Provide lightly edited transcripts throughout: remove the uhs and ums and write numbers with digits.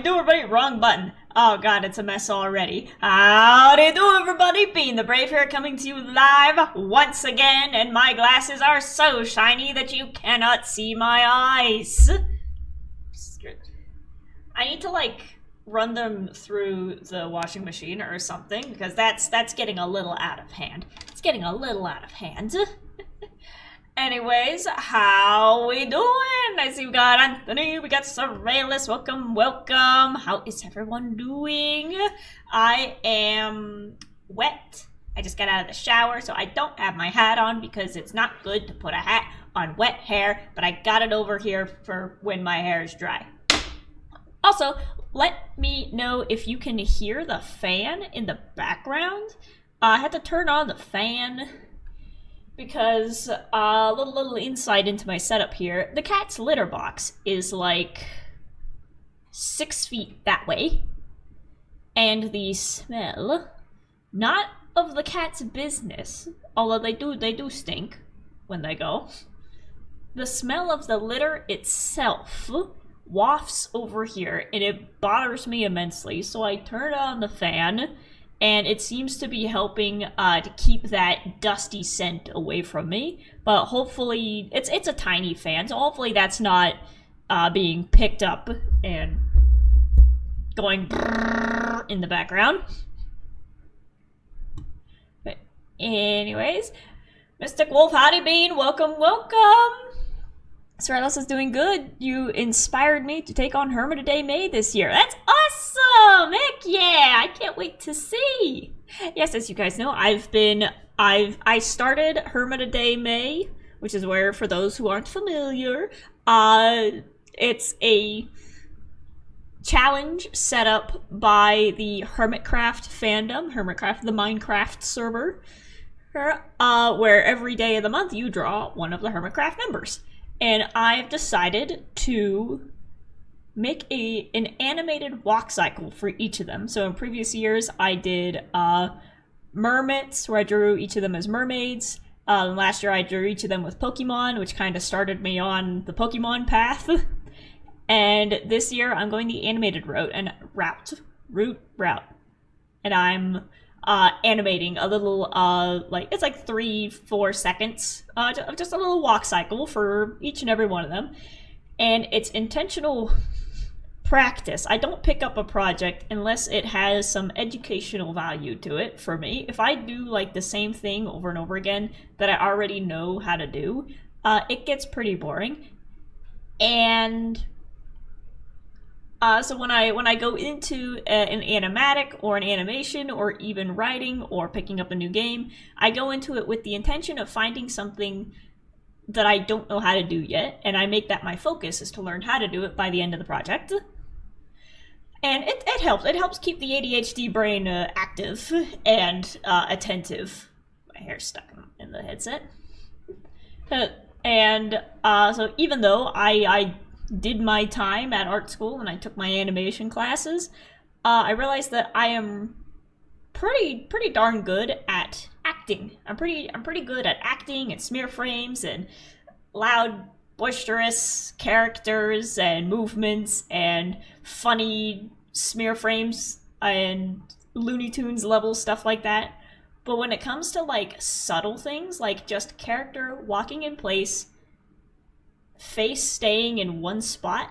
do, everybody? Wrong button. Oh god, it's a mess already. Howdy do, everybody? Being the Brave here, coming to you live once again, and my glasses are so shiny that you cannot see my eyes. I need to, like, run them through the washing machine or something, because that's getting a little out of hand. It's getting a little out of hand. Anyways, how we doing? I see we got Anthony, we got Surrealist, welcome. How is everyone doing? I am wet. I just got out of the shower, so I don't have my hat on because it's not good to put a hat on wet hair, but I got it over here for when my hair is dry. Also, let me know if you can hear the fan in the background. I had to turn on the fan because a little insight into my setup here. The cat's litter box is like 6 feet that way, and the smell, not of the cat's business, although they do stink when they go. The smell of the litter itself wafts over here, and it bothers me immensely. So I turn on the fan, and it seems to be helping to keep that dusty scent away from me. But hopefully, it's a tiny fan, so hopefully that's not being picked up and going in the background. But anyways, Mystic Wolf, howdy bean, welcome. Stratos is doing good. You inspired me to take on Hermitaday May this year. That's awesome! Heck yeah! I can't wait to see. Yes, as you guys know, I started Hermitaday May, which is where, for those who aren't familiar, it's a challenge set up by the Hermitcraft fandom, Hermitcraft, the Minecraft server, where every day of the month you draw one of the Hermitcraft members. And I've decided to make an animated walk cycle for each of them. So in previous years, I did mermaids, where I drew each of them as mermaids. Last year, I drew each of them with Pokemon, which kind of started me on the Pokemon path. And this year, I'm going the animated route. And I'm animating a little, it's like 3-4 seconds, just a little walk cycle for each and every one of them. And it's intentional practice. I don't pick up a project unless it has some educational value to it for me. If I do like the same thing over and over again that I already know how to do, it gets pretty boring. And so when I go into an animatic or an animation or even writing or picking up a new game, I go into it with the intention of finding something that I don't know how to do yet, and I make that my focus, is to learn how to do it by the end of the project. And it helps. It helps keep the ADHD brain active and attentive. My hair's stuck in the headset. So even though I did my time at art school and I took my animation classes, I realized that I am pretty darn good at acting. I'm pretty good at acting and smear frames and loud, boisterous characters and movements and funny smear frames and Looney Tunes level stuff like that. But when it comes to like subtle things, like just character walking in place, face staying in one spot,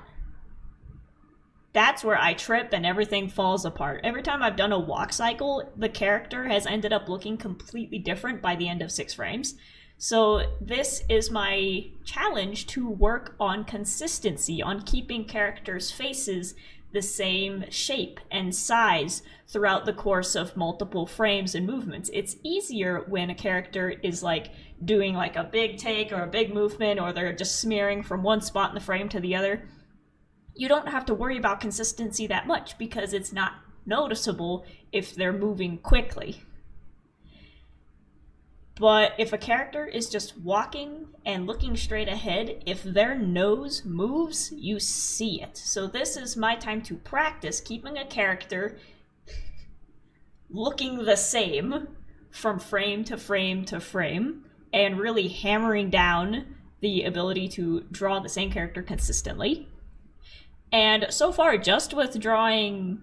that's where I trip and everything falls apart. Every time I've done a walk cycle, the character has ended up looking completely different by the end of 6 frames. So this is my challenge, to work on consistency, on keeping characters' faces the same shape and size throughout the course of multiple frames and movements. It's easier when a character is like doing like a big take or a big movement, or they're just smearing from one spot in the frame to the other. You don't have to worry about consistency that much because it's not noticeable if they're moving quickly. But if a character is just walking and looking straight ahead, if their nose moves, you see it. So this is my time to practice keeping a character looking the same from frame to frame to frame, and really hammering down the ability to draw the same character consistently. And so far, just with drawing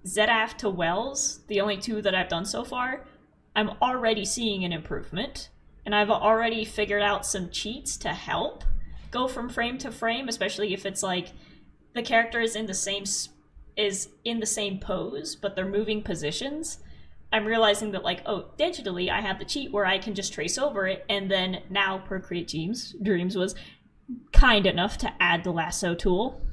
Zedaf to Wells, the only two that I've done so far, I'm already seeing an improvement. And I've already figured out some cheats to help go from frame to frame, especially if it's like the character is in the same pose, but they're moving positions. I'm realizing that, like, oh, digitally I have the cheat where I can just trace over it, and then now Procreate Dreams was kind enough to add the lasso tool.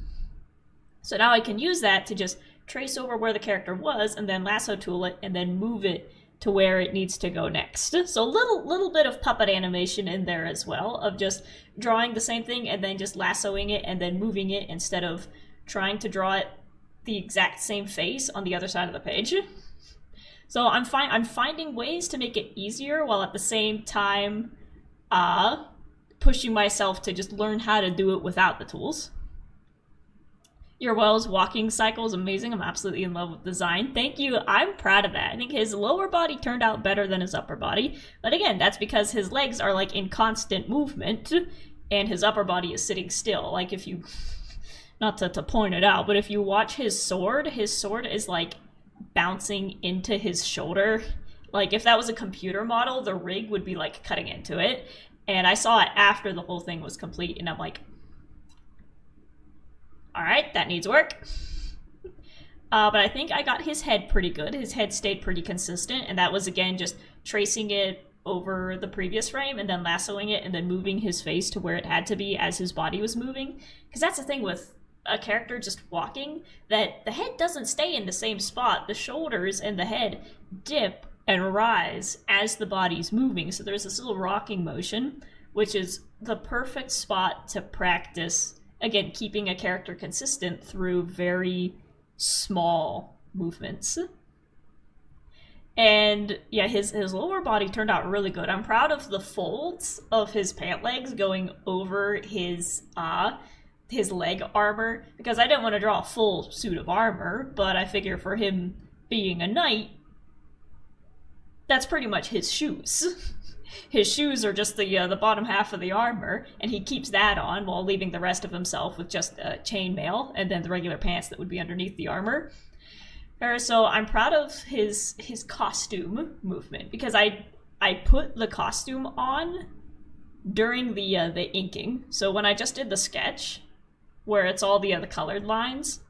So now I can use that to just trace over where the character was, and then lasso tool it, and then move it to where it needs to go next. So a little bit of puppet animation in there as well, of just drawing the same thing and then just lassoing it and then moving it instead of trying to draw it the exact same face on the other side of the page. So I'm finding ways to make it easier while at the same time pushing myself to just learn how to do it without the tools. Your Wells walking cycle is amazing. I'm absolutely in love with the design. Thank you. I'm proud of that. I think his lower body turned out better than his upper body. But again, that's because his legs are like in constant movement and his upper body is sitting still. Like if you, not to point it out, but if you watch his sword is like bouncing into his shoulder. Like if that was a computer model, the rig would be like cutting into it. And I saw it after the whole thing was complete and I'm like, all right, that needs work. But I think I got his head pretty good. His head stayed pretty consistent, and that was, again, just tracing it over the previous frame and then lassoing it and then moving his face to where it had to be as his body was moving. Because that's the thing with a character just walking, that the head doesn't stay in the same spot. The shoulders and the head dip and rise as the body's moving. So there's this little rocking motion, which is the perfect spot to practice, again, keeping a character consistent through very small movements. And yeah, his lower body turned out really good. I'm proud of the folds of his pant legs going over his leg armor, because I didn't want to draw a full suit of armor, but I figure for him being a knight, that's pretty much his shoes. His shoes are just the bottom half of the armor, and he keeps that on while leaving the rest of himself with just chainmail and then the regular pants that would be underneath the armor. So I'm proud of his costume movement, because I put the costume on during the inking. So when I just did the sketch, where it's all the colored lines,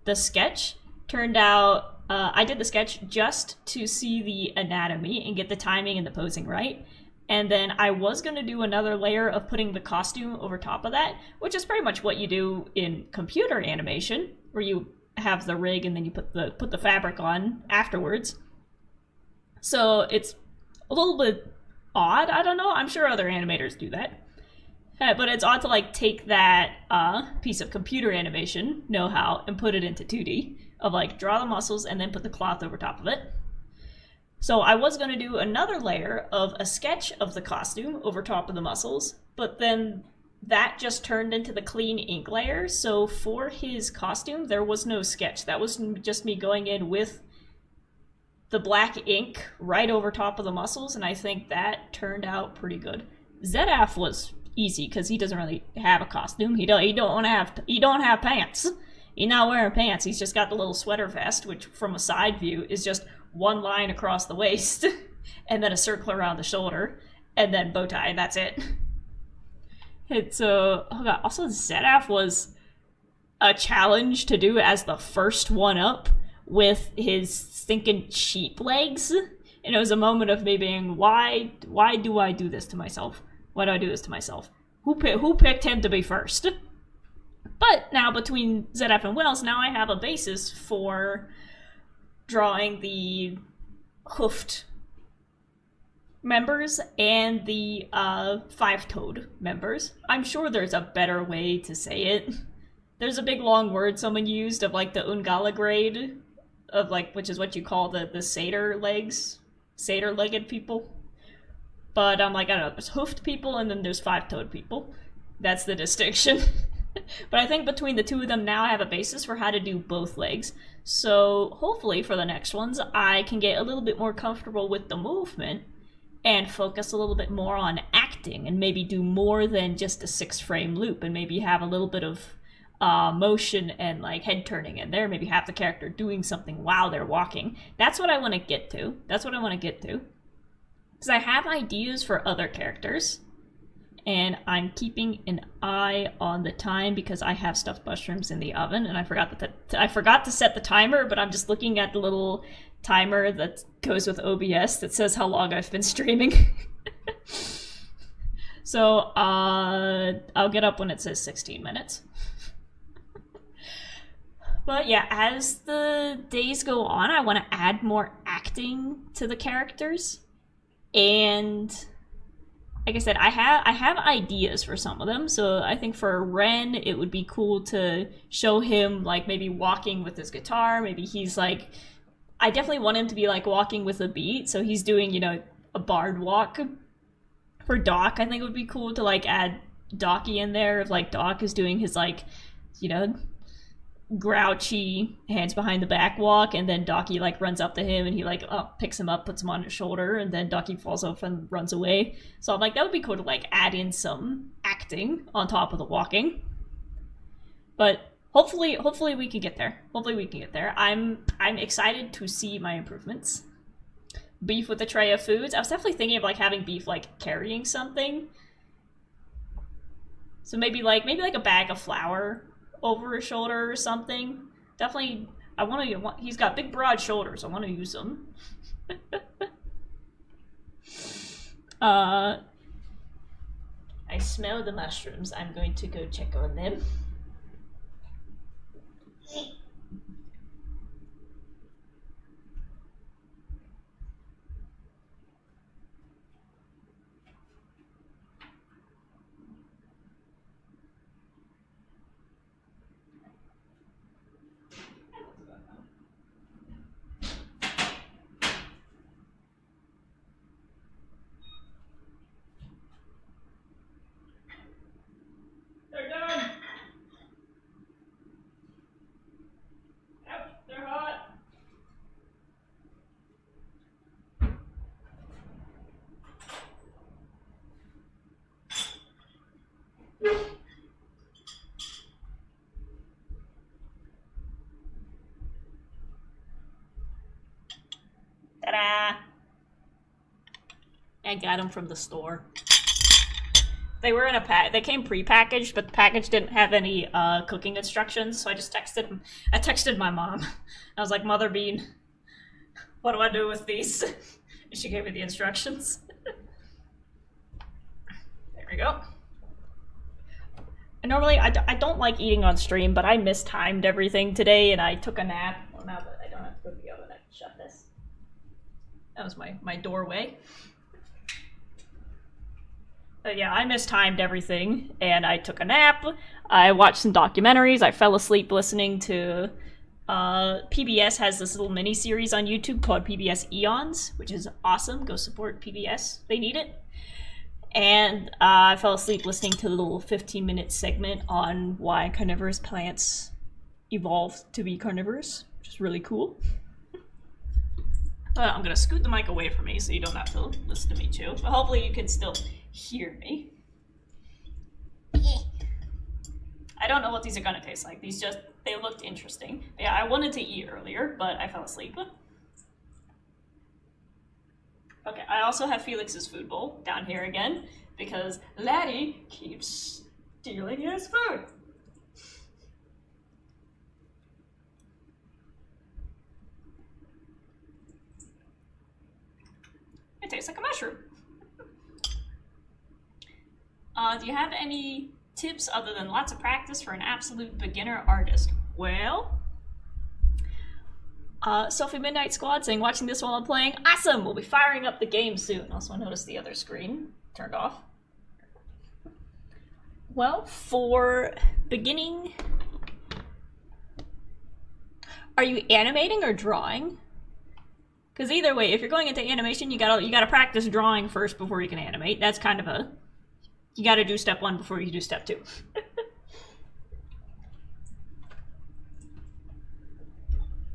the sketch turned out, I did the sketch just to see the anatomy and get the timing and the posing right. And then I was going to do another layer of putting the costume over top of that, which is pretty much what you do in computer animation, where you have the rig and then you put the fabric on afterwards. So it's a little bit odd. I don't know. I'm sure other animators do that. But it's odd to like take that piece of computer animation know-how and put it into 2D, of like draw the muscles and then put the cloth over top of it. So I was going to do another layer of a sketch of the costume over top of the muscles, but then that just turned into the clean ink layer. So for his costume, there was no sketch. That was just me going in with the black ink right over top of the muscles, and I think that turned out pretty good. Zedaf was easy because he doesn't really have a costume. He don't have pants. He's not wearing pants. He's just got the little sweater vest, which from a side view is just one line across the waist and then a circle around the shoulder and then bow tie, and that's it. It's oh god, also Zedaf was a challenge to do as the first one up with his stinking sheep legs, and it was a moment of me being, why do I do this to myself? Why do I do this to myself? Who picked him to be first? But now between Zedaf and Wells, now I have a basis for drawing the hoofed members and the five-toed members. I'm sure there's a better way to say it. There's a big long word someone used of like the Ungala grade of like, which is what you call the satyr legs, satyr-legged people. But I'm like, I don't know, there's hoofed people and then there's five-toed people. That's the distinction. But I think between the two of them now I have a basis for how to do both legs. So hopefully for the next ones I can get a little bit more comfortable with the movement and focus a little bit more on acting and maybe do more than just a 6-frame loop and maybe have a little bit of motion and like head turning in there. Maybe have the character doing something while they're walking. That's what I want to get to. Because I have ideas for other characters. And I'm keeping an eye on the time because I have stuffed mushrooms in the oven, and I forgot to set the timer, but I'm just looking at the little timer that goes with OBS that says how long I've been streaming. So I'll get up when it says 16 minutes. But yeah, as the days go on, I want to add more acting to the characters, and like I said, I have ideas for some of them. So I think for Ren, it would be cool to show him like maybe walking with his guitar. Maybe he's like, I definitely want him to be like walking with a beat. So he's doing, you know, a bard walk. For Doc, I think it would be cool to like add Docky in there. If like Doc is doing his like, you know, grouchy hands behind the back walk, and then Docky like runs up to him and he like picks him up, puts him on his shoulder, and then Docky falls off and runs away. So I'm like, that would be cool to like add in some acting on top of the walking. But hopefully we can get there. I'm excited to see my improvements. Beef with a tray of foods. I was definitely thinking of like having Beef like carrying something. So maybe like a bag of flour over his shoulder or something. Definitely, he's got big broad shoulders. I want to use them. I smell the mushrooms. I'm going to go check on them. Ta-da! I got them from the store. They were in a pack. They came pre-packaged, but the package didn't have any cooking instructions. So I just texted my mom. I was like, "Mother Bean, what do I do with these?" And she gave me the instructions. There we go. And normally I don't like eating on stream, but I mistimed everything today, and I took a nap. Well, now that I don't have to go to the oven, I can shut this. That was my doorway. But yeah, I mistimed everything, and I took a nap. I watched some documentaries. I fell asleep listening to... PBS has this little mini-series on YouTube called PBS Eons, which is awesome. Go support PBS. They need it. And I fell asleep listening to the little 15-minute segment on why carnivorous plants evolved to be carnivorous, which is really cool. I'm going to scoot the mic away from me so you don't have to listen to me chew. But hopefully you can still hear me. I don't know what these are going to taste like. They looked interesting. Yeah, I wanted to eat earlier, but I fell asleep. Okay, I also have Felix's food bowl down here again, because Laddie keeps stealing his food. It tastes like a mushroom. Do you have any tips other than lots of practice for an absolute beginner artist? Well, Sophie Midnight Squad saying, watching this while I'm playing. Awesome! We'll be firing up the game soon. Also, I noticed the other screen turned off. Well, for beginning... Are you animating or drawing? Because either way, if you're going into animation, you gotta practice drawing first before you can animate. That's kind of a... You gotta do step 1 before you do step 2.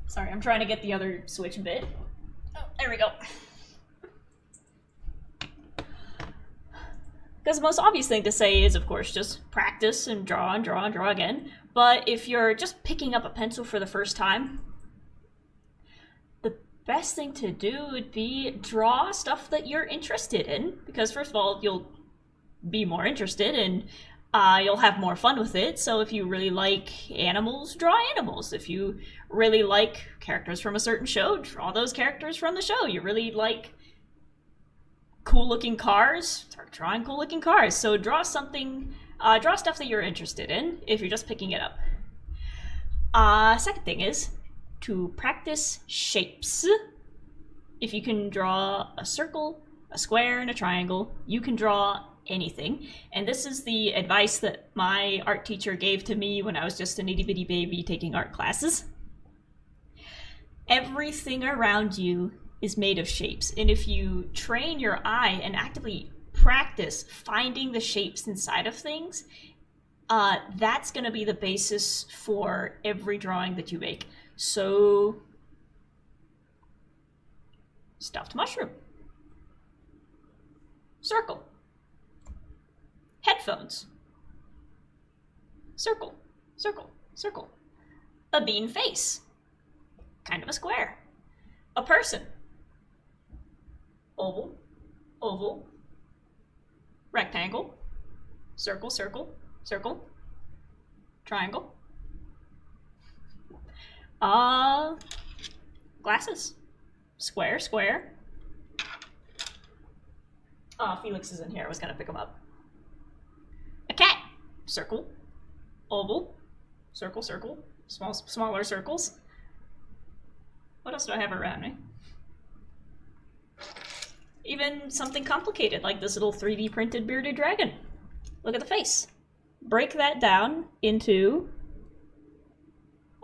Sorry, I'm trying to get the other switch bit. Oh, there we go. Because the most obvious thing to say is, of course, just practice and draw again. But if you're just picking up a pencil for the first time, the best thing to do would be draw stuff that you're interested in, because first of all, you'll be more interested and you'll have more fun with it. So if you really like animals, draw animals. If you really like characters from a certain show, draw those characters from the show. You really like cool looking cars, start drawing cool looking cars. So draw something, draw stuff that you're interested in if you're just picking it up. Second thing is to practice shapes. If you can draw a circle, a square, and a triangle, you can draw anything. And this is the advice that my art teacher gave to me when I was just an itty bitty baby taking art classes. Everything around you is made of shapes, and if you train your eye and actively practice finding the shapes inside of things, that's going to be the basis for every drawing that you make. So, stuffed mushroom, circle, headphones, circle, circle, circle, a bean face, kind of a square, a person, oval, oval, rectangle, circle, circle, circle, triangle, glasses, square, square. Felix is in here. I was gonna pick him up. A cat, circle, oval, circle, circle, smaller circles. What else do I have around me? Even something complicated like this little 3D printed bearded dragon. Look at the face. Break that down into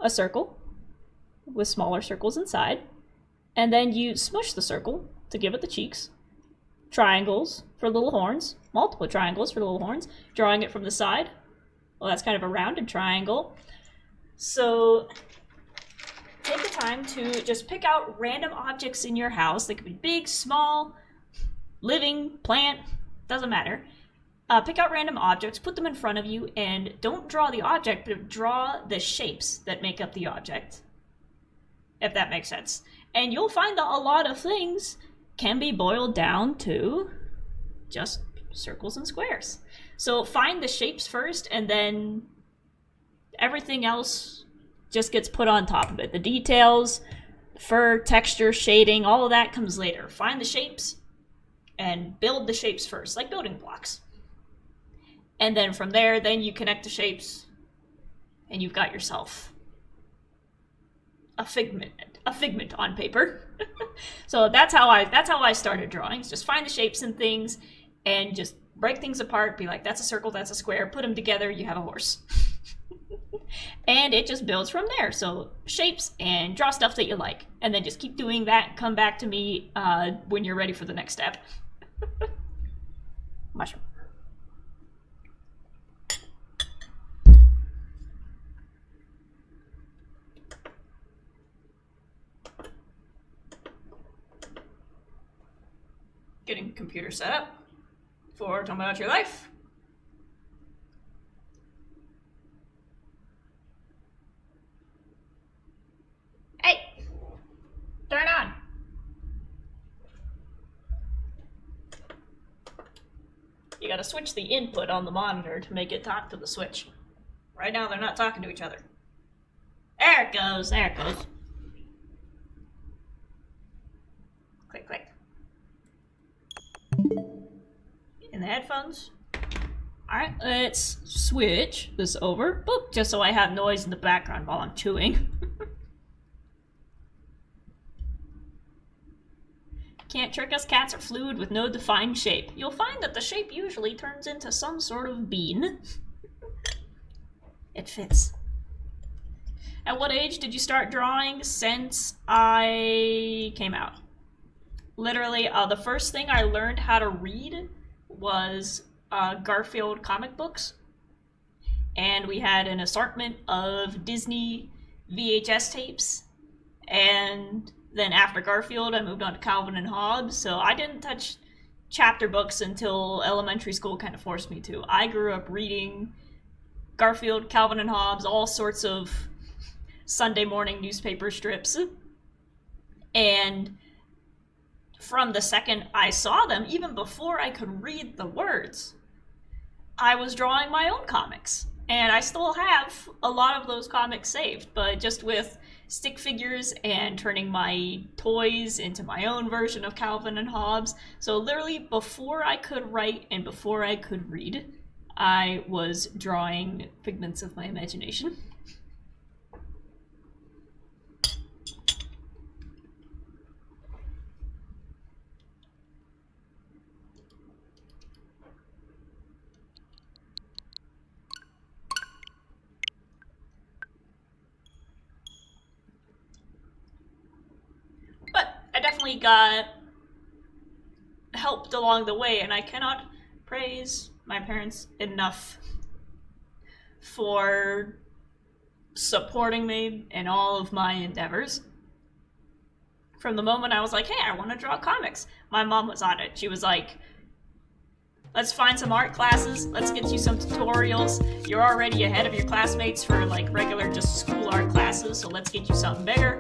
a circle with smaller circles inside, and then you smush the circle to give it the cheeks. Triangles for little horns, multiple triangles for little horns, drawing it from the side. Well, that's kind of a rounded triangle. So take the time to just pick out random objects in your house. They could be big, small, living, plant, doesn't matter. Pick out random objects, put them in front of you, and don't draw the object, but draw the shapes that make up the object. If that makes sense. And you'll find that a lot of things can be boiled down to just circles and squares. So find the shapes first, and then everything else just gets put on top of it. The details, fur, texture, shading, all of that comes later. Find the shapes and build the shapes first, like building blocks. And then from there, then you connect the shapes, and you've got yourself a figment on paper. So that's how I started drawings. Just find the shapes and things, and just break things apart. Be like, that's a circle, that's a square. Put them together, you have a horse. And it just builds from there. So shapes, and draw stuff that you like, and then just keep doing that. Come back to me when you're ready for the next step. Mushroom. Getting computer set up for Tomodachi Life. Hey! Turn on! You gotta switch the input on the monitor to make it talk to the switch. Right now they're not talking to each other. There it goes, there it goes. Click, click. In the headphones. Alright, let's switch this over. Boop, just so I have noise in the background while I'm chewing. Can't trick us, cats are fluid with no defined shape. You'll find that the shape usually turns into some sort of bean. It fits. At what age did you start drawing? Since I came out. Literally, the first thing I learned how to read was Garfield comic books. And we had an assortment of Disney VHS tapes. And then after Garfield, I moved on to Calvin and Hobbes. So I didn't touch chapter books until elementary school kind of forced me to. I grew up reading Garfield, Calvin and Hobbes, all sorts of Sunday morning newspaper strips. And from the second I saw them, even before I could read the words, I was drawing my own comics. And I still have a lot of those comics saved, but just with stick figures and turning my toys into my own version of Calvin and Hobbes. So literally before I could write and before I could read, I was drawing figments of my imagination. Definitely got helped along the way, and I cannot praise my parents enough for supporting me in all of my endeavors. From the moment I was like, hey, I want to draw comics, my mom was on it. She was like, let's find some art classes, let's get you some tutorials. You're already ahead of your classmates for like regular just school art classes, so let's get you something bigger.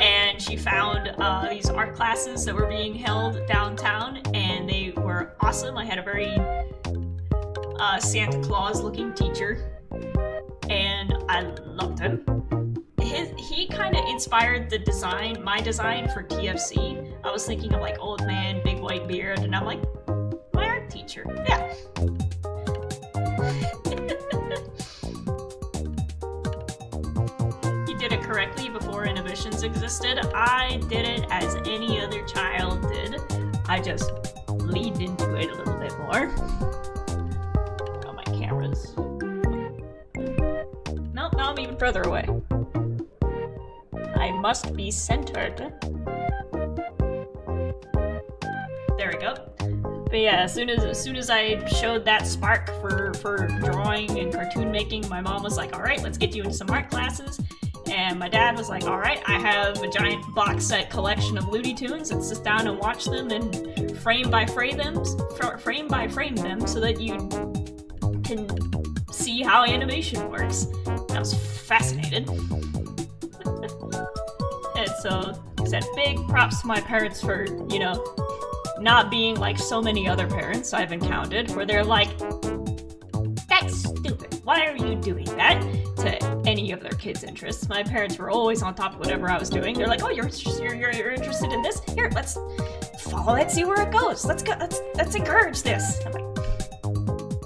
And she found these art classes that were being held downtown, and they were awesome. I had a very Santa Claus looking teacher, and I loved him. He kind of inspired the design, my design for TFC. I was thinking of like old man, big white beard, and I'm like, my art teacher, yeah. Did it correctly before inhibitions existed. I did it as any other child did. I just leaned into it a little bit more. Oh, my cameras. Nope, now I'm even further away. I must be centered. There we go. But yeah, as soon as I showed that spark for drawing and cartoon making, my mom was like, all right, let's get you into some art classes. And my dad was like, all right, I have a giant box set collection of Looney Tunes. Let's sit down and watch them and frame by frame them so that you can see how animation works. I was fascinated. And so, like I said, big props to my parents for, you know, not being like so many other parents I've encountered, where they're like, that's stupid. Why are you doing that? To any of their kids' interests. My parents were always on top of whatever I was doing. They're like, oh, you're interested in this? Here, let's follow it, see where it goes. Let's encourage this. I'm like,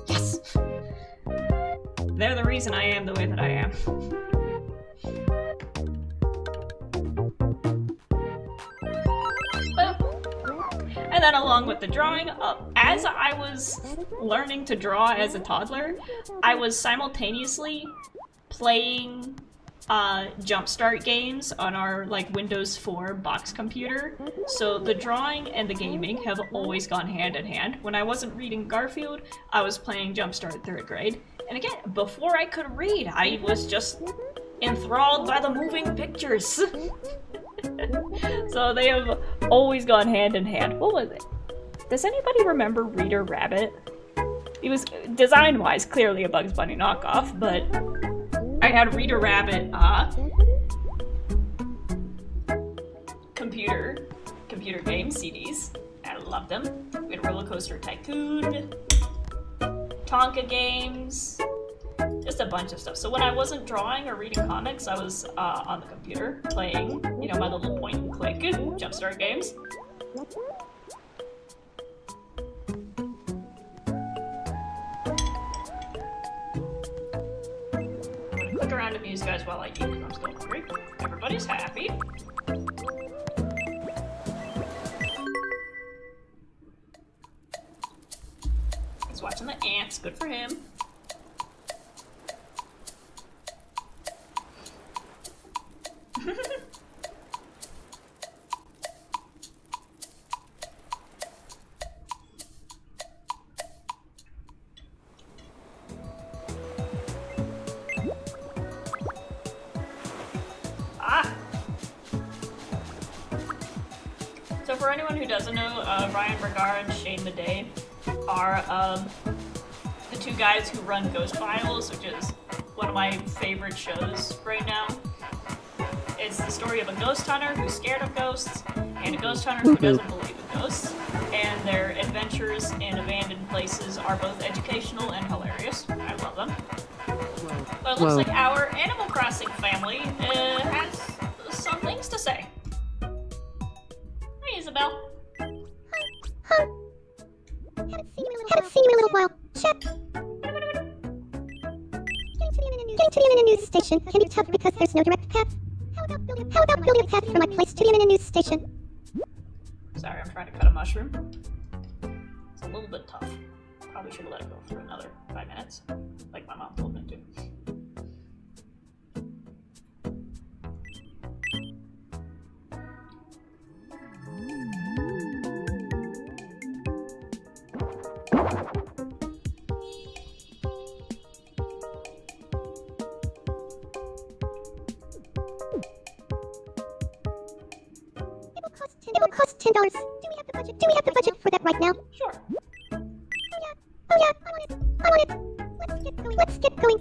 yes. They're the reason I am the way that I am. And then along with the drawing, as I was learning to draw as a toddler, I was simultaneously playing Jumpstart games on our like Windows 4 box computer. So the drawing and the gaming have always gone hand in hand. When I wasn't reading Garfield, I was playing Jumpstart 3rd grade. And again, before I could read, I was just enthralled by the moving pictures. So they have always gone hand in hand. What was it? Does anybody remember Reader Rabbit? It was, design-wise, clearly a Bugs Bunny knockoff, but I had Reader Rabbit computer game CDs. I loved them. We had Roller Coaster Tycoon, Tonka games, just a bunch of stuff. So when I wasn't drawing or reading comics, I was on the computer playing, you know, my little point and click Jumpstart games. I'm gonna click around and amuse you guys while I eat because I'm still hungry. Everybody's happy. He's watching the ants. Good for him. So for anyone who doesn't know, Ryan Bergar and Shane Madej are the two guys who run Ghost Files, which is one of my favorite shows right now. It's the story of a ghost hunter who's scared of ghosts, and a ghost hunter who doesn't believe in ghosts. And their adventures in abandoned places are both educational and hilarious. I love them. But it looks like our Animal Crossing family has some things to say. Hey, Isabel. Huh. Haven't seen you in a little while. Check. Getting to the news station can be tough because there's no direct path. How about building a path from my place to the news station? Sorry, I'm trying to cut a mushroom. It's a little bit tough. Probably should have let it go for another 5 minutes, like my mom told me to. It will cost $10. Do we have the budget for that right now? Sure. Oh yeah, I want it. Let's get going.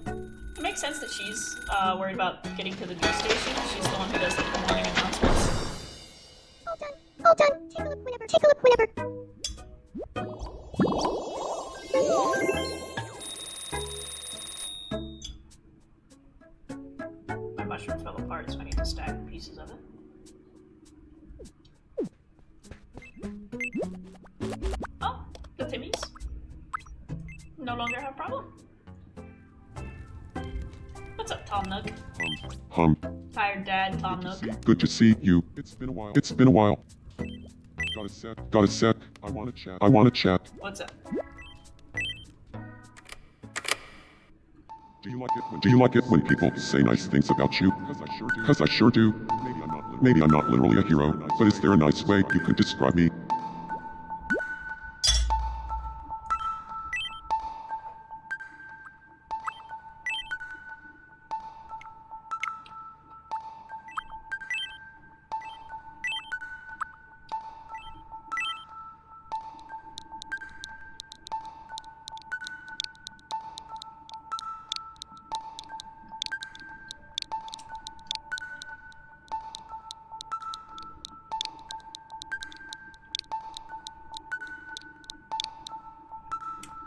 It makes sense that she's worried about getting to the news station. She's the one who does the morning announcements. All done. Take a look whenever. My mushroom fell apart, so I need to stack pieces of it. Oh, the Timmies no longer have a problem. What's up, Tom Nook? Tired dad, Tom Nook. Good to see you. It's been a while. Got a sec. I wanna chat. What's up? Do you like it when people say nice things about you? Cause I sure do. Maybe I'm not literally a hero, but is there a nice way you could describe me?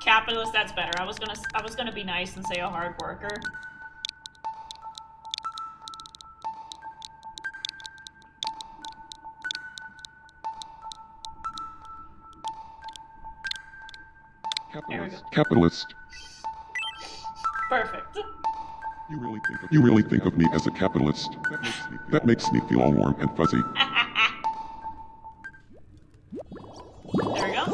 Capitalist, that's better. I was gonna be nice and say a hard worker. Capitalist. Perfect. You really think of me as a capitalist. That makes me feel all warm and fuzzy. There we go.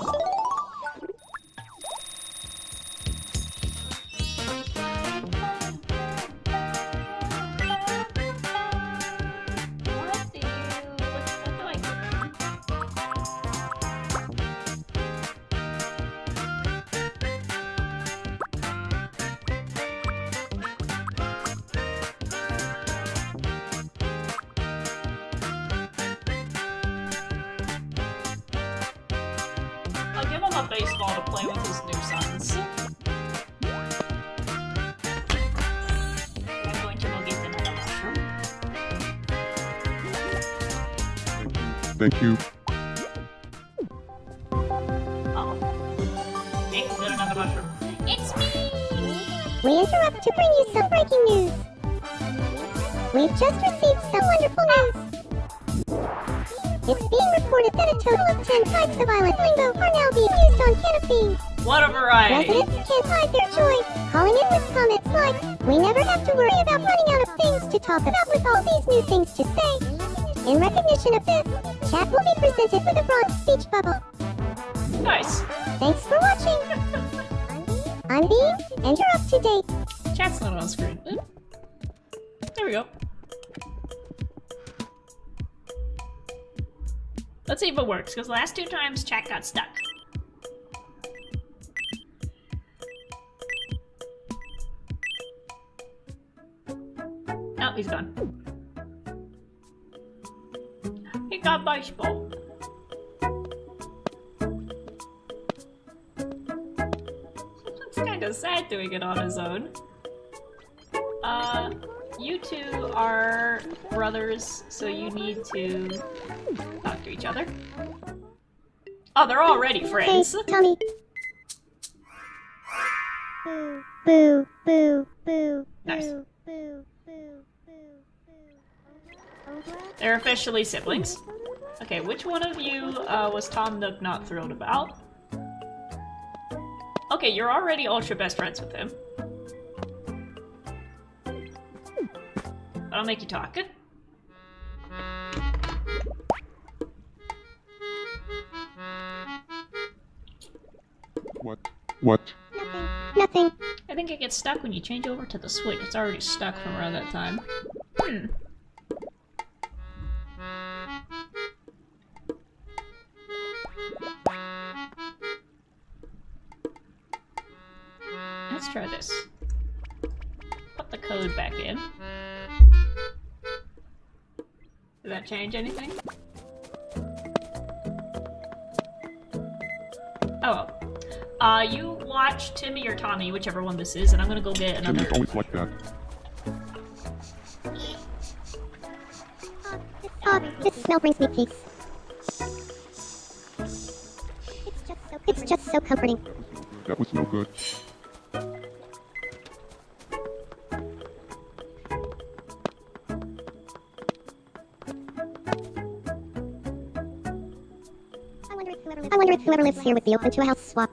I'll give him a baseball to play with his new sons. I'm going to go get another mushroom. Thank you. Oh. Hey, get another mushroom. It's me! We interrupt to bring you some breaking news. We've just received some wonderful news. It's being reported that a total of 10 types of island lingo are now being used on Canopy. What a variety! Residents can't hide their joy, calling in with comments like, "We never have to worry about running out of things to talk about with all these new things to say." In recognition of this, chat will be presented with a broad speech bubble. Nice. Thanks for watching. I'm Bee, and you're up to date. Chat's not on screen. There we go. Let's see if it works, because the last 2 times chat got stuck. Oh, he's gone. He got baseball. It's kind of sad doing it on his own. You two are brothers, so you need to talk to each other. Oh, they're already friends. Hey, Tommy. Boo, boo, boo, boo, Nice. boo, boo, boo, boo, boo. They're officially siblings. Okay, which one of you was Tom Nook not thrilled about? Okay, you're already ultra best friends with him. But I'll make you talk. What? Nothing. I think it gets stuck when you change over to the Switch. It's already stuck from around that time. Hmm. Let's try this. Put the code back in. Did that change anything? Oh well. You watch Timmy or Tommy, whichever one this is, and I'm gonna go get another. Timmy's always like that. This smell brings me peace. It's just so comforting. That was no good. I wonder if whoever lives here would be open to a house swap.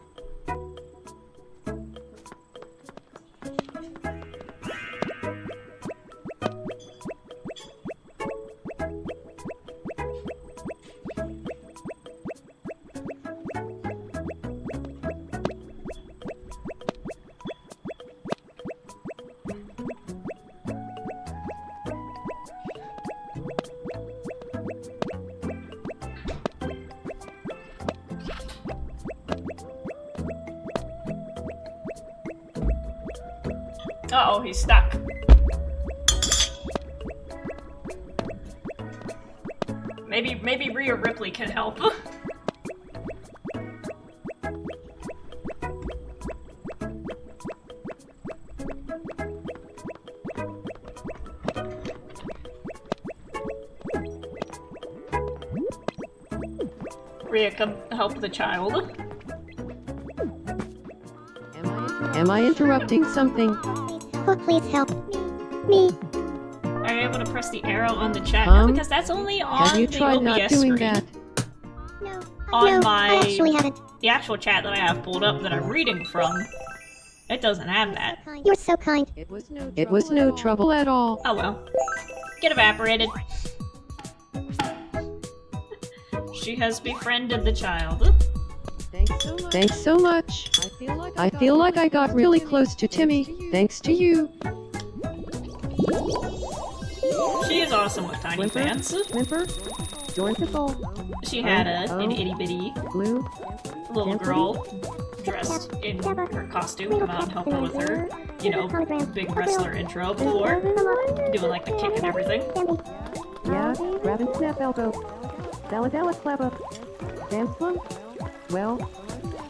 Uh-oh, he's stuck. Maybe Rhea Ripley can help. Rhea, come help the child. Am I interrupting something? Oh, please help me. Are you able to press the arrow on the chat? Huh? No, because that's only on Have you the tried OBS not doing screen. that? No, On I actually haven't. the actual chat that I have pulled up that I'm reading from, it doesn't have that. You're so kind. It was no trouble at all. Oh well. Get evaporated. She has befriended the child. Thanks so much. I feel like I got really close to Timmy, thanks to you. She is awesome with tiny fans. Whimper, Dornsicle, She had an itty bitty Blue, little girl dressed in her costume come out and help her with her, you know, big wrestler intro before, doing like the kick and everything. yeah, grab and snap elbow, Dallas clap up, dance plum, well,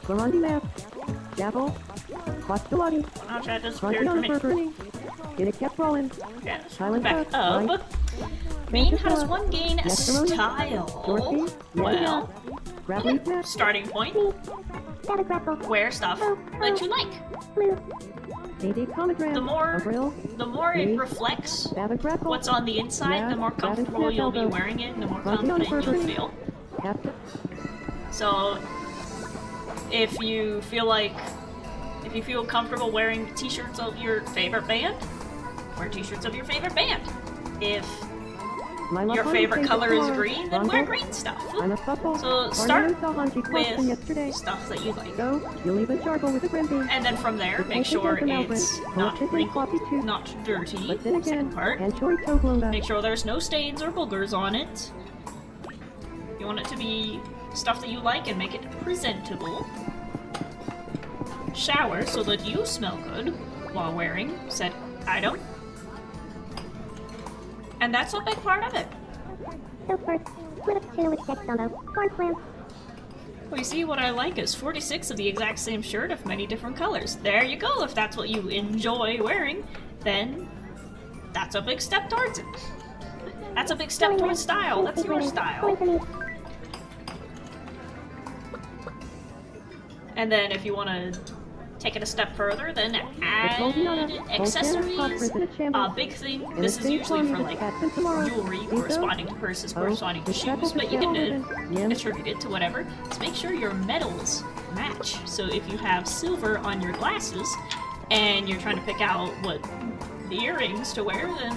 Gorandi map, dabble, watch the lobby, Oh, chat monkey disappeared on from me. burning, get it kept rolling, Yeah, silent back cut, up. Main, how does one gain style? Dorothy, Well, grab leaf map, starting point, wear stuff that you like. Day Comogram, The more- Avril, The more it reflects Babbitt grapple, what's on the inside, the more comfortable you'll be wearing it, and the more confident you'll feel. Captain, So, if you feel comfortable wearing t-shirts of your favorite band, wear t-shirts of your favorite band. If your favorite color is green, then wear green stuff. I'm a couple. So start with yesterday. stuff that you like. So you'll even charcoal with a grimpy. And then from there, make sure it's not wrinkled, not dirty, But then again, second part. and chori toglonga. Make sure there's no stains or boogers on it. You want it to be stuff that you like and make it presentable. Shower so that you smell good while wearing said item. And that's a big part of it. So first, split up tuna with dead solo. Corn plan. Well, you see, what I like is 46 of the exact same shirt of many different colors. There you go. If that's what you enjoy wearing, then that's a big step towards it. That's a big step towards style. That's your style. And then if you want to take it a step further, then add accessories. Big thing, this is usually for like jewelry corresponding to purses, corresponding to shoes, but you can attribute it to whatever. So make sure your metals match. So if you have silver on your glasses and you're trying to pick out what the earrings to wear, then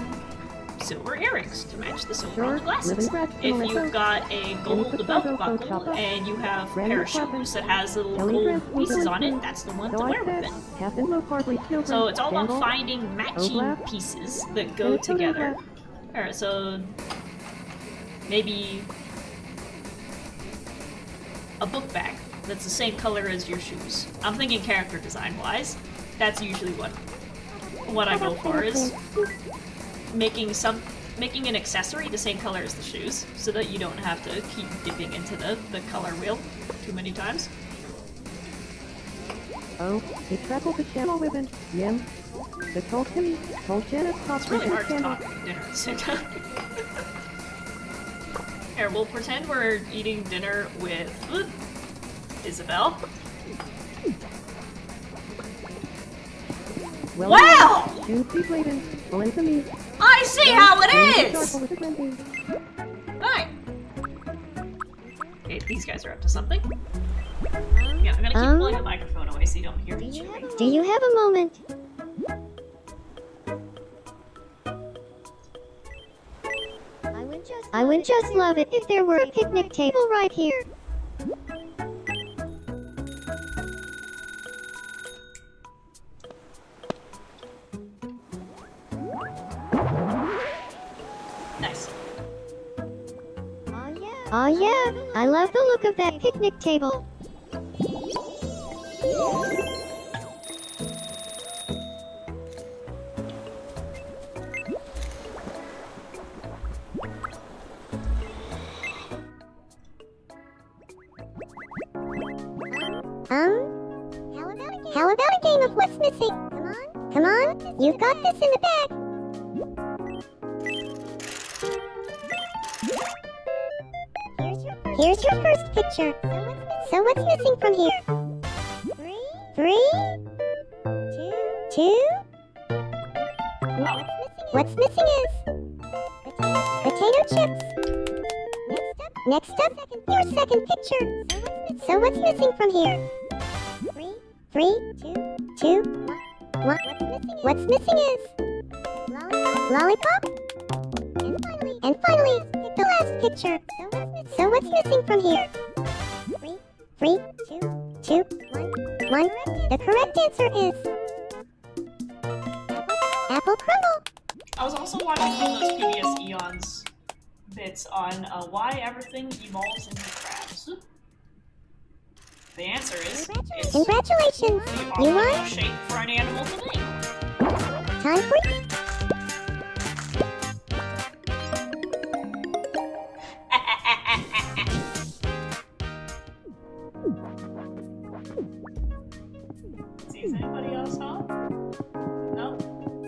silver earrings to match the silver on the glasses. If you've got a gold belt buckle and you have a pair of shoes that has little gold pieces on it, that's the one to wear with it. So it's all about finding matching pieces that go together. Alright, so maybe a book bag that's the same color as your shoes. I'm thinking character design wise. That's usually what I go for, is making an accessory the same color as the shoes, so that you don't have to keep dipping into the color wheel too many times. Oh, it's traveled the channel ribbon. Yem. The told him, told Janet It's really hard to talk at dinner at the same time. Here, we'll pretend we're eating dinner with Isabel. Well, Wow! I see how it is! Alright. Okay, these guys are up to something. Yeah, I'm gonna keep pulling the microphone away so you don't hear me chewing. Do you have a moment? I would just love it if there were a picnic table right here. Nice. Oh yeah, I love the look of that picnic table. How about a game of what's missing? Come on, you've got this in the bag. Here's your first picture. So what's missing from here? Three? Two? What's missing is potato chips. Next up, your second picture. So what's missing from here? Three, two, one. What's missing is lollipop. And finally, the last picture. So what's missing from here? Three, two, one. The correct answer is apple crumble. I was also watching one of those PBS Eons bits on why everything evolves into crabs. The answer is it's Congratulations, the you optimal won. shape for an animal to name. Time for See, is anybody else home? No?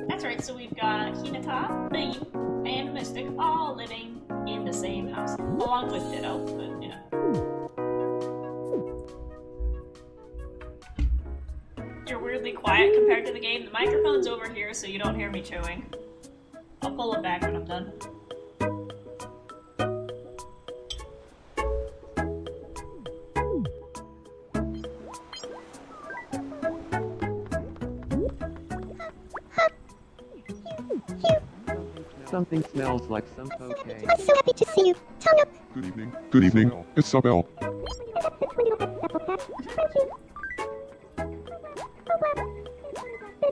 That's right, so we've got Hinata, Bean, and Mystic all living in the same house. Along with Ditto, but you know. You're weirdly quiet compared to the game. The microphone's over here so you don't hear me chewing. I'll pull it back when I'm done. Something smells like some poke. I'm so happy to see you. Tongue up. Good evening. Good evening. It's Isabel.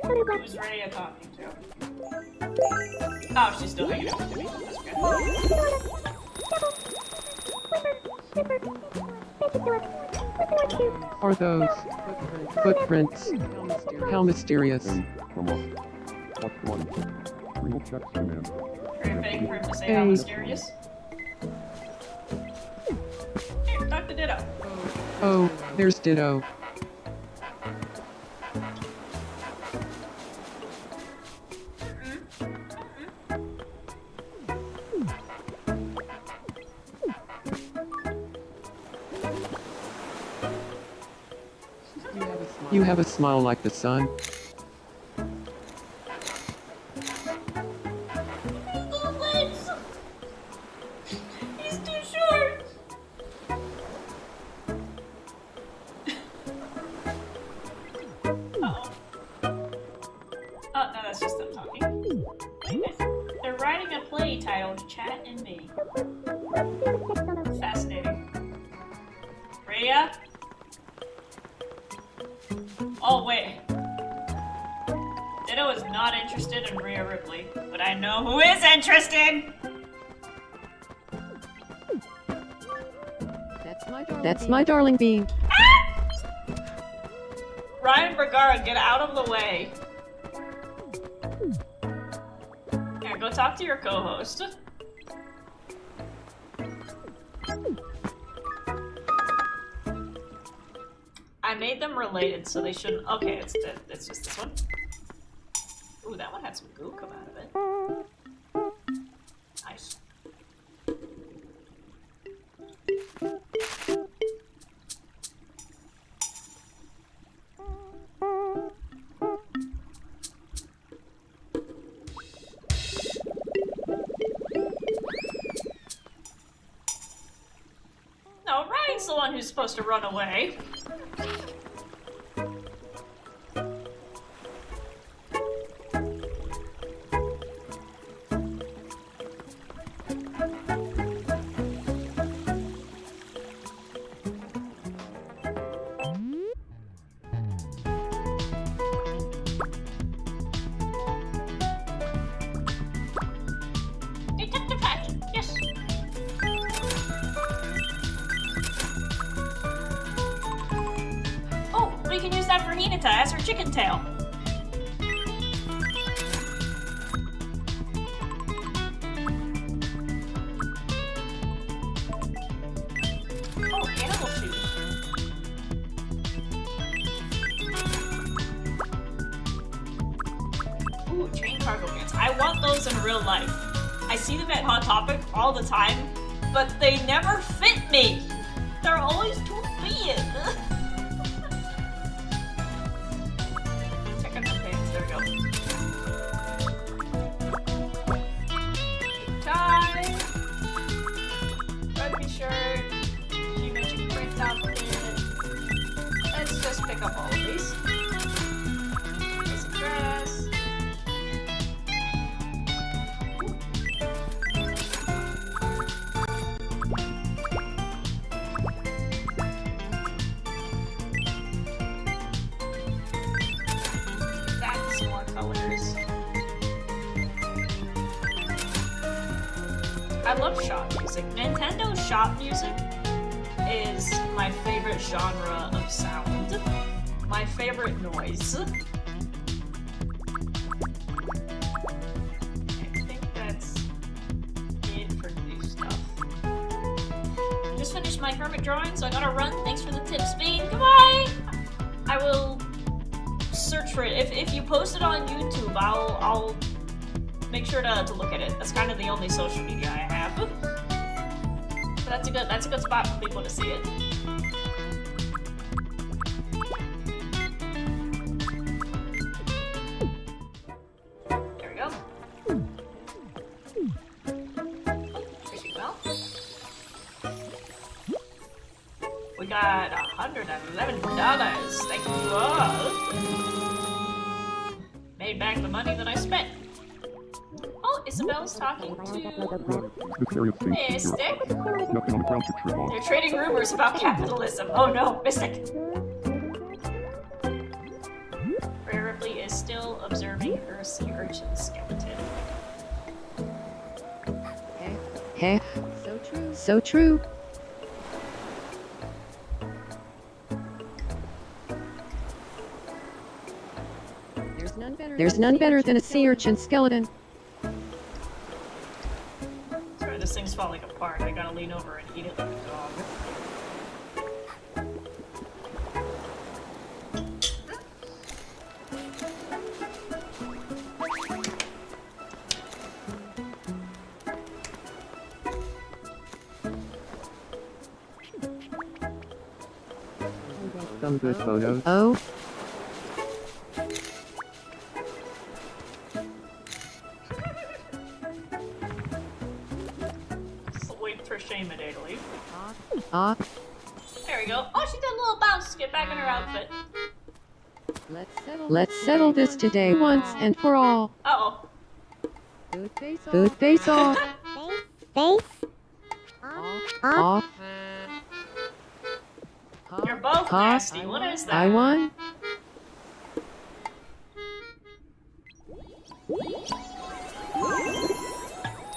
Who's Rhea talking to? Oh, she's still hanging out with me. That's good. Are those footprints? How mysterious. And from a plus one. Real checks demand. Very fitting for him to say how mysterious. Here, talk to Ditto. Oh, there's Ditto. You have a smile like the sun. Little legs! He's too short! Uh-oh. Oh, no, that's just them talking. Wait, they're writing a play titled Chat and Me. Fascinating. Rhea? Oh, wait. Ditto is not interested in Rhea Ripley, but I know who is interested! That's my darling bean. Ryan Bergara, get out of the way. Here, go talk to your co-host. I made them related, so they shouldn't. Okay, it's just this one. Ooh, that one had some goo come out of it. Nice. No, Ryan's the one who's supposed to run away. Detective hat, yes. Oh, we can use that for Hinata as her chicken tail. Oh, animal shoes. Ooh, chain cargo pants. I want those in real life. I see them at Hot Topic all the time, but they never fit me. They're always too big. Check out the pants. There we go. Tie. Rugby shirt. Geometric print outfit. Let's just pick up all of these. Basic dress. That's more colors. I love shop music. Nintendo shop music is my favorite genre of sound. My favorite noise. I think that's it for new stuff. Just finished my hermit drawing, so I gotta run. Thanks for the tips, Bean. Goodbye! I will search for it. If you post it on YouTube, I'll make sure to look at it. That's kind of the only social media I have. But that's a good spot for people to see it. There we go. Fishing well. We got $111. Thank you all. Made back the money that I spent. Oh, Isabel's talking to Mystic. Nothing on the ground to trip on. They're trading rumors about capitalism. Oh no, Mystic. Rhea Ripley is still observing her sea urchin skeleton. Heh. So true. There's none better than a sea urchin skeleton. Sorry, this thing's falling apart. I gotta lean over and eat it like a dog. some good photos. Oh, Just wait for Shayma Day to leave. ah, There we go. Oh, she did a little bounce to get back in her outfit. let's settle this today once and for all. Uh-oh. Food face off. Face. Off. Off. You're both Huh? nasty. What is that? I won.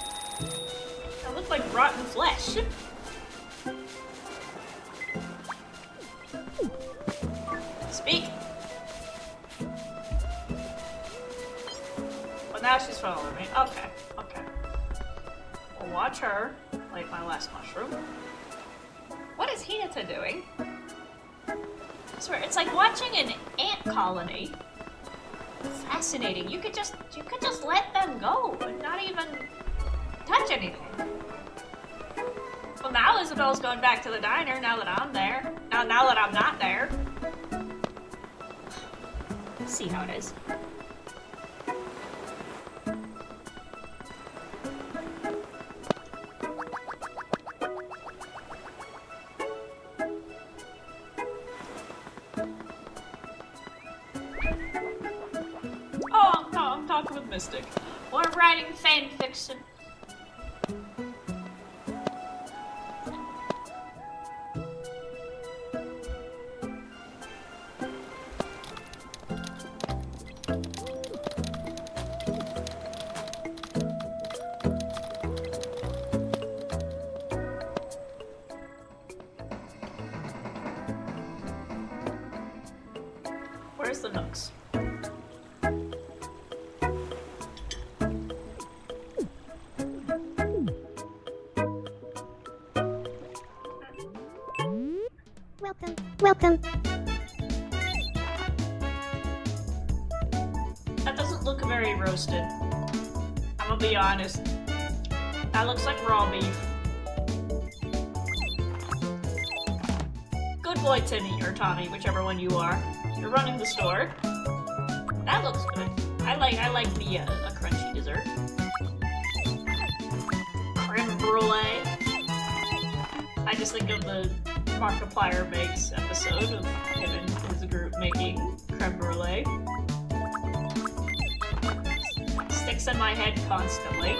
That looked like rotten flesh. Speak. Well, now she's following me. Okay, okay. We'll watch her like my last mushroom. What is Hinata doing? I swear, it's like watching an ant colony. Fascinating. You could just let them go and not even touch anything. Well, now Isabel's going back to the diner now that I'm there. Now that I'm not there. See how it is. Oh, no, I'm talking with Mystic. We're writing fan fiction. Where's the nooks? Welcome. That doesn't look very roasted. I'm gonna be honest. That looks like raw beef. Good boy, Timmy, or Tommy, whichever one you are. You're running the store. That looks good. I like the a crunchy dessert. Creme brulee. I just think of the Markiplier Makes episode of him and his group making creme brulee. Sticks in my head constantly.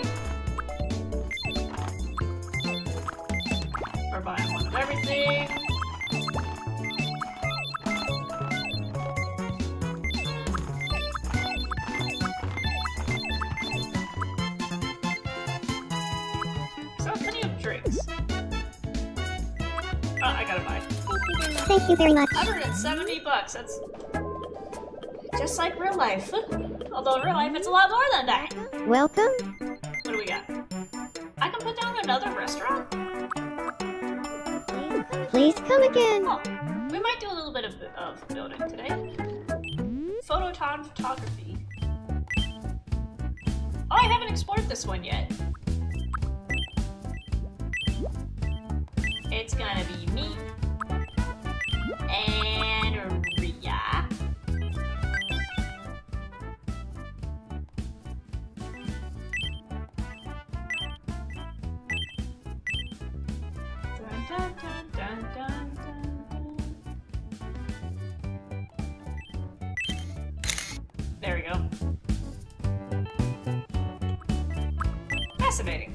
We're buying one of everything. So plenty of drinks. Oh, I gotta buy. Thank you very much. $170. That's just like real life. Although in real life it's a lot more than that. Welcome. What do we got? I can put down another restaurant? Please come again. Oh, we might do a little bit of building today. Phototon photography. Oh, I haven't explored this one yet. It's gonna be me and Ria. Dun, dun, dun, dun, dun, dun. There we go. Fascinating.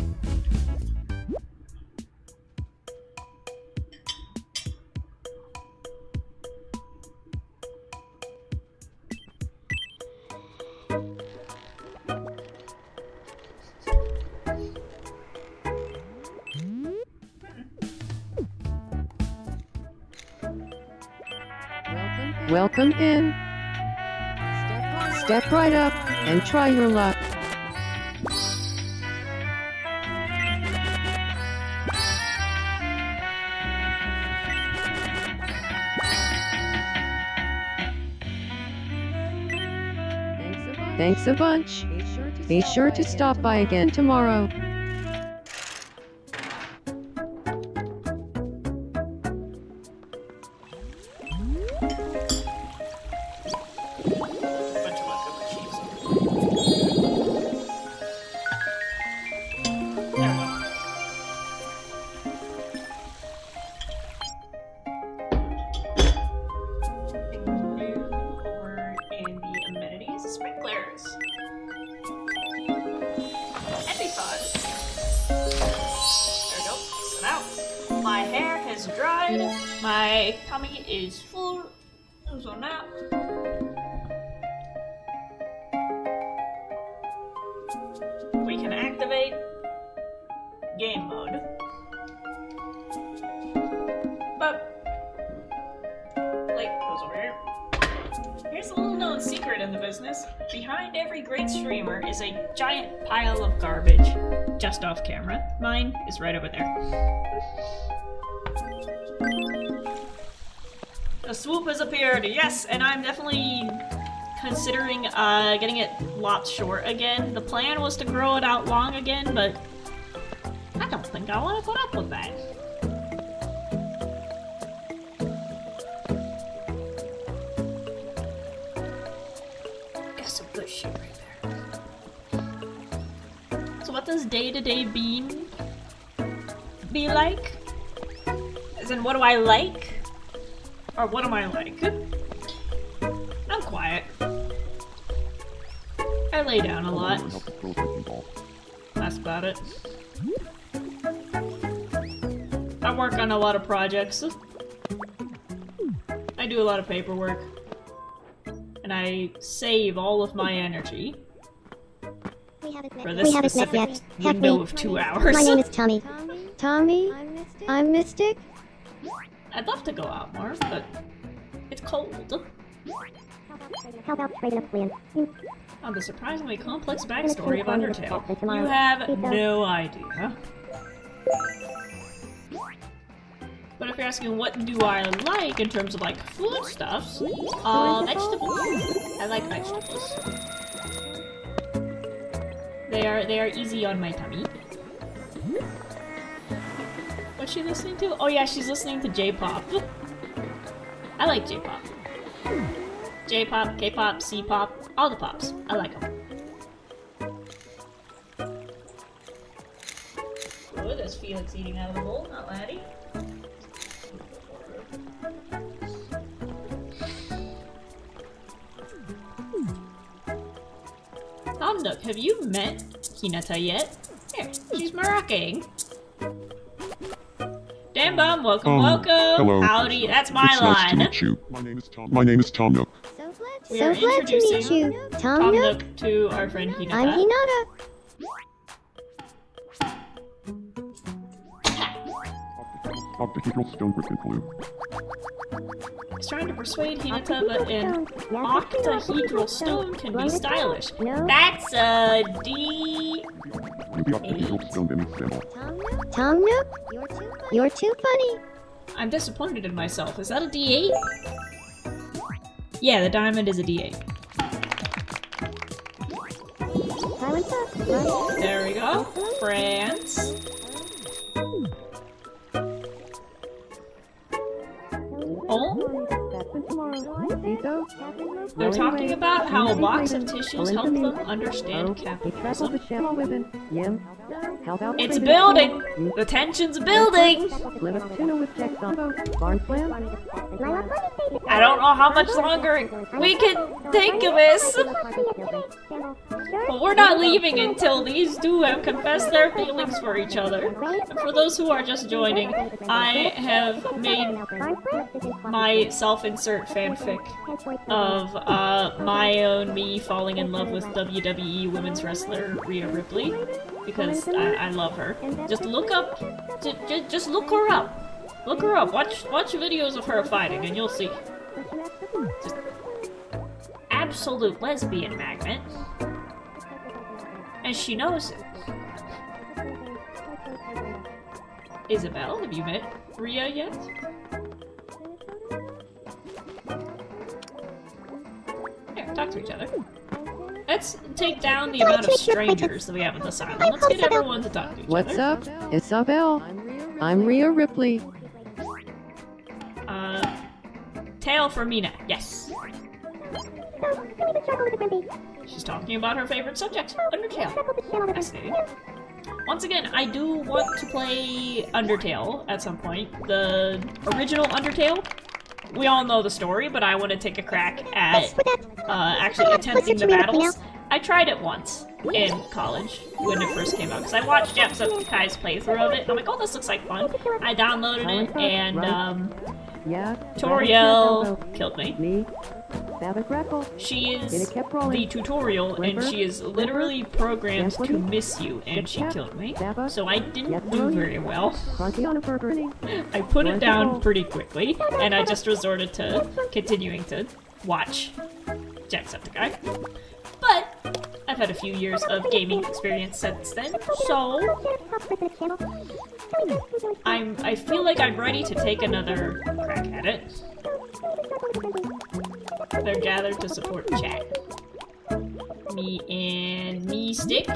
Welcome in. Step right up and try your luck. Thanks a bunch. Be sure to stop by again tomorrow. My hair has dried. My tummy is full. So now... we can activate game mode. But... Blake goes over here. Here's a little known secret in the business. Behind every great streamer is a giant pile of garbage. Just off camera. Mine is right over there. The swoop has appeared, yes, and I'm definitely considering getting it lots short again. The plan was to grow it out long again, but I don't think I want to put up with that. That's some good shit right there. So what does day-to-day Bean be like? As in, what do I like? Or what am I like? I'm quiet. I lay down a lot. That's about it. I work on a lot of projects. I do a lot of paperwork. And I save all of my energy for this specific window of 2 hours. My name is Tommy. Tommy? I'm Mystic? I'd love to go out more, but it's cold. How about trading a plan? On the surprisingly complex backstory of Undertale, you have no idea. But if you're asking what do I like in terms of like foodstuffs, vegetables. I like vegetables. They are easy on my tummy. What's she listening to? Oh yeah, she's listening to J-pop. I like J-pop. J-pop, K-pop, C-pop, all the pops. I like them. Oh, there's Felix eating out of the bowl, not Laddie. Nook, have you met Hinata yet? Here, she's Moroccan. Dan Bum, welcome. Hello. Howdy, that's my It's line. nice to meet you. My name is Tom Nook. We So are glad to meet introducing you. Tom Tom Nook? Nook to our friend Hinata. I'm Hinata. Octahedral stone brick and glue. He's trying to persuade Hinata that an octahedral stone can be stylish. That's a D. Maybe octahedral stone any symbol. Tom Nook? You're too funny. I'm disappointed in myself. Is that a D8? Yeah, the diamond is a D8. There we go. France. Oh? They're talking about how a box of tissues help them understand capitalism. It's building! The tension's building! I don't know how much longer we can take of this! But we're not leaving until these two have confessed their feelings for each other. And for those who are just joining, I have made my self-insert fanfic of my own me falling in love with WWE women's wrestler Rhea Ripley because I love her. Just look up, just look her up. Look her up. Watch videos of her fighting, and you'll see. Just absolute lesbian magnet, and she knows it. Isabel, have you met Rhea yet? Here, talk to each other. Let's take down the amount of strangers that we have in this island. Let's get everyone to talk to each What's other. up? Isabel. I'm Rhea Ripley. Tail for Mina, yes. She's talking about her favorite subject, Undertale. Fascinating. Once again, I do want to play Undertale at some point. The original Undertale. We all know the story, but I want to take a crack at actually attempting the battles. I tried it once in college when it first came out because I watched Jacksepticeye's playthrough of it. I'm like, oh, this looks like fun. I downloaded it and Yeah. Toriel killed me. Me. Babbitt Crackle. She is And it kept rolling. the tutorial, and she is literally programmed to miss you, and she killed me. So I didn't do very well. Crunchy on a burger. I put it down pretty quickly, and I just resorted to continuing to watch Jacksepticeye. But I've had a few years of gaming experience since then, so I feel like I'm ready to take another crack at it. They're gathered to support chat. Me and me stick.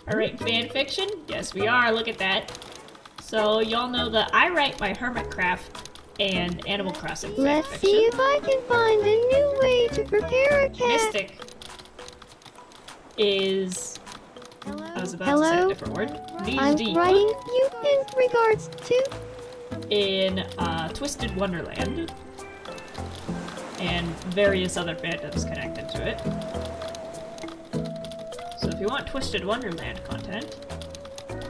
Alright, fanfiction? Yes, we are. Look at that. So, y'all know that I write my Hermitcraft and Animal Crossing fanfiction. Let's see if I can find a new way to prepare a cat. Mystic is... I was about to say a different word. I'm Deep writing you in regards to... in Twisted Wonderland. And various other fandoms connected to it. So if you want Twisted Wonderland content,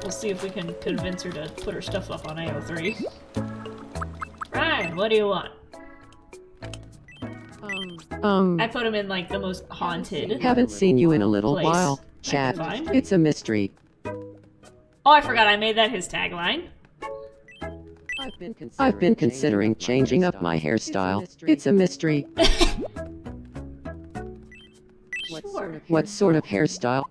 we'll see if we can convince her to put her stuff up on AO3. Ryan, what do you want? I put him in like the most haunted. Haven't seen you in a little place while, I chat. can find. It's a mystery. Oh, I forgot I made that his tagline. I've been considering changing up my hairstyle. It's a mystery. Sure. What sort of hairstyle?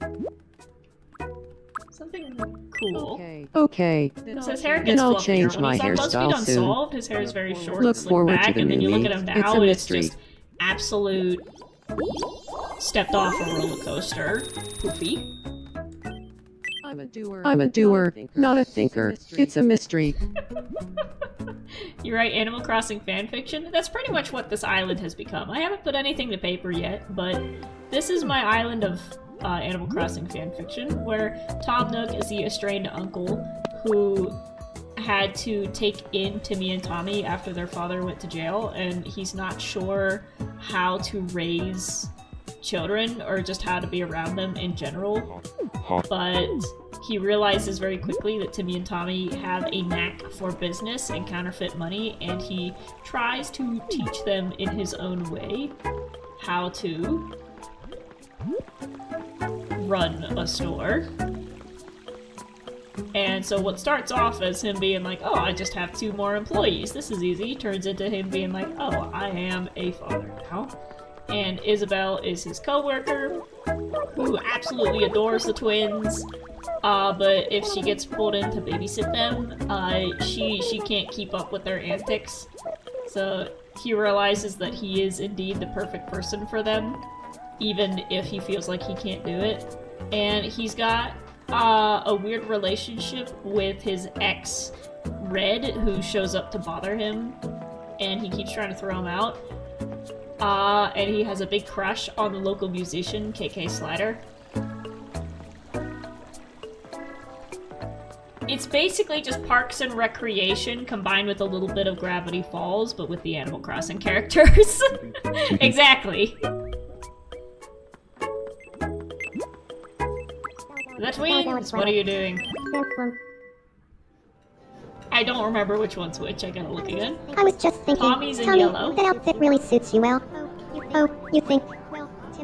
Something cool. Okay. So his hair Then gets I'll fluffier. change When my he's on hairstyle BuzzFeed soon. Unsolved, his hair is very short Look and slicked forward to back, the and then you look movie. at him It's a now and it's mystery. just absolute stepped off a roller coaster. Poofy. I'm a doer, not a thinker. It's a mystery. You write Animal Crossing fanfiction? That's pretty much what this island has become. I haven't put anything to paper yet, but this is my island of Animal Crossing fanfiction, where Tom Nook is the estranged uncle who had to take in Timmy and Tommy after their father went to jail, and he's not sure how to raise children or just how to be around them in general. But he realizes very quickly that Timmy and Tommy have a knack for business and counterfeit money, and he tries to teach them in his own way how to run a store. And so what starts off as him being like, oh, I just have 2 more employees, this is easy, turns into him being like, oh, I am a father now. And Isabel is his co-worker, who absolutely adores the twins, but if she gets pulled in to babysit them, she can't keep up with their antics. So he realizes that he is indeed the perfect person for them, even if he feels like he can't do it. And he's got a weird relationship with his ex, Red, who shows up to bother him, and he keeps trying to throw him out. And he has a big crush on the local musician, KK Slider. It's basically just Parks and Recreation combined with a little bit of Gravity Falls, but with the Animal Crossing characters. Exactly. The twins, what are you doing? I don't remember which one's which, I gotta look again. I was just thinking, Tommy's in Tommy, yellow. that outfit really suits you well. Oh, you think?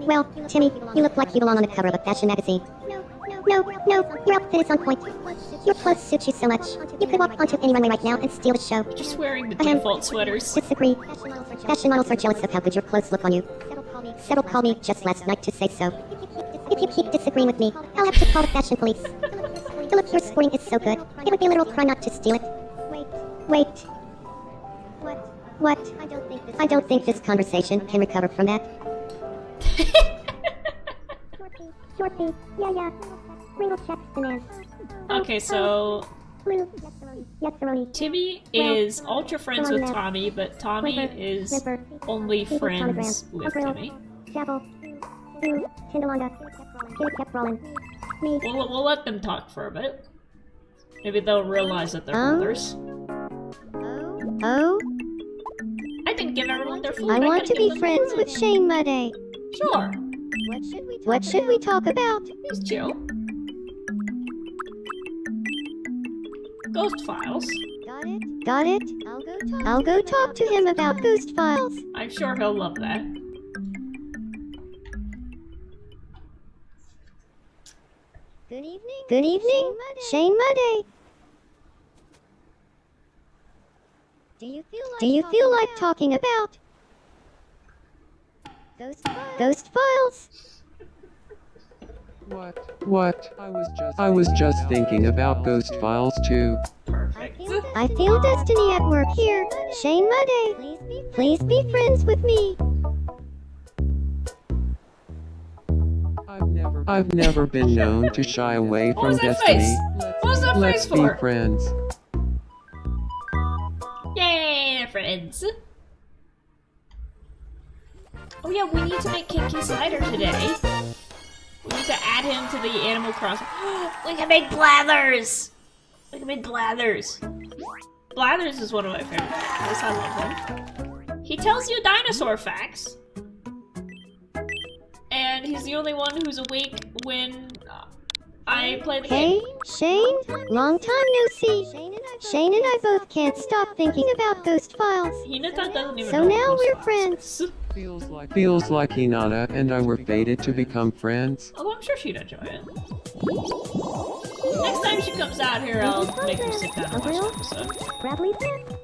Well, Timmy, you look like you belong on the cover of a fashion magazine. No, your outfit is on point. Your clothes suit you so much. You could walk onto any runway right now and steal the show. Just wearing the default sweaters. Disagree. Fashion models are jealous of how good your clothes look on you. Several called me just last night to say so. If you keep disagreeing with me, I'll have to call the fashion police. The look you're sporting is so good, it would be a literal crime not to steal it. Wait. What? I don't think this conversation can recover from that. Shorty. Yeah. Ringle checks demand. Okay, so Blue. Yes, Saroni. Timmy is ultra friends with Tommy, but Tommy is only friends with Timmy. Chapel. Blue. Tindalonga. Kid kept rolling. Me. We'll let them talk for a bit. Maybe they'll realize that they're rulers. Oh, I didn't give everyone their food. I want gotta to give be them friends food. with Shane Mudday. Sure. What should we talk about? He's chill. Ghost files. Got it? I'll go talk to him about ghost files. I'm sure he'll love that. Good evening, Shane Mudday. Do you feel like talking about ghost files? What? I was just thinking about ghost files too. Perfect. I feel destiny at work here. Shane Mudday, please be friends with me. I've never been known to shy away What from was that destiny. face? What was that Let's face be for? friends. Yay, friends. Oh yeah, we need to make Kinky Slider today. We need to add him to the Animal Crossing. We can make Blathers! We can make Blathers. Blathers is one of my favorite characters. I love him. He tells you dinosaur facts. And he's the only one who's awake when I play the Hey, game. Shane, long time no see. Shane and I both can't stop thinking about ghost files. Hinata doesn't even So know now what we're Ghost friends. Files is. Feels like Hinata and I were fated to become friends. Although I'm sure she'd enjoy it. Next time she comes out here, I'll make her sit down and watch an episode. Bradley Smith.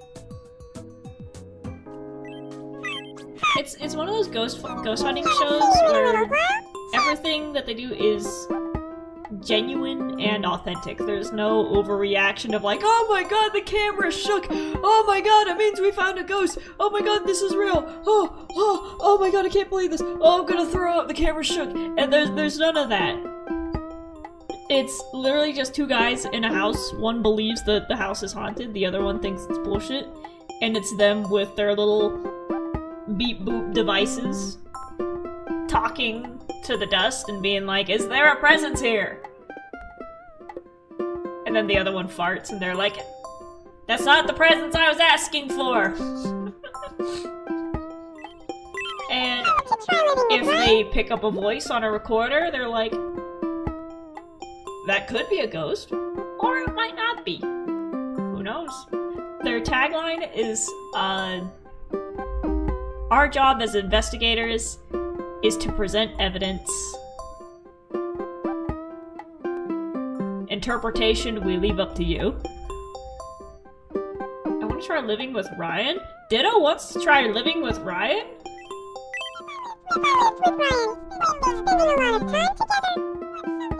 It's one of those ghost hunting shows where everything that they do is genuine and authentic. There's no overreaction of like, oh my god, the camera shook. Oh my god, it means we found a ghost. Oh my god, this is real. Oh my god, I can't believe this. Oh, I'm gonna throw up. The camera shook. And there's none of that. It's literally just two guys in a house. One believes that the house is haunted. The other one thinks it's bullshit. And it's them with their little beep boop devices talking to the dust and being like, is there a presence here? And then the other one farts and they're like, that's not the presence I was asking for. And if they pick up a voice on a recorder, they're like, that could be a ghost, or it might not be. Who knows? Their tagline is, our job as investigators is to present evidence. Interpretation we leave up to you. I want to try living with Ryan. Ditto wants to try living with Ryan? With Ryan. We've been spending a lot of time together.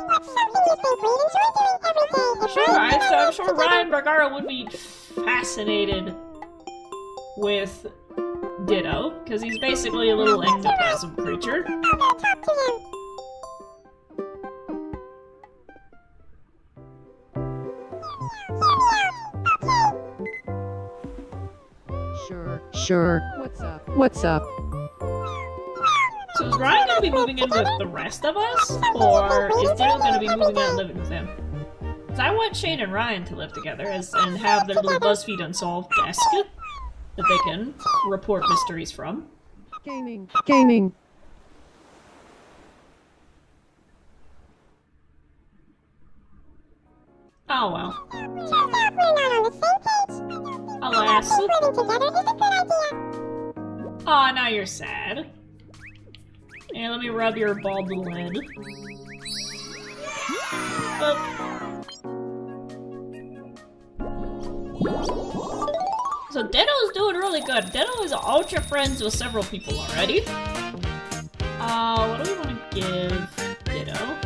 That's something you've been great. Enjoy doing every day. Sure, I'm sure Ryan Bergara would be fascinated with Ditto, because he's basically a little ectoplasm creature. I'll go talk to him. Sure. What's up? So is Ryan gonna be moving in with the rest of us? Or is Ditto gonna be moving out and living with him? Because I want Shane and Ryan to live together and have their little BuzzFeed Unsolved desk that they can report mysteries from. Gaming. Oh well. Turns out we're not on the same page. Alas. Living together is a good idea. Aw, now you're sad. Here, let me rub your bald little head. So Ditto's doing really good. Ditto is ultra friends with several people already. What do we want to give Ditto?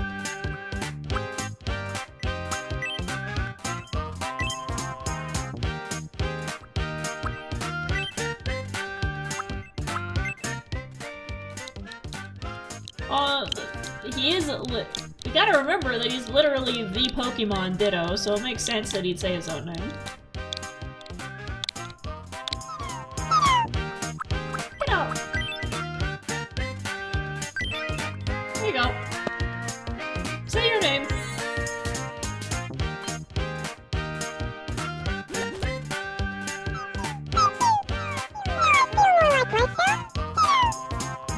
He is. You gotta remember that he's literally the Pokemon Ditto, so it makes sense that he'd say his own name. Ditto! There you go. Say your name.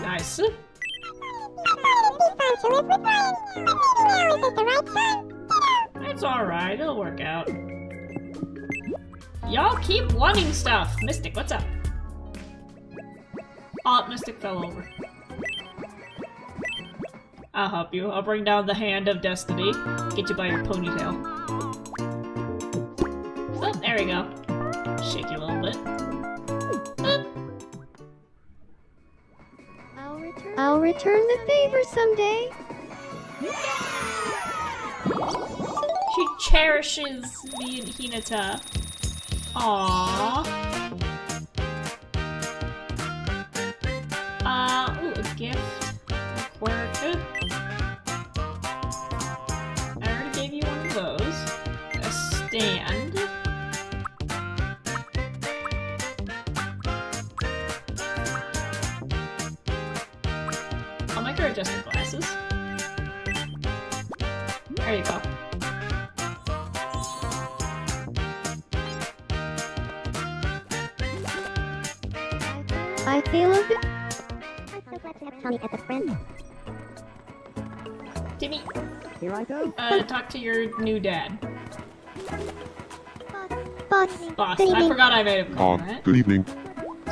Nice. alright, it'll work out. Y'all keep wanting stuff. Mystic, what's up? Oh, Mystic fell over. I'll help you. I'll bring down the hand of destiny. Get you by your ponytail. Oh, there we go. Shake you a little bit. I'll return the favor someday. She cherishes me and Hinata. Aww. Ooh, a gift. Quirk. I already gave you one of those. A stand. I'll make her adjust her glasses. There you go. I feel a bit. I'm so glad to have Tommy as a friend. Timmy, Here I go. talk to your new dad. Boss. Boss, Good I evening. forgot I made him call that. Good evening.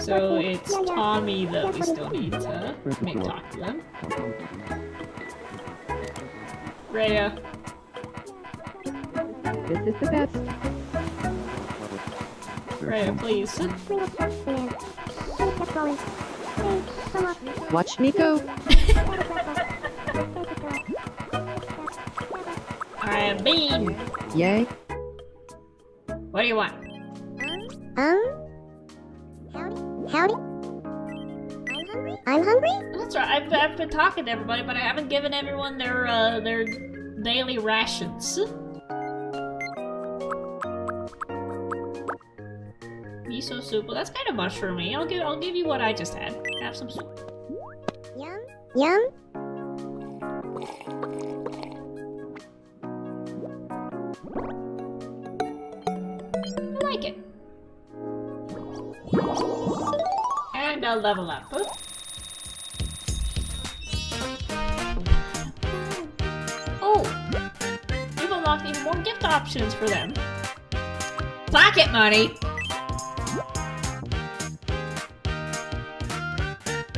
So it's Tommy that we still need to make talk to them. Rhea. This is the best. Rhea, please. Bring us back, man. Gotta keep going. Hey, come up. Watch me go. I am Bean. Yay. What do you want? Howdy? I'm hungry? That's right. I've been talking to everybody, but I haven't given everyone their daily rations. Miso soup. Well, that's kind of mushroomy. I'll give you what I just had. Have some soup. Yum? Yum? I like it. And I'll level up. Oh! You've unlocked even more gift options for them. Pocket money!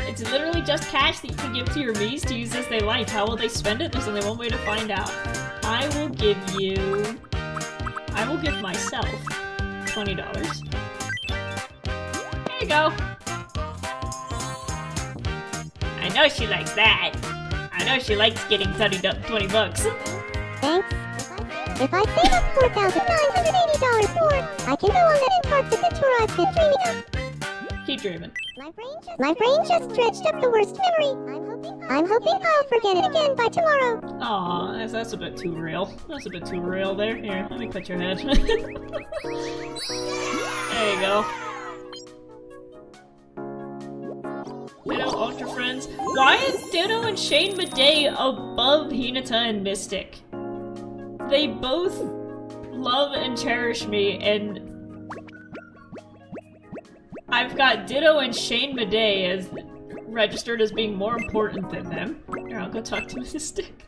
It's literally just cash that you can give to your Miis to use as they like. How will they spend it? There's only one way to find out. I will give myself $20. There you go. I know she likes that. I know she likes getting 20 bucks. Thanks. If I save up $4,980 more, I can go on that parts adventure I've been dreaming of. Keep dreaming. My brain just dredged up the worst memory. I'm hoping I'll forget it again by tomorrow. Aw, that's a bit too real. That's a bit too real there. Here, let me put your head. There you go. Ditto Ultra Friends. Why is Ditto and Shane Madej above Hinata and Mystic? They both love and cherish me, and I've got Ditto and Shane Madej as registered as being more important than them. Here, I'll go talk to Mystic.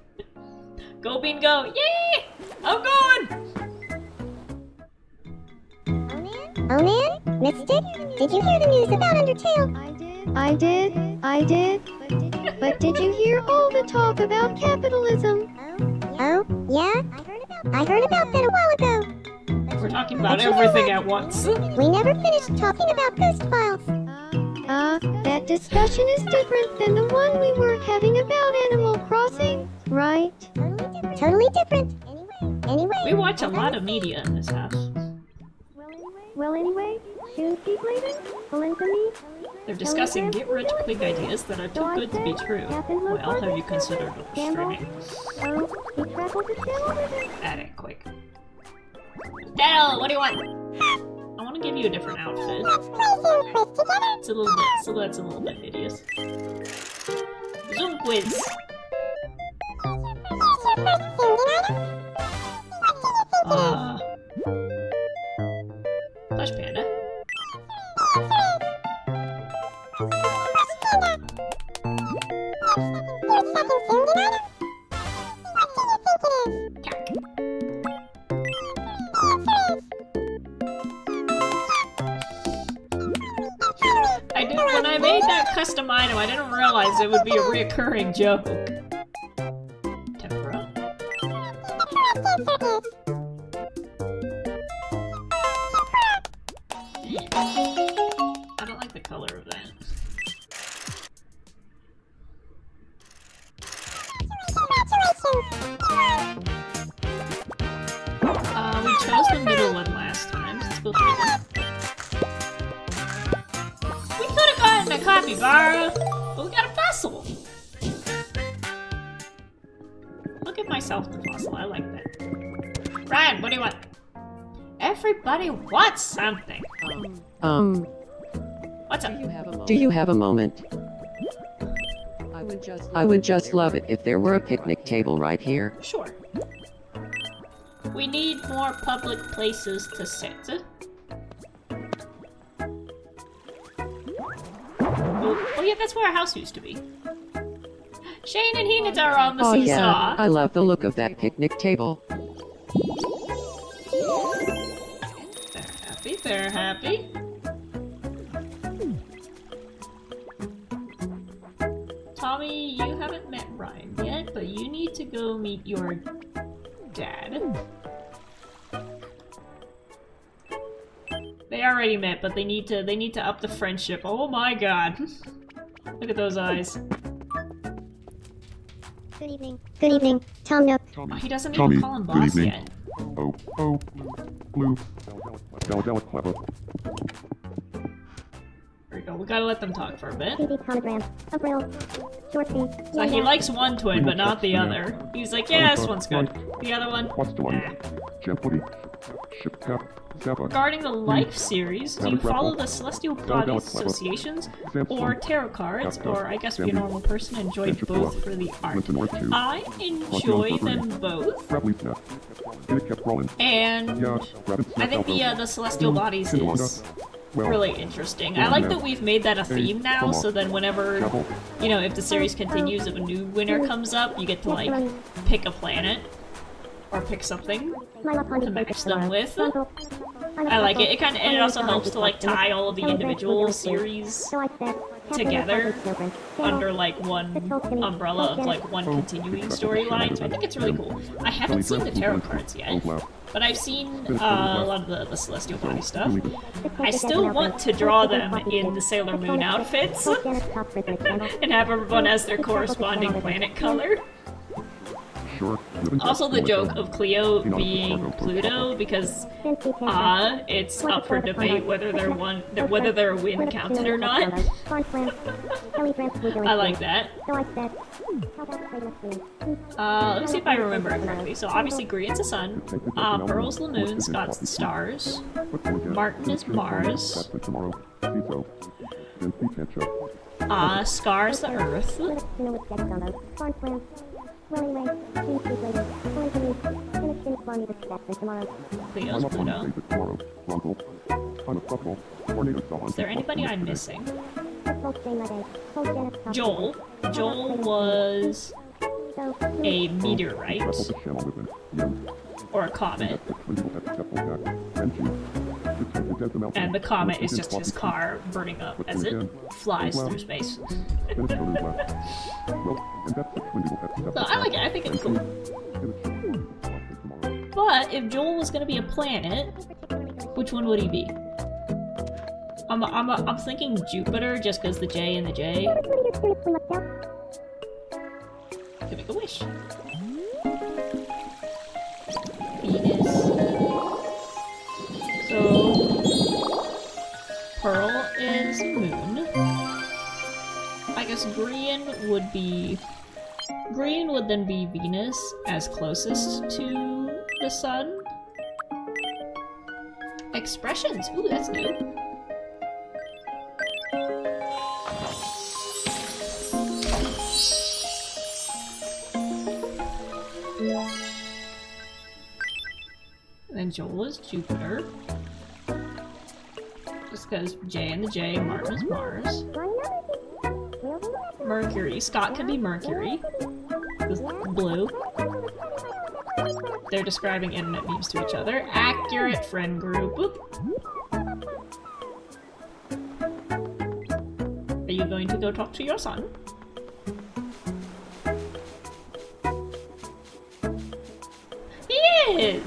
Go Bean Go! Yay! I'm going! Oh man? Mystic? Did you hear the news about Undertale? I did. But did you hear all the talk about capitalism? Oh, yeah? I heard about that a while ago. We're talking about everything at once. We never finished talking about Ghost Files. That discussion is different than the one we were having about Animal Crossing, right? Totally different. Anyway. We watch a lot of media in this house. Well, anyway, soon speak later. Listen to me. They're discussing get-rich-quick ideas that are too good to be true. Well, have you considered streaming? Oh, he traveled to channel with it. That ain't quick. Dell, what do you want? I want to give you a different outfit. It's a little bit, so that's a little bit hideous. Zoom quiz. Plush Panda. I made that custom item, I didn't realize it would be a reoccurring joke. Tempura. I don't like the color of that. We chose the middle one last time. Let's go through them. We could have gotten a capybara, but we got a fossil. Look at myself, the fossil. I like that. Ryan, what do you want? Everybody wants something. What's up? Do you have a moment? I would just love it if there were a picnic table right here. Sure. We need more public places to sit. Oh yeah, that's where our house used to be. Shane and Heenan are on the Oh seesaw. yeah, I love the look of that picnic table. They're happy, they're happy. Tommy, you haven't met Ryan yet, but you need to go meet your dad. They already met, but they need to up the friendship. Oh my god. Look at those eyes. Good evening. Good evening. Tom Nook. Oh, he doesn't Tommy, even call him good boss evening. yet. Oh, blue. Clever. There we go. We gotta let them talk for a bit. TV Tomogram. A grill. Shorty. So he likes one twin, but not the other. He's like, yeah, this one's good. The other one, What's the one? eh. Jeopardy. Ship cap. Zappa. Regarding the Life series, do you follow the Celestial Bodies Associations, or tarot cards, or I guess be a normal person and enjoy both for the art? I enjoy them both, Grabbly snap. And it kept rolling. and Yeah, rabbit I snap think the Celestial Bodies is Well, really interesting. I like that we've made that a theme now, so then whenever, you know, if the series continues, if a new winner comes up, you get to, like, pick a planet, or pick something to match them with. I like it. And it also helps to, like, tie all of the individual series together under, like, one umbrella of, like, one continuing storyline, so I think it's really cool. I haven't seen the tarot cards yet, but I've seen a lot of the Celestial Body stuff. I still want to draw them in the Sailor Moon outfits and have everyone as their corresponding planet color. Also the joke of Cleo being Pluto, because it's up for debate whether they're a win counted or not. I like that. Let me see if I remember it correctly. So obviously Grian's the sun, Pearl's the moon, Scott's the stars, Martin is Mars, Scar's the earth, Cleo's Pluto. Is there anybody I'm missing? Joel. Joel was a meteorite. Or a comet. And the comet is just his car burning up as it flies through space. So I like it, I think it's cool. But if Joel was gonna be a planet, which one would he be? I'm thinking Jupiter, just because the J and the J. Can make a wish. Venus. So Pearl is moon. I guess Grian would then be Venus as closest to the sun. Expressions. Ooh, that's new. And then Joel is Jupiter. Just because J and the J, Martin is Mars. Mercury. Scott can be Mercury. Because blue. They're describing internet memes to each other. Accurate friend group. Are Are you going to go talk to your son? He is!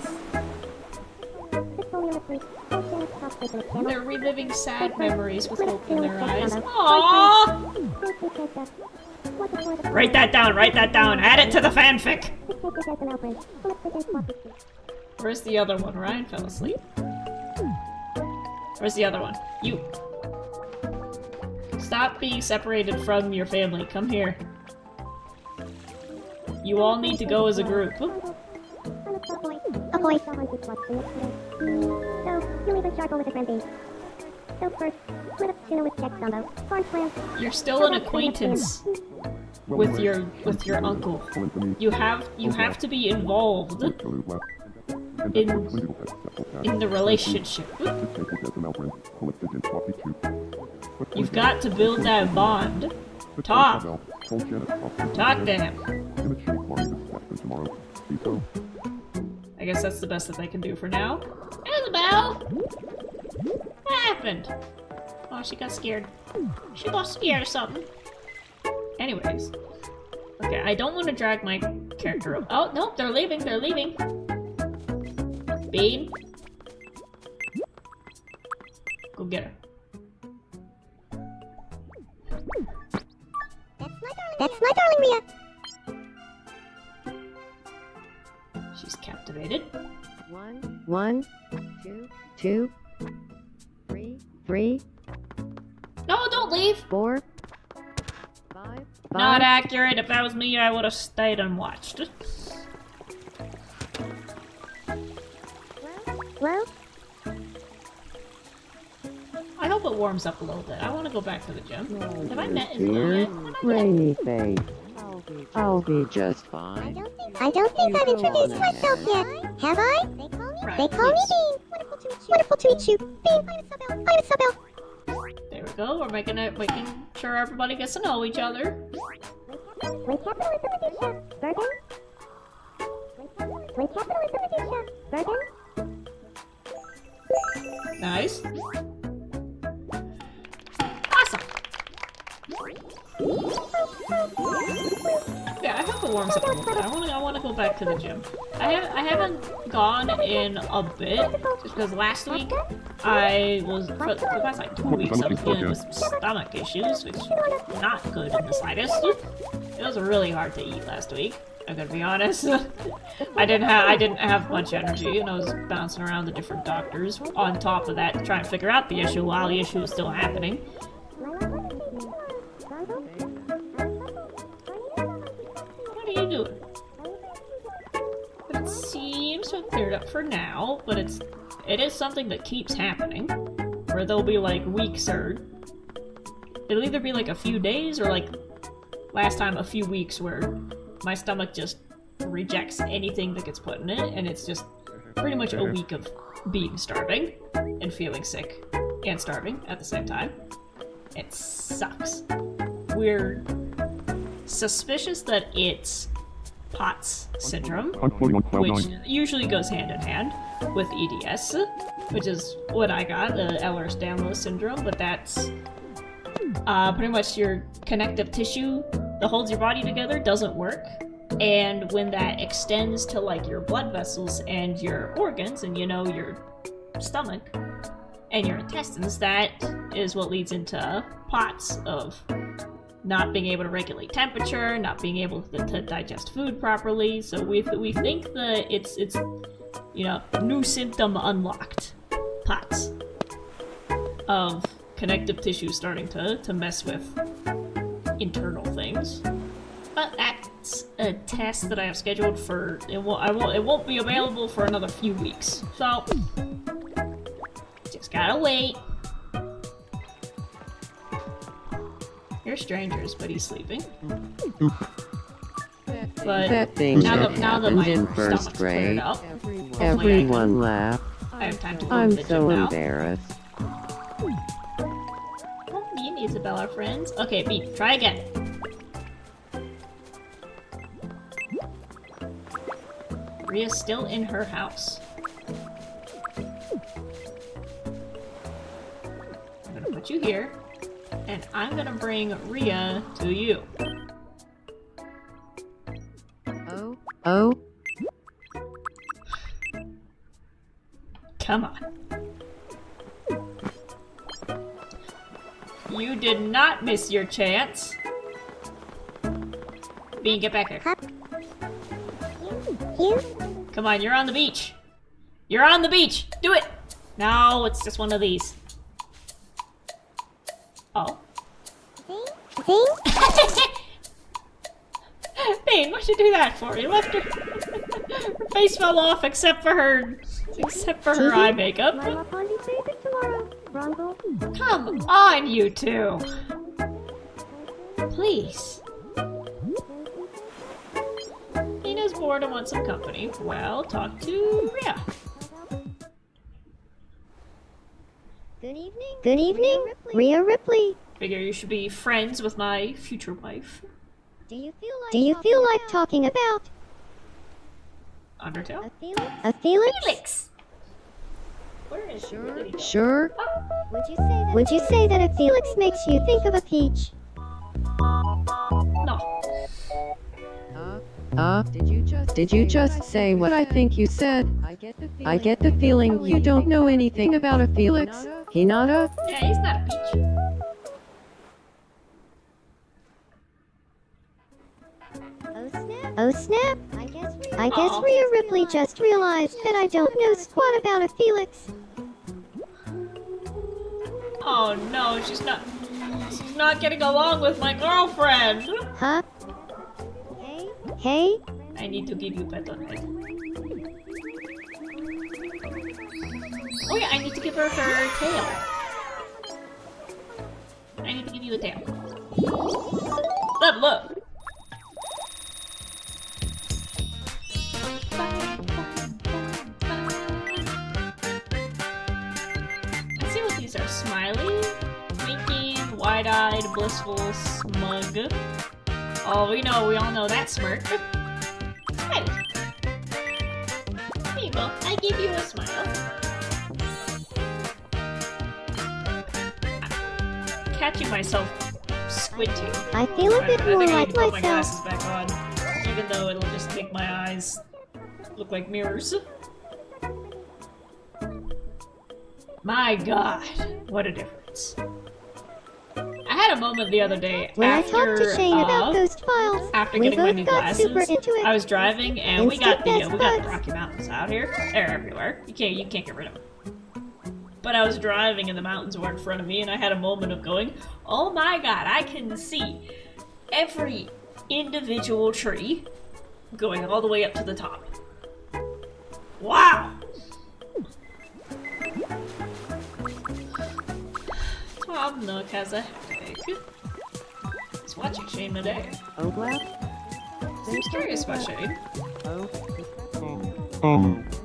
They're reliving sad memories with hope in their eyes. Aww! Write that down, write that down. Add it to the fanfic! Where's the other one? Ryan fell asleep. Where's the other one? You. Stop being separated from your family. Come here. You all need to go as a group. A boy. So, you leave a charcoal with a friend. So first, split up tuna with Czech gumbo. Corn slam. You're still an acquaintance with your uncle. You have to be involved in the relationship. You've got to build that bond. Talk to him. I guess that's the best that they can do for now. Isabel! What happened? Oh, she got scared. She got scared or something. Anyways. Okay, I don't want to drag my character up. Oh, no, they're leaving, they're leaving. Bean. Go get her. That's my darling Mia. She's captivated. 1, 2, 3, No, don't leave! 4, 5. Not accurate. If that was me, I would have stayed and watched. Well, I hope it warms up a little bit. I want to go back to the gym. Have I met Isabel Dear yet? rainy face. I'll be just fine. I don't think I've introduced myself yet. Have I? Right, They call me please. Bean. Wonderful to meet you. Bean, I'm Isabel. There we go. We're making sure everybody gets to know each other. When capitalism reduces burden. When capitalism reduces burden. Nice. Awesome. Yeah, I hope it warms up a little bit. I want to go back to the gym. I haven't gone in a bit just because last week I was for the past like 2 weeks I was dealing with some stomach issues, which is not good in the slightest. It was really hard to eat last week. I'm gonna be honest. I didn't have much energy, and I was bouncing around the different doctors. On top of that, to try and figure out the issue while the issue was still happening. What are you doing? But it seems to have cleared up for now, but it is something that keeps happening. Where there'll be like weeks or... It'll either be like a few days or like last time a few weeks where my stomach just rejects anything that gets put in it, and it's just pretty much a week of being starving and feeling sick and starving at the same time. It sucks. We're suspicious that it's POTS syndrome, which usually goes hand in hand with EDS, which is what I got, the Ehlers-Danlos syndrome, but that's pretty much your connective tissue that holds your body together doesn't work. And when that extends to like your blood vessels and your organs and your stomach and your intestines, that is what leads into POTS of not being able to regulate temperature, not being able to digest food properly. So we think that it's new symptom unlocked POTS of connective tissue starting to mess with internal things. But that's a test that I have scheduled for. It won't be available for another few weeks. So just gotta wait. You're strangers, but he's sleeping. But That thing now that that happened my in stomach's first cleared grade. up, hopefully Everyone laughed. I have time to go I'm to the so gym now. embarrassed. Oh, me and Isabel are friends. Okay, Bean, try again. Ria's still in her house. I'm gonna put you here. And I'm gonna bring Rhea to you. Oh, Come on. You did not miss your chance. Bean, get back here. You? Come on, you're on the beach. You're on the beach. Do it. No, it's just one of these. Oh. See? Bean, what'd you do that for? You left her. Her face fell off except for her eye makeup. Come on, you two. Please. Nina's bored and wants some company. Well, talk to Rhea. Good evening, Rhea Ripley. Figure you should be friends with my future wife. Do you feel like talking about Undertale? a Felix? Felix! Where is she? Sure. Would you say that a Felix makes you think of a peach? No. Did you just say what I think you said? I get the feeling you don't know anything about a Felix. Hinata? Yeah, he's not a peach. Oh snap! I guess Rhea Ripley just realized that I don't know squat about a Felix. Oh no, she's not getting along with my girlfriend. Huh? Hey? I need to give you a pet on head. Oh yeah, I need to give her her tail. I need to give you a tail. Level up. Let's see what these are. Smiley, winking, wide-eyed, blissful, smug. Oh, we all know that smirk. Smiley. Here you go. I give you a smile. I'm catching myself squinting. I feel a bit I more think I like need to put my myself. glasses back on, even though it'll just make my eyes look like mirrors. My god, what a difference. I had a moment the other day When I after, talked to Shane about Ghost Files, after we getting my both new got glasses. super into it. I was driving and we Instant got the best we got the buds. Rocky Mountains out here. They're everywhere. You can't get rid of them. But I was driving and the mountains were in front of me and I had a moment of going, oh my god, I can see every individual tree going all the way up to the top. Wow! Tom Nook has a headache. He's watching Shane today. oh, Glass? Seems curious about Shane.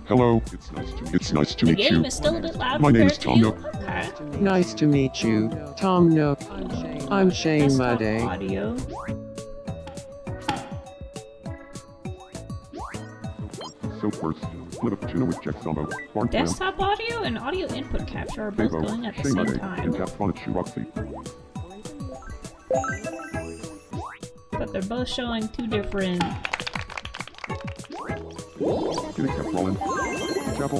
Hello. It's nice to The meet game you. is still a bit loud My name compared is to Tom you. Nook. Okay. Nice to meet you, Tom Nook. I'm Shane Desktop Mudday. audio. So first, split up tuna with Jack Zombo, Barn Clam, Desktop audio and audio input capture are both Bevo, going at the Shane same Mudday, and time, Tap Fun at Shoeboxy. but they're both showing two different. Kitty Cat Rollin, Chapel,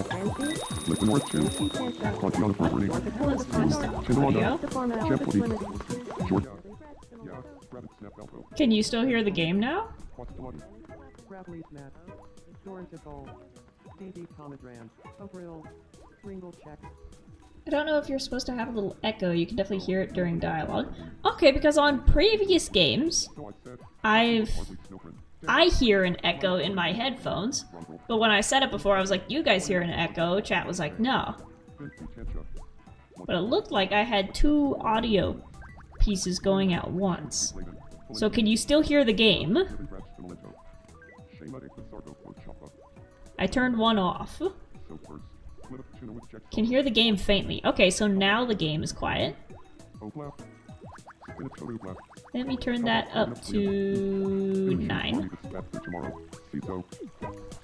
Liquid North 2, Pontiana Property, What's desktop audio? Tinderwanda, Jeff Woody, George. Yeah, Rabbit Snap Elbow, Can you still hear the game now? Quatamati. Bradley's Map, Dorothy Stevie Pomegranate, April, Ringle Check. I don't know if you're supposed to have a little echo. You can definitely hear it during dialogue. Okay, because on previous games, So I said, I've Hardly Snowprint. I hear an echo in my headphones, but when I said it before, I was like, you guys hear an echo? Chat was like, no. But it looked like I had two audio pieces going at once. So can you still hear the game? I turned one off. Can hear the game faintly. Okay, so now the game is quiet. Let me turn that up to 9.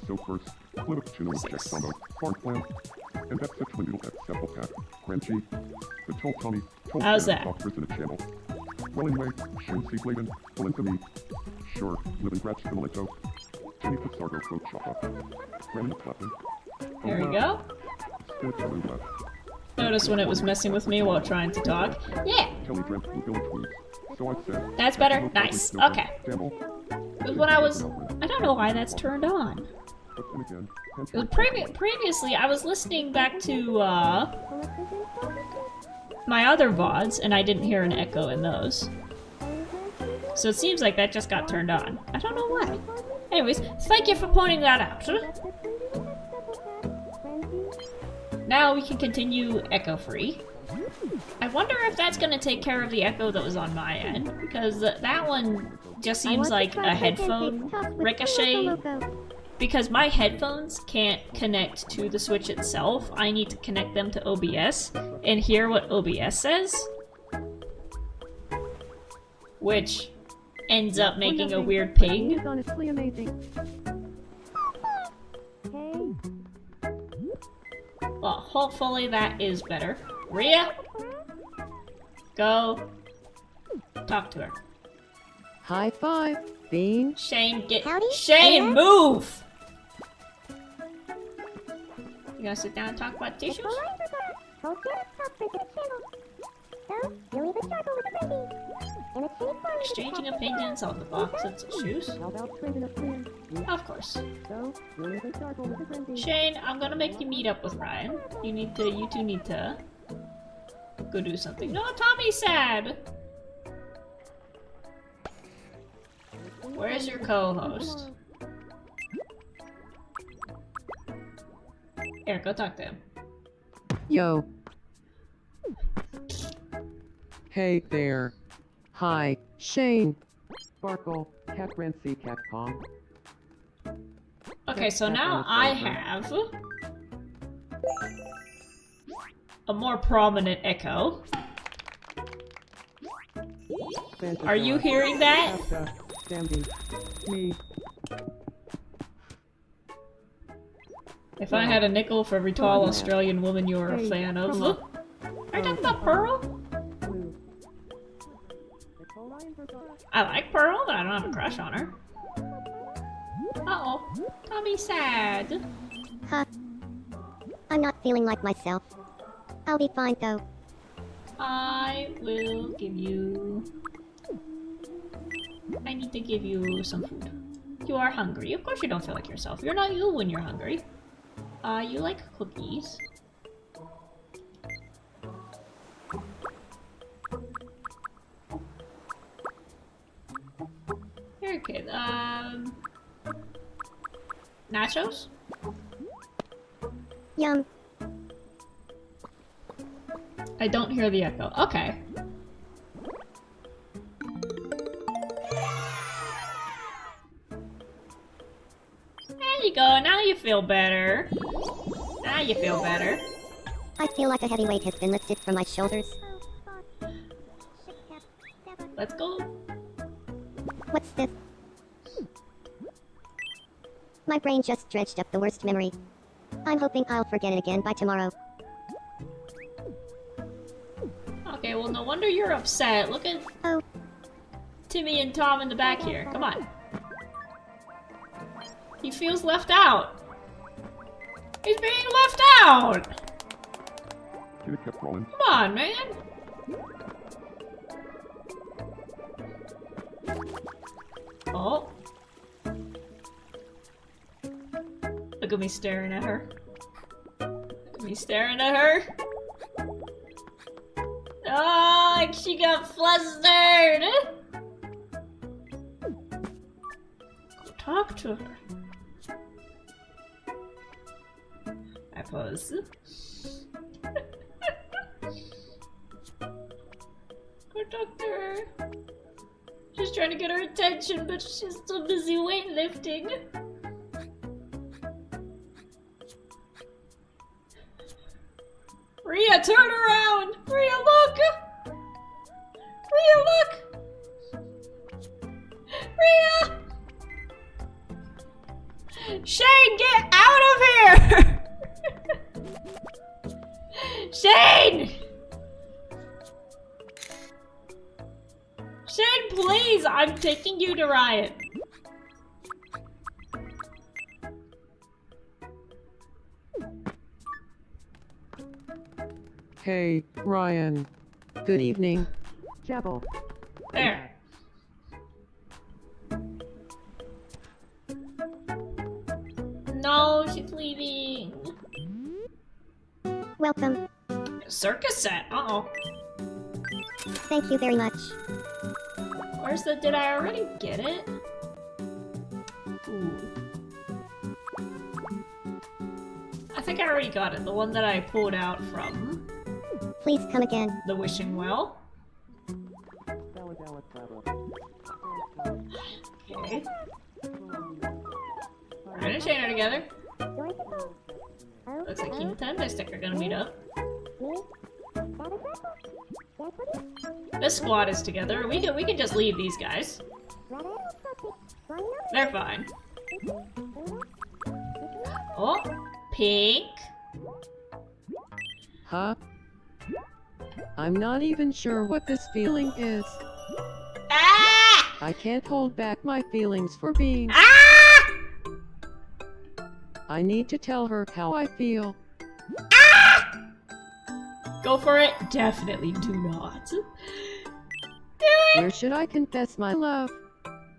So first, split up tuna with Jack Zombo, Barn Clam, and that's such a little at Sepple Cat, Crunchy, the Tall Tommy, How's that? Doctors in a channel. Well, anyway, Shane C. Bladen, well, into me. Sure, live in Gratz Simulato. Jenny Pixargo Float Chopper. Granny Clapping. There we go. Spiritual left. Notice when it was messing with me while trying to talk. Yeah, Kelly dreamt blue village foods. So I said. that's better. Nice. Okay. Gamble. Because when I was... I don't know why that's turned on. But then again, Previously, I was listening back to, my other VODs, and I didn't hear an echo in those. So it seems like that just got turned on. I don't know why. Anyways, thank you for pointing that out. Now we can continue echo-free. I wonder if that's gonna take care of the echo that was on my end, because that one just seems like a headphone ricochet. Because my headphones can't connect to the Switch itself, I need to connect them to OBS and hear what OBS says. Which ends up making a weird ping. It's honestly amazing. Well, hopefully that is better. Rhea? Go talk to her. High five, Bean. Shane, get- Howdy, Shane, Rhea? move! You gonna sit down and talk about tissues? Hold your doctors in a channel. So, you leave a charcoal with a friendly. And a chili farm. Exchanging opinions on the box of shoes? How about trading a plan? Of course. So, we'll leave a charcoal with a friendly. Shane, I'm gonna make you meet up with Ryan. You two need to go do something. No, Tommy's sad! Where's your co-host? Here, go talk to him. Yo. Hey there. Hi, Shane. Sparkle, Cat Rancy, Cat Pong. Okay, so now I have a more prominent echo. Are you hearing that? Sandy. Me. If I had a nickel for every tall Australian woman you are a fan of. Are you talking about Pearl? I like Pearl, but I don't have a crush on her. Uh-oh. Tommy's sad. Huh. I'm not feeling like myself. I'll be fine though. I will give you... I need to give you some food. You are hungry. Of course you don't feel like yourself. You're not you when you're hungry. You like cookies. Very good. Nachos? Yum. I don't hear the echo. Okay. There you go. Now you feel better. Now you feel better. I feel like a heavy weight has been lifted from my shoulders. Let's go. What's this? My brain just dredged up the worst memory. I'm hoping I'll forget it again by tomorrow. Okay, well, no wonder you're upset. Look at Oh, Timmy and Tom in the back here. Come on. He feels left out. He's being left out. Should have kept rolling. Come on, man. Oh. Look at me staring at her. Look at me staring at her. Oh, she got flustered. Go talk to her. I pose. Go talk to her. She's trying to get her attention, but she's so busy weightlifting. Rhea, turn around! Rhea, look! Rhea, look! Rhea! Shane, get out of here! Shane! Shane, please! I'm taking you to Riot. Hey, Ryan. Good evening. Chapel. There. No, she's leaving. Welcome. Circus set. Uh-oh. Thank you very much. Where's the... Did I already get it? Ooh. I think I already got it. The one that I pulled out from Please come again. the wishing well. Okay. Ryan and Shane are together. Looks like King and I stick are gonna meet up. This squad is together. We can just leave these guys. They're fine. Oh, Pink. Huh? I'm not even sure what this feeling is. Ah! I can't hold back my feelings for being. Ah! I need to tell her how I feel. Go for it. Definitely do not. Do it. Where should I confess my love?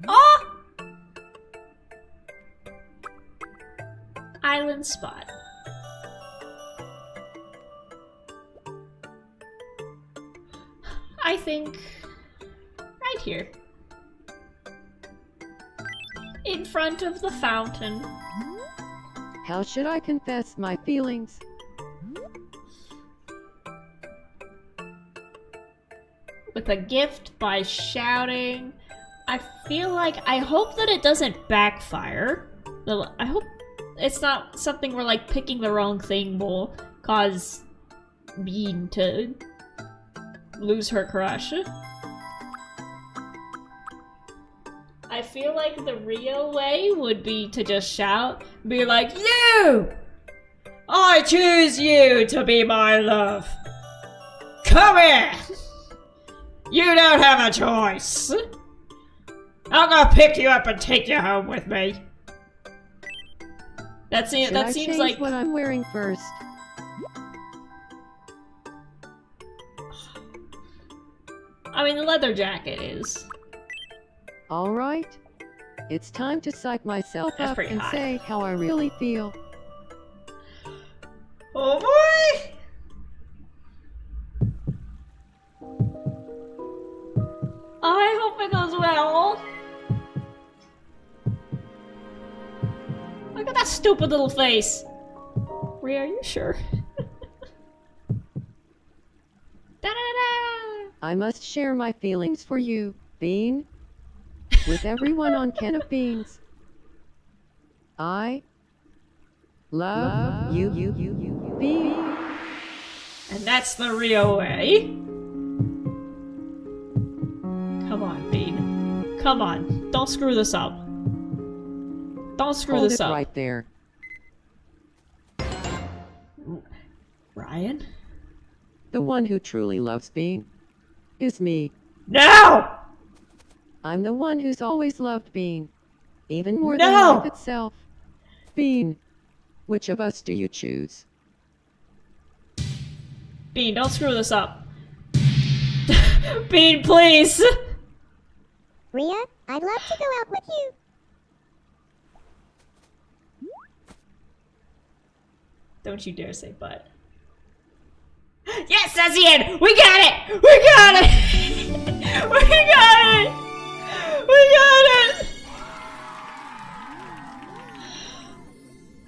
Oh! Island spot. I think right here. In front of the fountain. How should I confess my feelings? With a gift by shouting. I feel like, I hope that it doesn't backfire. I hope it's not something where like picking the wrong thing will cause Bean to lose her crush. I feel like the real way would be to just shout, be like, "You! I choose you to be my love! Come here! You don't have a choice! I'm gonna pick you up and take you home with me!" That seems change like what I'm wearing first. I mean, the leather jacket is. All right. It's time to psych myself That's up pretty and hot. say how I really feel. Oh boy! I hope it goes well. Look at that stupid little face. Rhea, are you sure? Da-da-da! I must share my feelings for you, Bean. With everyone on Can of Beans. I love you, Bean. And that's the real way. Come on, Bean. Come on. Don't screw this up. Don't screw Hold this it up. right there. Ryan? The one who truly loves Bean is me. No! I'm the one who's always loved Bean, even more No! than life itself. Bean, which of us do you choose? Bean, don't screw this up. Bean, please! Rhea, I'd love to go out with you. Don't you dare say but. Yes, that's the end! We got it! We got it! We got it! We got it!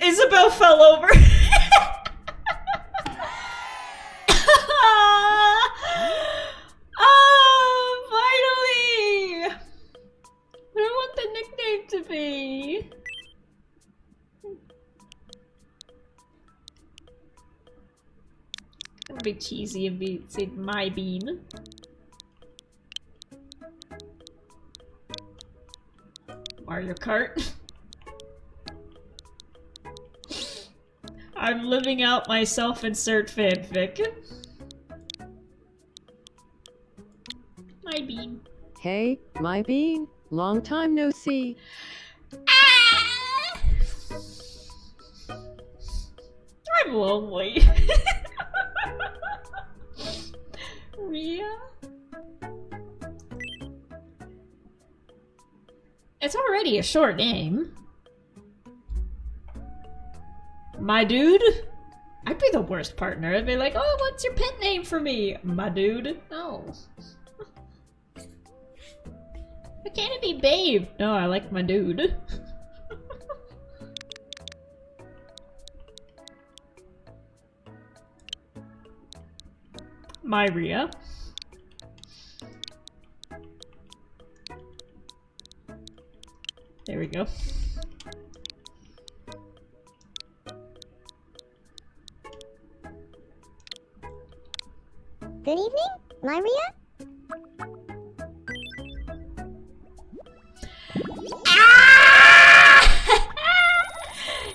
Isabel fell over. Oh, finally! What do I want the nickname to be? I'm gonna be cheesy and say my Bean. Mario Kart. I'm living out my self-insert fanfic. My Bean. Hey, my bean, long time no see. I'm lonely. Ria? It's already a short name. My dude? I'd be the worst partner. I'd be like, oh, what's your pet name for me? My dude? No. Why can't it be babe? No, I like my dude. My Ria. There we go. Good evening, Myria?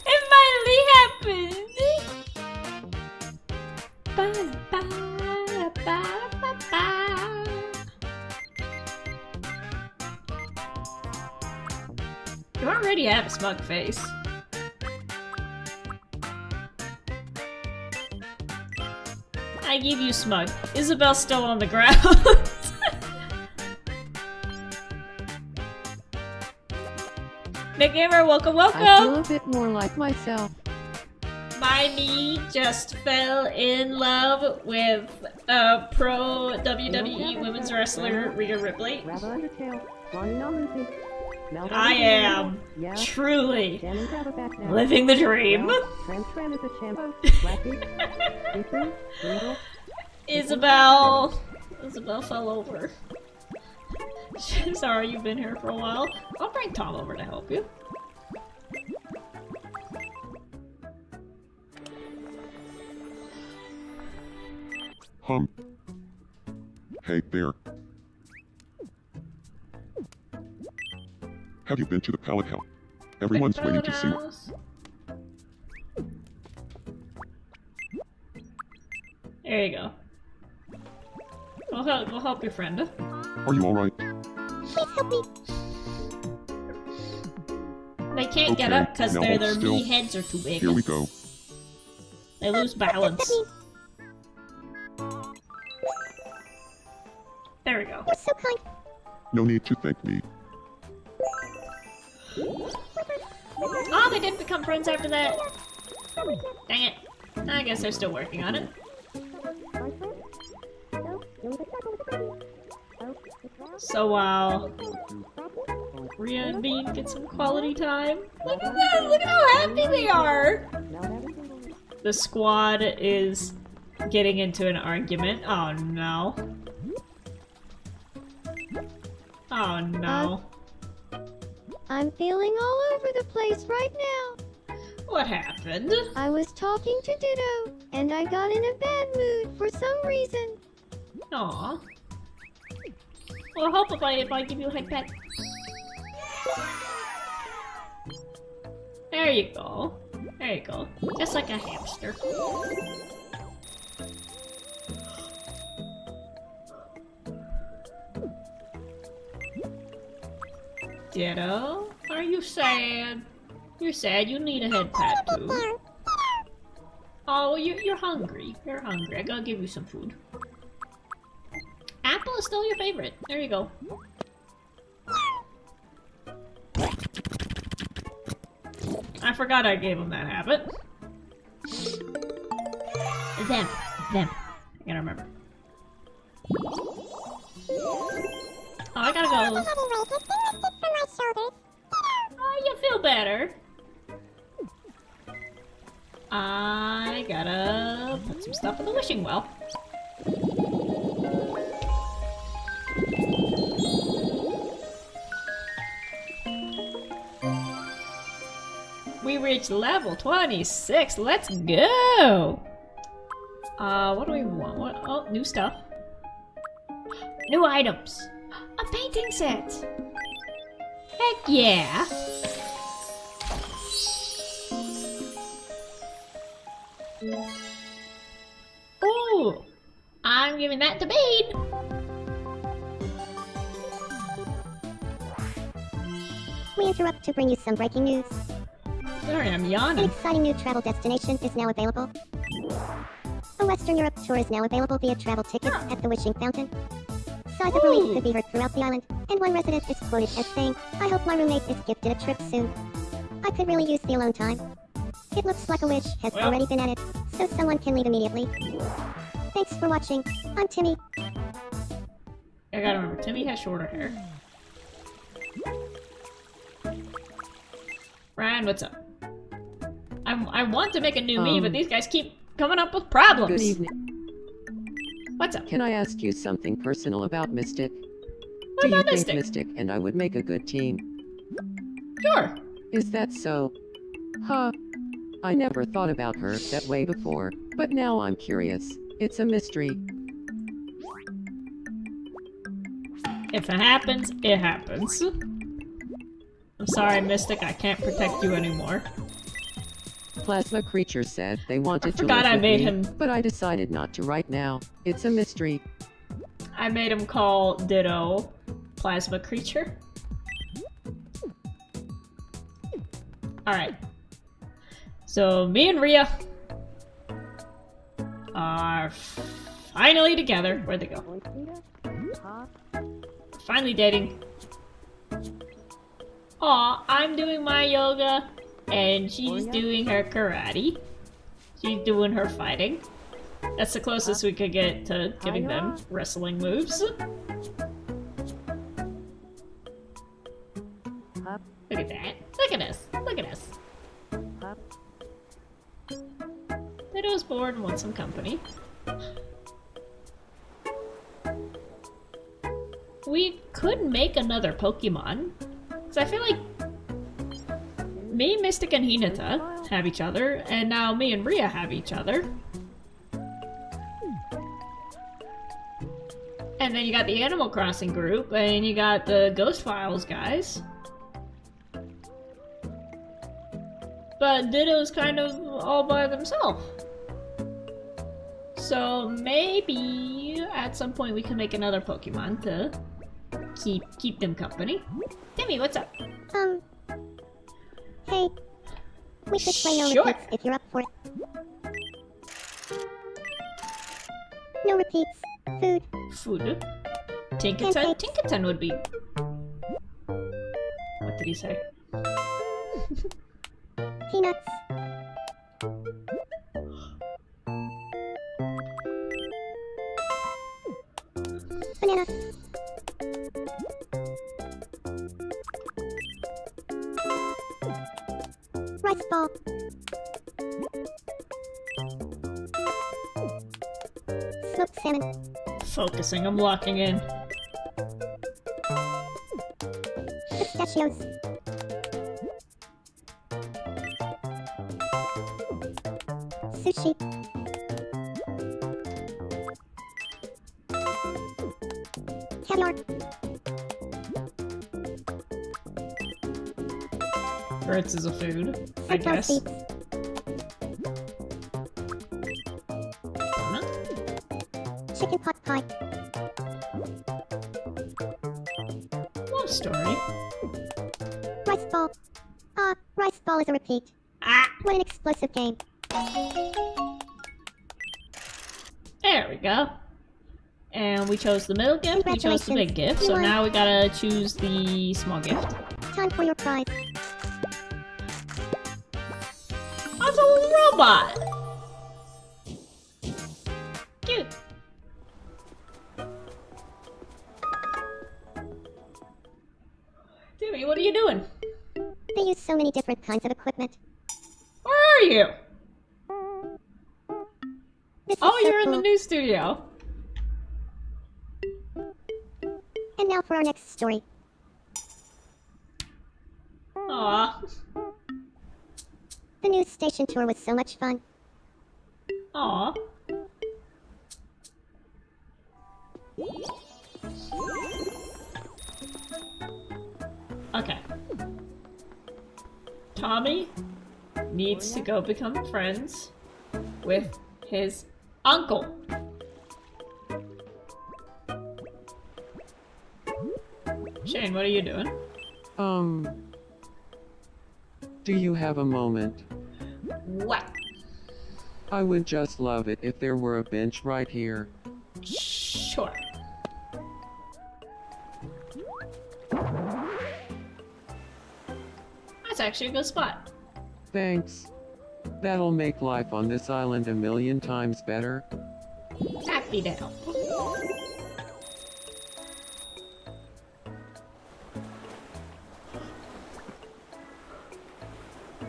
It finally happened! Ba-da-ba-da-ba-da-ba. You already have a smug face. I give you smug. Isabel's still on the ground. Nick Gamer, welcome, I feel welcome! a bit more like myself. My knee just fell in love with pro WWE women's wrestler Rhea Ripley. Rabbit Undertale, Lonnie No Lucy. I am Yeah. truly Shannon Rabbit back now. living the dream. Transfran is a shampoo. Blackie. Ethan. Brindle. Isabel fell over. Sorry, you've been here for a while. I'll bring Tom over to help you. Hey there. Have you been to the pallet house? Everyone's waiting to see what. There you go. We'll help your friend. Are you alright? Please help me. They can't get Okay, up because now their hold knee still. heads are too big. Here we go. They lose balance. There we go. You're so kind. No need to thank me. Oh, they didn't become friends after that. Dang it. I guess they're still working on it. So while Rhea and Bean get some quality time. Look at that! Look at how happy they are! The squad is getting into an argument. Oh no. Oh no. I'm feeling all over the place right now. What happened? I was talking to Ditto, and I got in a bad mood for some reason. Aw. Well, help if I give you a high pet. There you go. There you go. Just like a hamster. Ditto, are you sad? You're sad. You need a head tattoo. Oh, you're hungry. You're hungry. I gotta give you some food. Apple is still your favorite. There you go. I forgot I gave him that habit. Them. I gotta remember. Oh, I gotta go. Oh, you feel better. I gotta put some stuff in the wishing well. We reached level 26. Let's go. What do we want? What? Oh, new stuff. New items. A painting set. Heck yeah. Ooh, I'm giving that to Bede. We interrupt to bring you some breaking news. Sorry, I'm An yawning. exciting new travel destination is now available. A Western Europe tour is now available via travel tickets at the Wishing Fountain. Sighs of relief could be heard throughout the island, and one resident is quoted as saying, "I hope my roommate is gifted a trip soon. I could really use the alone time." It looks like a wish has Well. already been added, so someone can leave immediately. Thanks for watching. I'm Timmy. I gotta remember, Timmy has shorter hair. Ryan, what's up? I want to make a new me, but these guys keep coming up with problems. Good evening. What's up? Can I ask you something personal about Mystic? What Do you about think Mystic? Mystic and I would make a good team? Sure. Is that so? Huh. I never thought about her that way before, but now I'm curious. It's a mystery. If it happens, it happens. I'm sorry, Mystic, I can't protect you anymore. Plasma Creature said they wanted to forgot live I with made me, him- but I decided not to right now. It's a mystery. I made him call Ditto Plasma Creature. Alright. So, me and Rhea are finally together. Where'd they go? Finally dating. Aw, I'm doing my yoga, and she's doing her karate. She's doing her fighting. That's the closest we could get to giving them wrestling moves. Look at that. Look at us. Look at us. Ditto's bored and wants some company. We could make another Pokemon. Because I feel like me, Mystic, and Hinata have each other, and now me and Rhea have each other. And then you got the Animal Crossing group, and you got the Ghost Files guys. But Ditto's kind of all by themselves. So maybe at some point we can make another Pokemon to keep them company. Timmy, what's up? Hey. We could play no Sure. repeats if you're up for it. No repeats. Food. Food. Tinkerton? Pancakes. Tinkerton would be... What did he say? Peanuts. Banana. Rice ball. Smoked salmon. Focusing, I'm locking in. Pistachios. Sushi. Caviar. Grits is a food, I Sunflower guess. seeds. Donut? Chicken pot pie. Love story. Rice ball. Rice ball is a repeat. Ah! What an explosive game. There we go. And we chose the middle gift, we chose the big gift, so Congratulations. now we gotta choose the small gift. Time for your prize. That's a little robot! Cute. Timmy, what are you doing? They use so many different kinds of equipment. Where are you? This is Oh, so you're in cool. the new studio. And now for our next story. Aw. The news station tour was so much fun. Aw. Okay. Tommy needs to go become friends with his uncle. Shane, what are you doing? Do you have a moment? What? I would just love it if there were a bench right here. Sure. That's actually a good spot. Thanks. That'll make life on this island a million times better. Happy to help.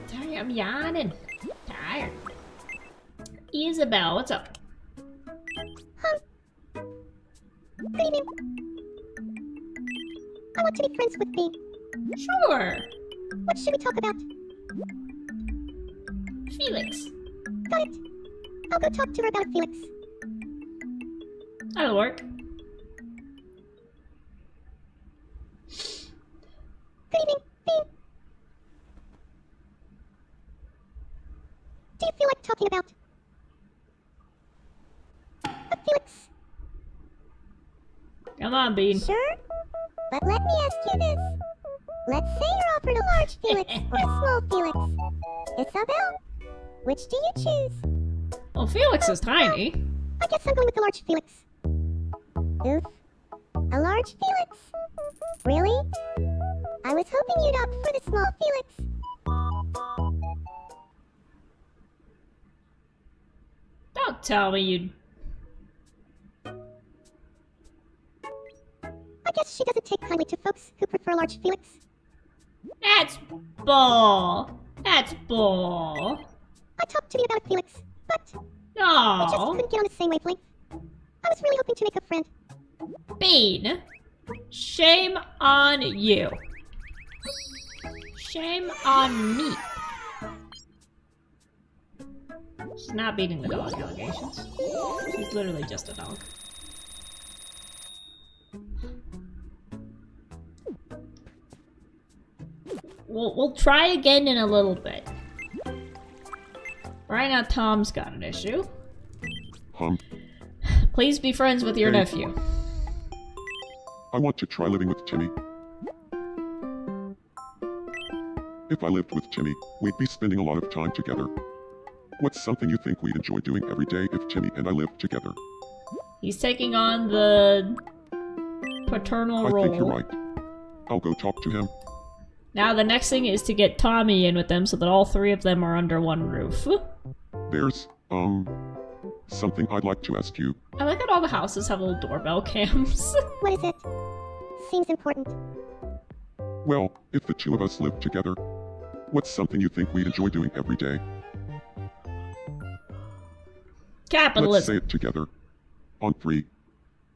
Sorry, I'm yawning. Tired. Isabel, what's up? Good evening. I want to be friends with Bee. Sure. What should we talk about? Felix. Got it. I'll go talk to her about Felix. That'll work. Good evening, Bee. Do you feel like talking about Felix? Come on, Bean. Sure. But let me ask you this. Let's say you're offered a large Felix or a small Felix. Isabel, which do you choose? Well, Felix is tiny. I guess I'm going with the large Felix. Oof. A large Felix? Really? I was hoping you'd opt for the small Felix. Don't tell me you'd... I guess she doesn't take kindly to folks who prefer large Felix. That's bull. That's bull. I talked to you about Felix, but we just No. couldn't get on the same wavelength. I was really hoping to make a friend. Bean. Shame on you. Shame on me. She's not beating the dog allegations. She's literally just a dog. We'll try again in a little bit. Right now, Tom's got an issue. Please be friends with your Okay. nephew. I want to try living with Timmy. If I lived with Timmy, we'd be spending a lot of time together. What's something you think we'd enjoy doing every day if Timmy and I lived together? He's taking on the paternal I role. think you're right. I'll go talk to him. Now the next thing is to get Tommy in with them so that all three of them are under one roof. There's, something I'd like to ask you. I like that all the houses have little doorbell cams. What is it? Seems important. Well, if the two of us lived together, what's something you think we'd enjoy doing every day? Let's Capitalism. say it together. On 3.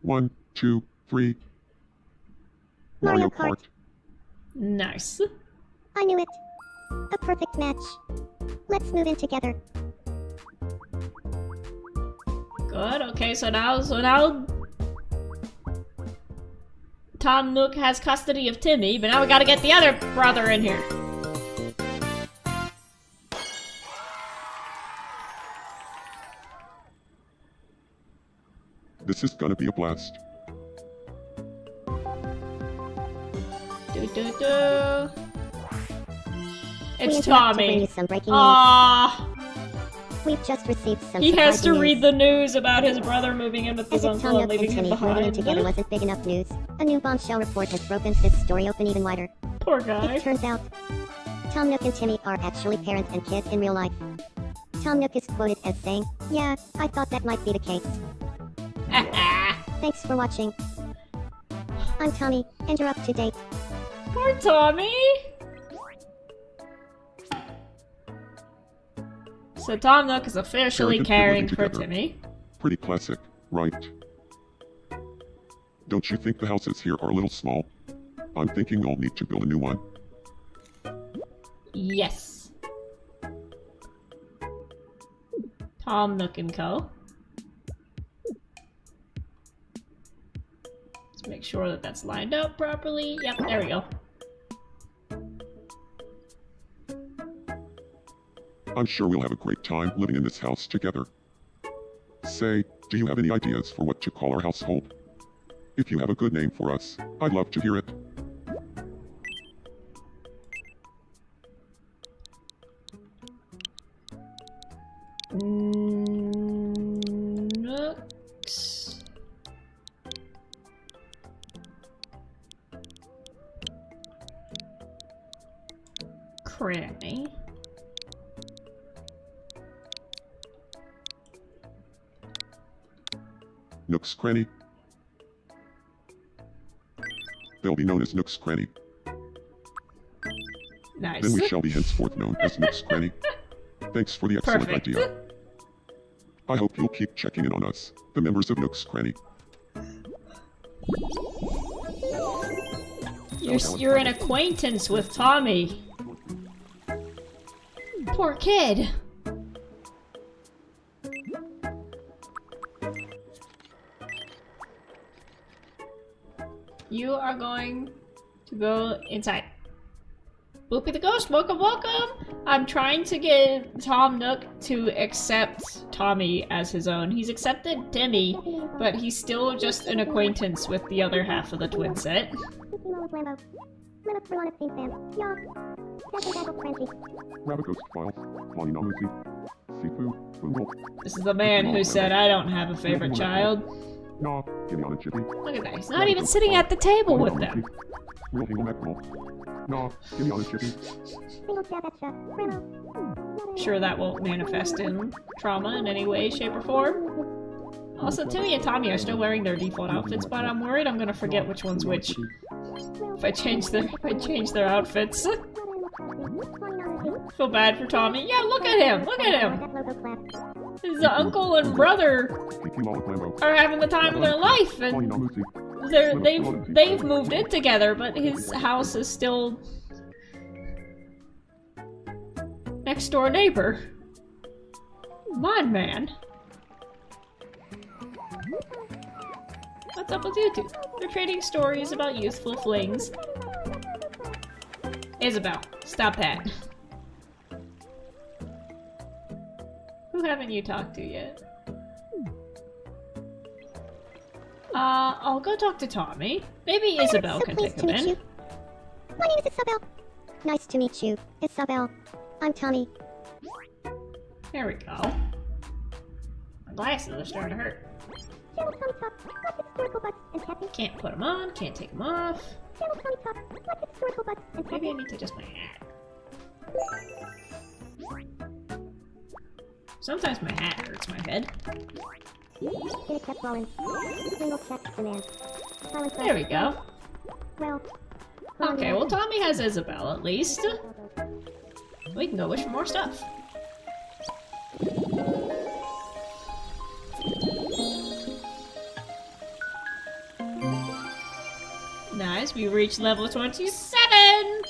1, 2, 3. Mario Mario Kart. Kart. Nice. I knew it. A perfect match. Let's move in together. Good. Okay, so now Tom Nook has custody of Timmy, but now we gotta get the other brother in here. This is gonna be a blast. Do. We It's interrupt to bring Tommy. you some breaking news. Ah, We've just received some he has to surprising read news. the news about his brother moving in with As his if uncle Tom and Nook and leaving him Timmy living behind. together wasn't big enough news, a new bombshell report has broken this story open even wider. Poor guy. It turns out, Tom Nook and Timmy are actually parent and kid in real life. Tom Nook is quoted as saying, "Yeah, I thought that might be the case." Thanks for watching. I'm Tommy, and you're up to date. Poor Tommy. So Tom Nook is officially Parent and kid caring living for together. Timmy. Pretty classic, right? Don't you think the houses here are a little small? I'm thinking I'll need to build a new one. Yes. Tom Nook and Co. Let's make sure that that's lined up properly. Yep, there we go. I'm sure we'll have a great time living in this house together. Say, do you have any ideas for what to call our household? If you have a good name for us, I'd love to hear it. cranny. Nook's Cranny. They'll be known as Nook's Cranny. Nice. Then we shall be henceforth known as Nook's Cranny. Thanks for the excellent Perfect. idea. I hope you'll keep checking in on us, the members of Nook's Cranny. You're an acquaintance with Tommy. Poor kid. You are going to go inside. Boopy the Ghost, welcome, welcome! I'm trying to get Tom Nook to accept Tommy as his own. He's accepted Demi, but he's still just an acquaintance with the other half of the twin set. Rabbit Ghost Files, Lonnie Namusi, Sifu, Boomble. This is the man who said I don't have a favorite child. Nah, gimme on a chippy. Look at that, he's not even sitting at the table with them. Real Hingle Mackerel. Nah, gimme on a chippy. Sure that won't manifest in trauma in any way, shape, or form. Also, Timmy and Tommy are still wearing their default outfits, but I'm worried I'm gonna forget which one's which. If I change their outfits. Feel bad for Tommy. Yeah, look at him! Look at him! His uncle and brother are having the time of their life, and they've moved in together, but his house is still next door neighbor. Come on, man. What's up with you two? They're trading stories about youthful flings. Isabel, stop that. Who haven't you talked to yet? I'll go talk to Tommy. Maybe Isabel can take him in. You. My name is Isabel. Nice to meet you, Isabel. I'm Tommy. There we go. My glasses are starting to hurt. Channel Tommy Top, lots of historical butts and happy. Can't put them on, can't take them off. Channel Tommy Top, lots of historical butts and happy. Maybe I need to adjust my hat. Sometimes my hat hurts my head. Gonna kept rolling. Single check demand. Silence. There we go. Well. Okay, well Tommy has Isabel at least. We can go wish for more stuff. Nice, we reached level 27!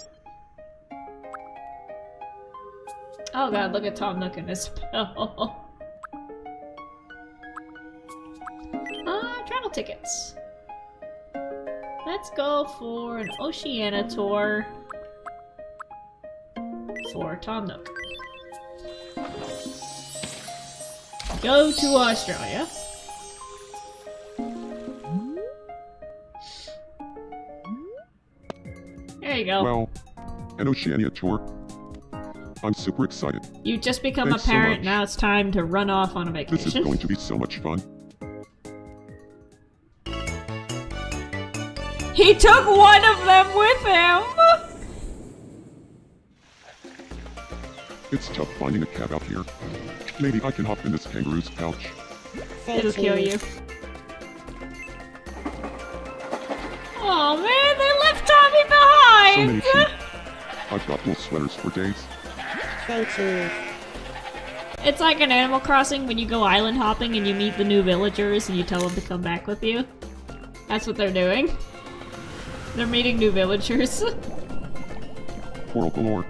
Oh god, look at Tom Nook and his spell. Travel tickets. Let's go for an Oceania tour for Tom Nook. Go to Australia. There you go. Well, an Oceania tour. I'm super excited. You just become Thanks a so parent, much. now it's time to run off on a This is vacation. going to be so much fun. He took one of them with him! It's tough finding a cab out here. Maybe I can hop in this kangaroo's pouch. It'll kill you. Oh man, they left Tommy So many behind! sheep. I've got wool sweaters for days. Say cheese. It's like an Animal Crossing when you go island hopping and you meet the new villagers and you tell them to come back with you. That's what they're doing. They're meeting new villagers. Coral galore.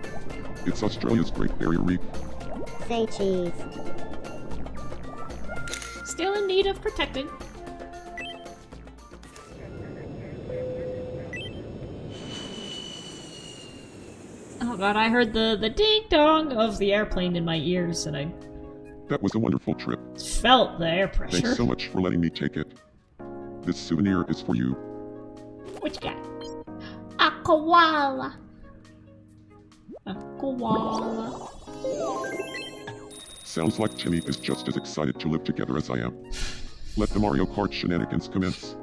It's Australia's Great Barrier Reef. Say cheese. Still in need of protecting. Oh god, I heard the ding-dong of the airplane in my ears and I That was a wonderful trip. felt the air pressure. Thanks so much for letting me take it. This souvenir is for you. What you got? A koala. A koala. Sounds like Timmy is just as excited to live together as I am. Let the Mario Kart shenanigans commence.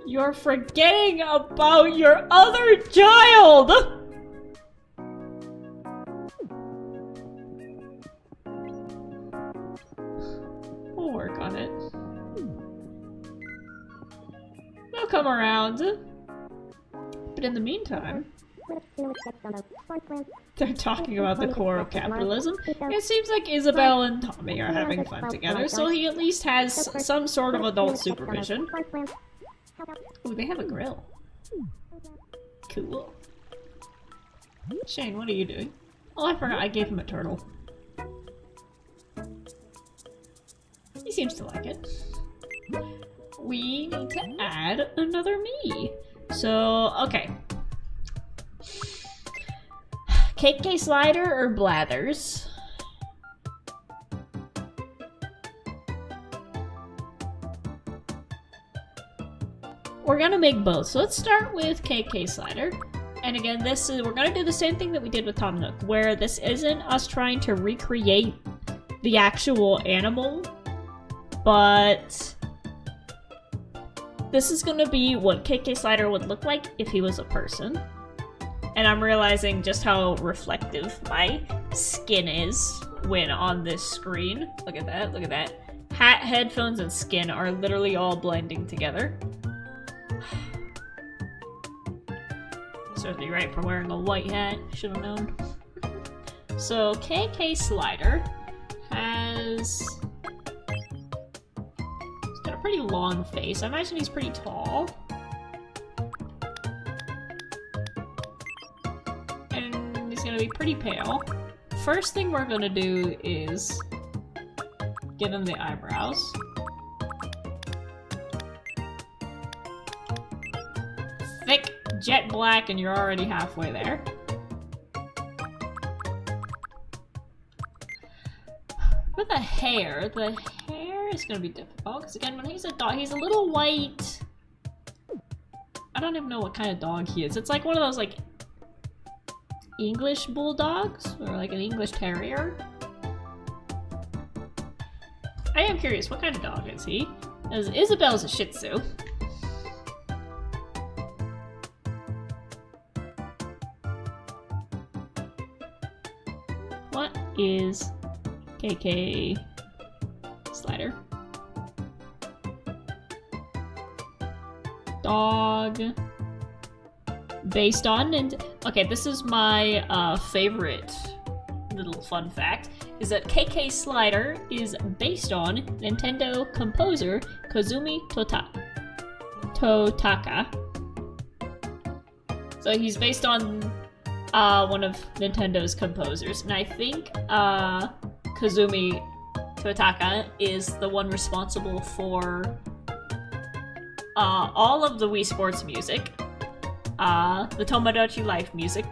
You're forgetting about your other child! We'll work on it. They'll come around. But in the meantime, they're talking about the core of capitalism. It seems like Isabel and Tommy are having fun together, so he at least has some sort of adult supervision. Ooh, they have a grill. Cool. Shane, what are you doing? Oh, I forgot I gave him a turtle. He seems to like it. We need to add another me. So, okay. KK Slider or Blathers? We're gonna make both. So let's start with KK Slider. And again, we're gonna do the same thing that we did with Tom Nook, where this isn't us trying to recreate the actual animal, but this is gonna be what KK Slider would look like if he was a person. And I'm realizing just how reflective my skin is when on this screen. Look at that, look at that. Hat, headphones, and skin are literally all blending together. Serves me right for wearing a white hat, should have known. So KK Slider has... he's got a pretty long face. I imagine he's pretty tall. And he's gonna be pretty pale. First thing we're gonna do is give him the eyebrows. Thick, jet black, and you're already halfway there. For the hair is gonna be difficult, because again, when he's a dog, he's a little white. I don't even know what kind of dog he is. It's like one of those, like, English bulldogs, or like an English terrier. I am curious, what kind of dog is he? As Isabel's a Shih Tzu. What is KK Slider? Dog. Based on, and okay, this is my favorite little fun fact, is that KK Slider is based on Nintendo composer Kazumi Totaka. So he's based on one of Nintendo's composers, and I think Kazumi Totaka is the one responsible for all of the Wii Sports music, the Tomodachi Life music,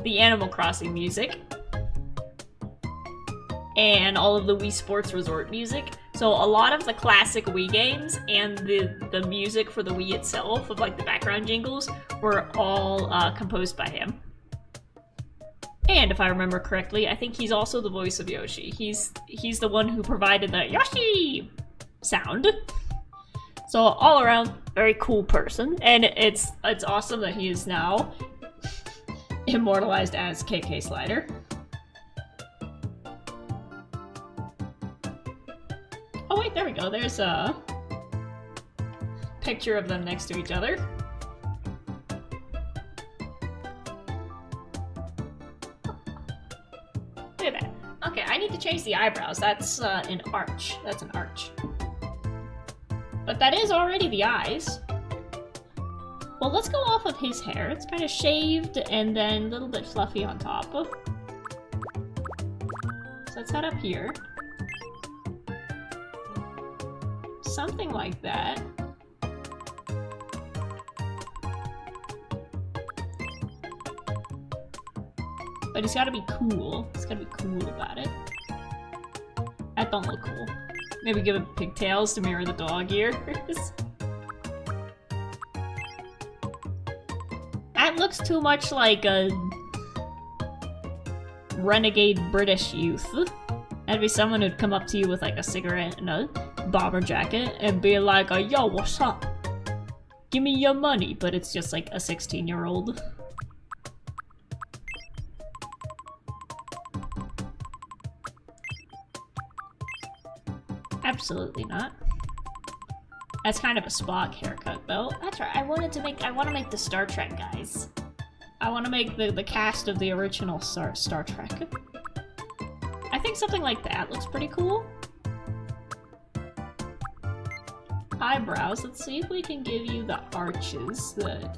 the Animal Crossing music, and all of the Wii Sports Resort music. So a lot of the classic Wii games and the music for the Wii itself, of like the background jingles, were all composed by him. And if I remember correctly, I think he's also the voice of Yoshi. He's the one who provided the Yoshi sound. So all around, very cool person, and it's awesome that he is now immortalized as KK Slider. Oh wait, there we go. There's a picture of them next to each other. Look at that. Okay, I need to change the eyebrows. That's an arch. That's an arch. But that is already the eyes. Well, let's go off of his hair. It's kind of shaved and then a little bit fluffy on top. So let's head up here. Something like that. But he's gotta be cool. He's gotta be cool about it. That don't look cool. Maybe give him pigtails to mirror the dog ears. That looks too much like a renegade British youth. That'd be someone who'd come up to you with like a cigarette and a bomber jacket and be like, yo, what's up? give me your money, but it's just like a 16-year-old. Absolutely not. That's kind of a Spock haircut, though. That's right. I want to make the Star Trek guys. I want to make the cast of the original Star Trek. I think something like that looks pretty cool. Eyebrows. Let's see if we can give you the arches that...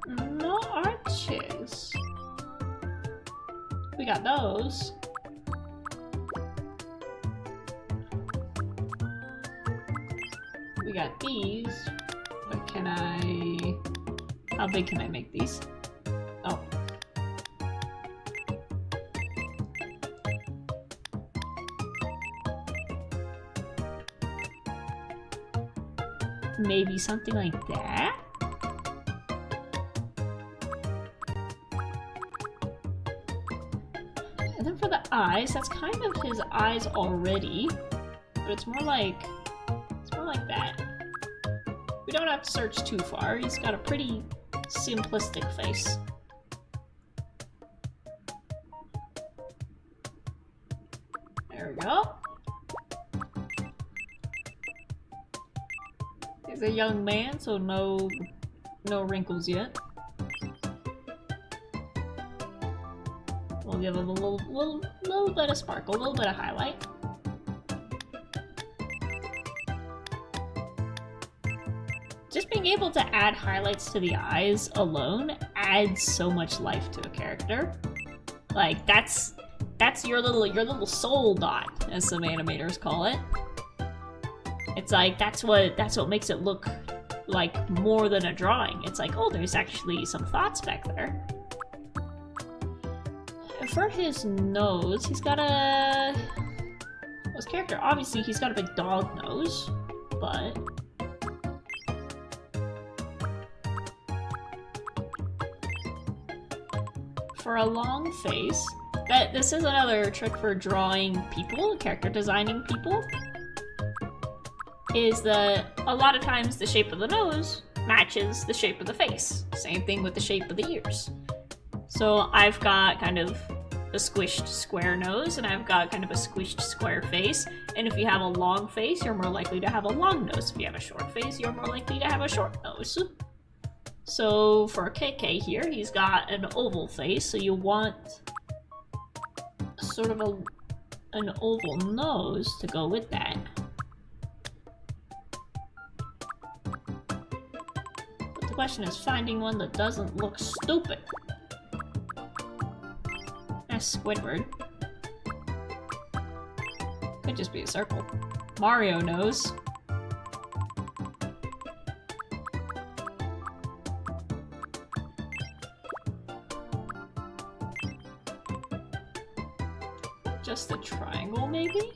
No arches. We got those. We got these. But can I... How big can I make these? Oh. Maybe something like that? And then for the eyes, that's kind of his eyes already, but it's more like that. We don't have to search too far. He's got a pretty simplistic face. There we go. He's a young man, so no wrinkles yet. We'll give him a little bit of sparkle, a little bit of highlight. Just being able to add highlights to the eyes alone adds so much life to a character. Like that's your little soul dot, as some animators call it. It's like that's what makes it look like more than a drawing. It's like, oh, there's actually some thoughts back there. For his nose, he's got a... Well, his character, obviously, he's got a big dog nose, but... For a long face, this is another trick for drawing people, character designing people, is that a lot of times the shape of the nose matches the shape of the face. Same thing with the shape of the ears. So I've got kind of a squished square nose, and I've got kind of a squished square face. And if you have a long face, you're more likely to have a long nose. If you have a short face, you're more likely to have a short nose. So for KK here, he's got an oval face, so you want sort of an oval nose to go with that. But the question is finding one that doesn't look stupid. That's Squidward. Could just be a circle. Mario nose. Just a triangle, maybe?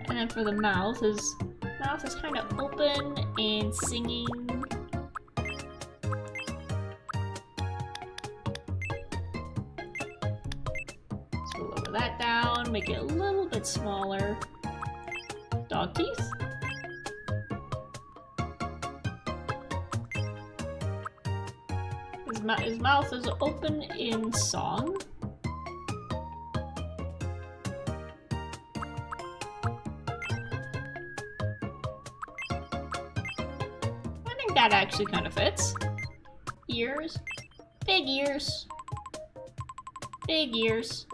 And then for the mouth, his mouth is kind of open and singing. So we'll lower that down, make it a little bit smaller. Dog teeth. His mouth is open in song. I think that actually kind of fits. Ears. Big ears. Big ears.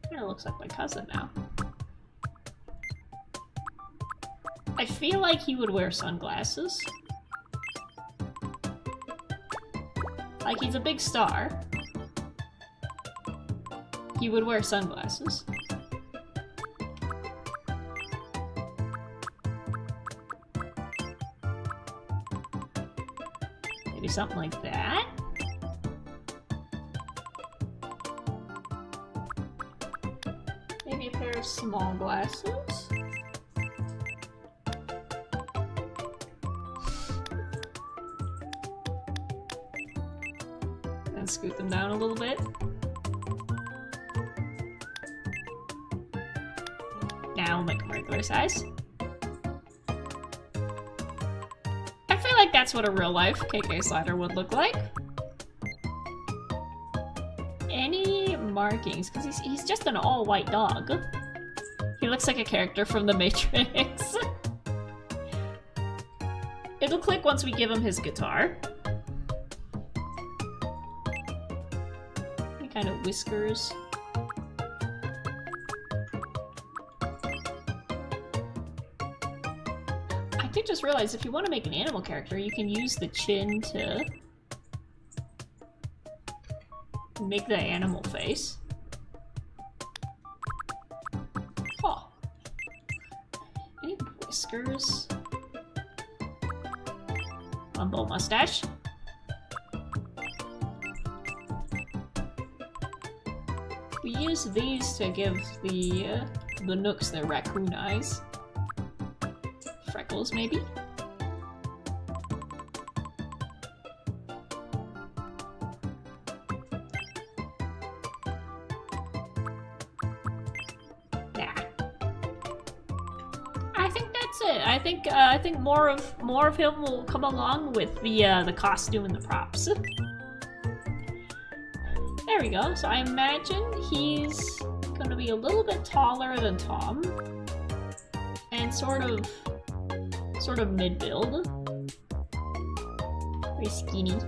Kind of looks like my cousin now. I feel like he would wear sunglasses. Like, he's a big star. He would wear sunglasses. Maybe something like that. Maybe a pair of small glasses. and scoot them down a little bit. Now we'll make them regular size. I feel like that's what a real life KK slider would look like. Any markings? Because he's just an all white dog. He looks like a character from The Matrix. It'll click once we give him his guitar. Any kind of whiskers. I did just realize if you want to make an animal character, you can use the chin to make the animal face. Oh. Any whiskers? Bumble mustache. We use these to give the Nooks their raccoon eyes. Freckles, maybe? Yeah. I think that's it. I think more of him will come along with the costume and the props. There we go. So I imagine he's gonna be a little bit taller than Tom, and sort of mid-build. Very skinny.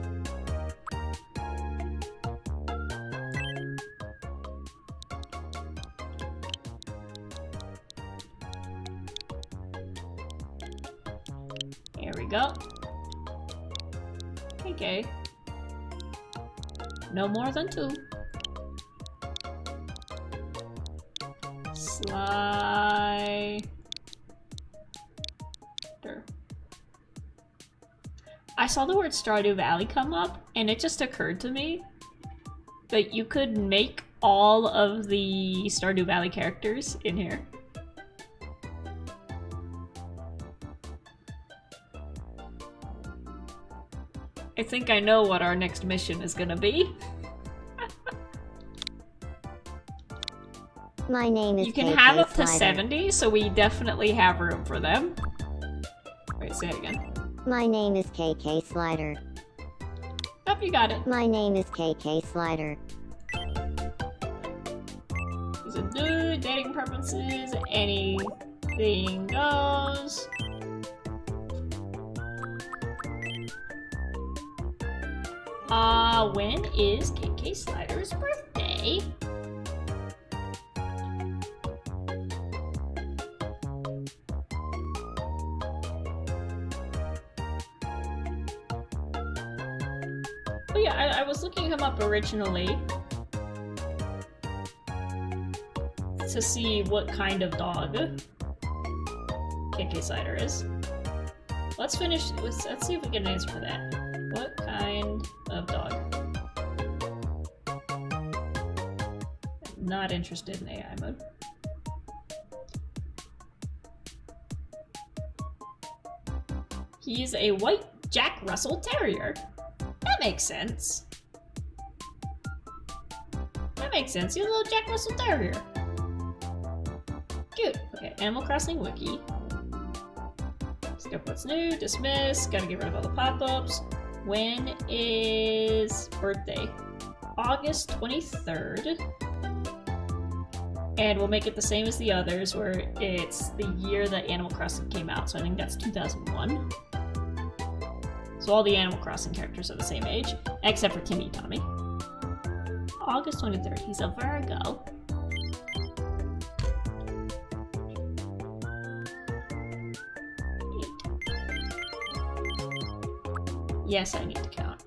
There we go. Okay. No more than 2. Slider. I saw the word Stardew Valley come up, and it just occurred to me that you could make all of the Stardew Valley characters in here. I think I know what our next mission is gonna be. My name is You can KK have up to Slider. 70, so we definitely have room for them. Wait, say it again. My name is KK Slider. Oh, you got it. My name is KK Slider. He's a dude, dating preferences, anything goes. When is KK Slider's birthday? Oh yeah, I was looking him up originally to see what kind of dog KK Slider is. Let's finish, let's see if we get an answer for that. What kind of dog? Not interested in AI mode. He's a white Jack Russell Terrier. That makes sense. That makes sense. He's a little Jack Russell Terrier. Cute. Okay, Animal Crossing Wiki. Skip what's new, dismiss, gotta get rid of all the pop-ups. When is birthday? August 23rd. And we'll make it the same as the others, where it's the year that Animal Crossing came out, so I think that's 2001. So all the Animal Crossing characters are the same age, except for Timmy Tommy. August 23rd, he's a Virgo. Yes, I need to count.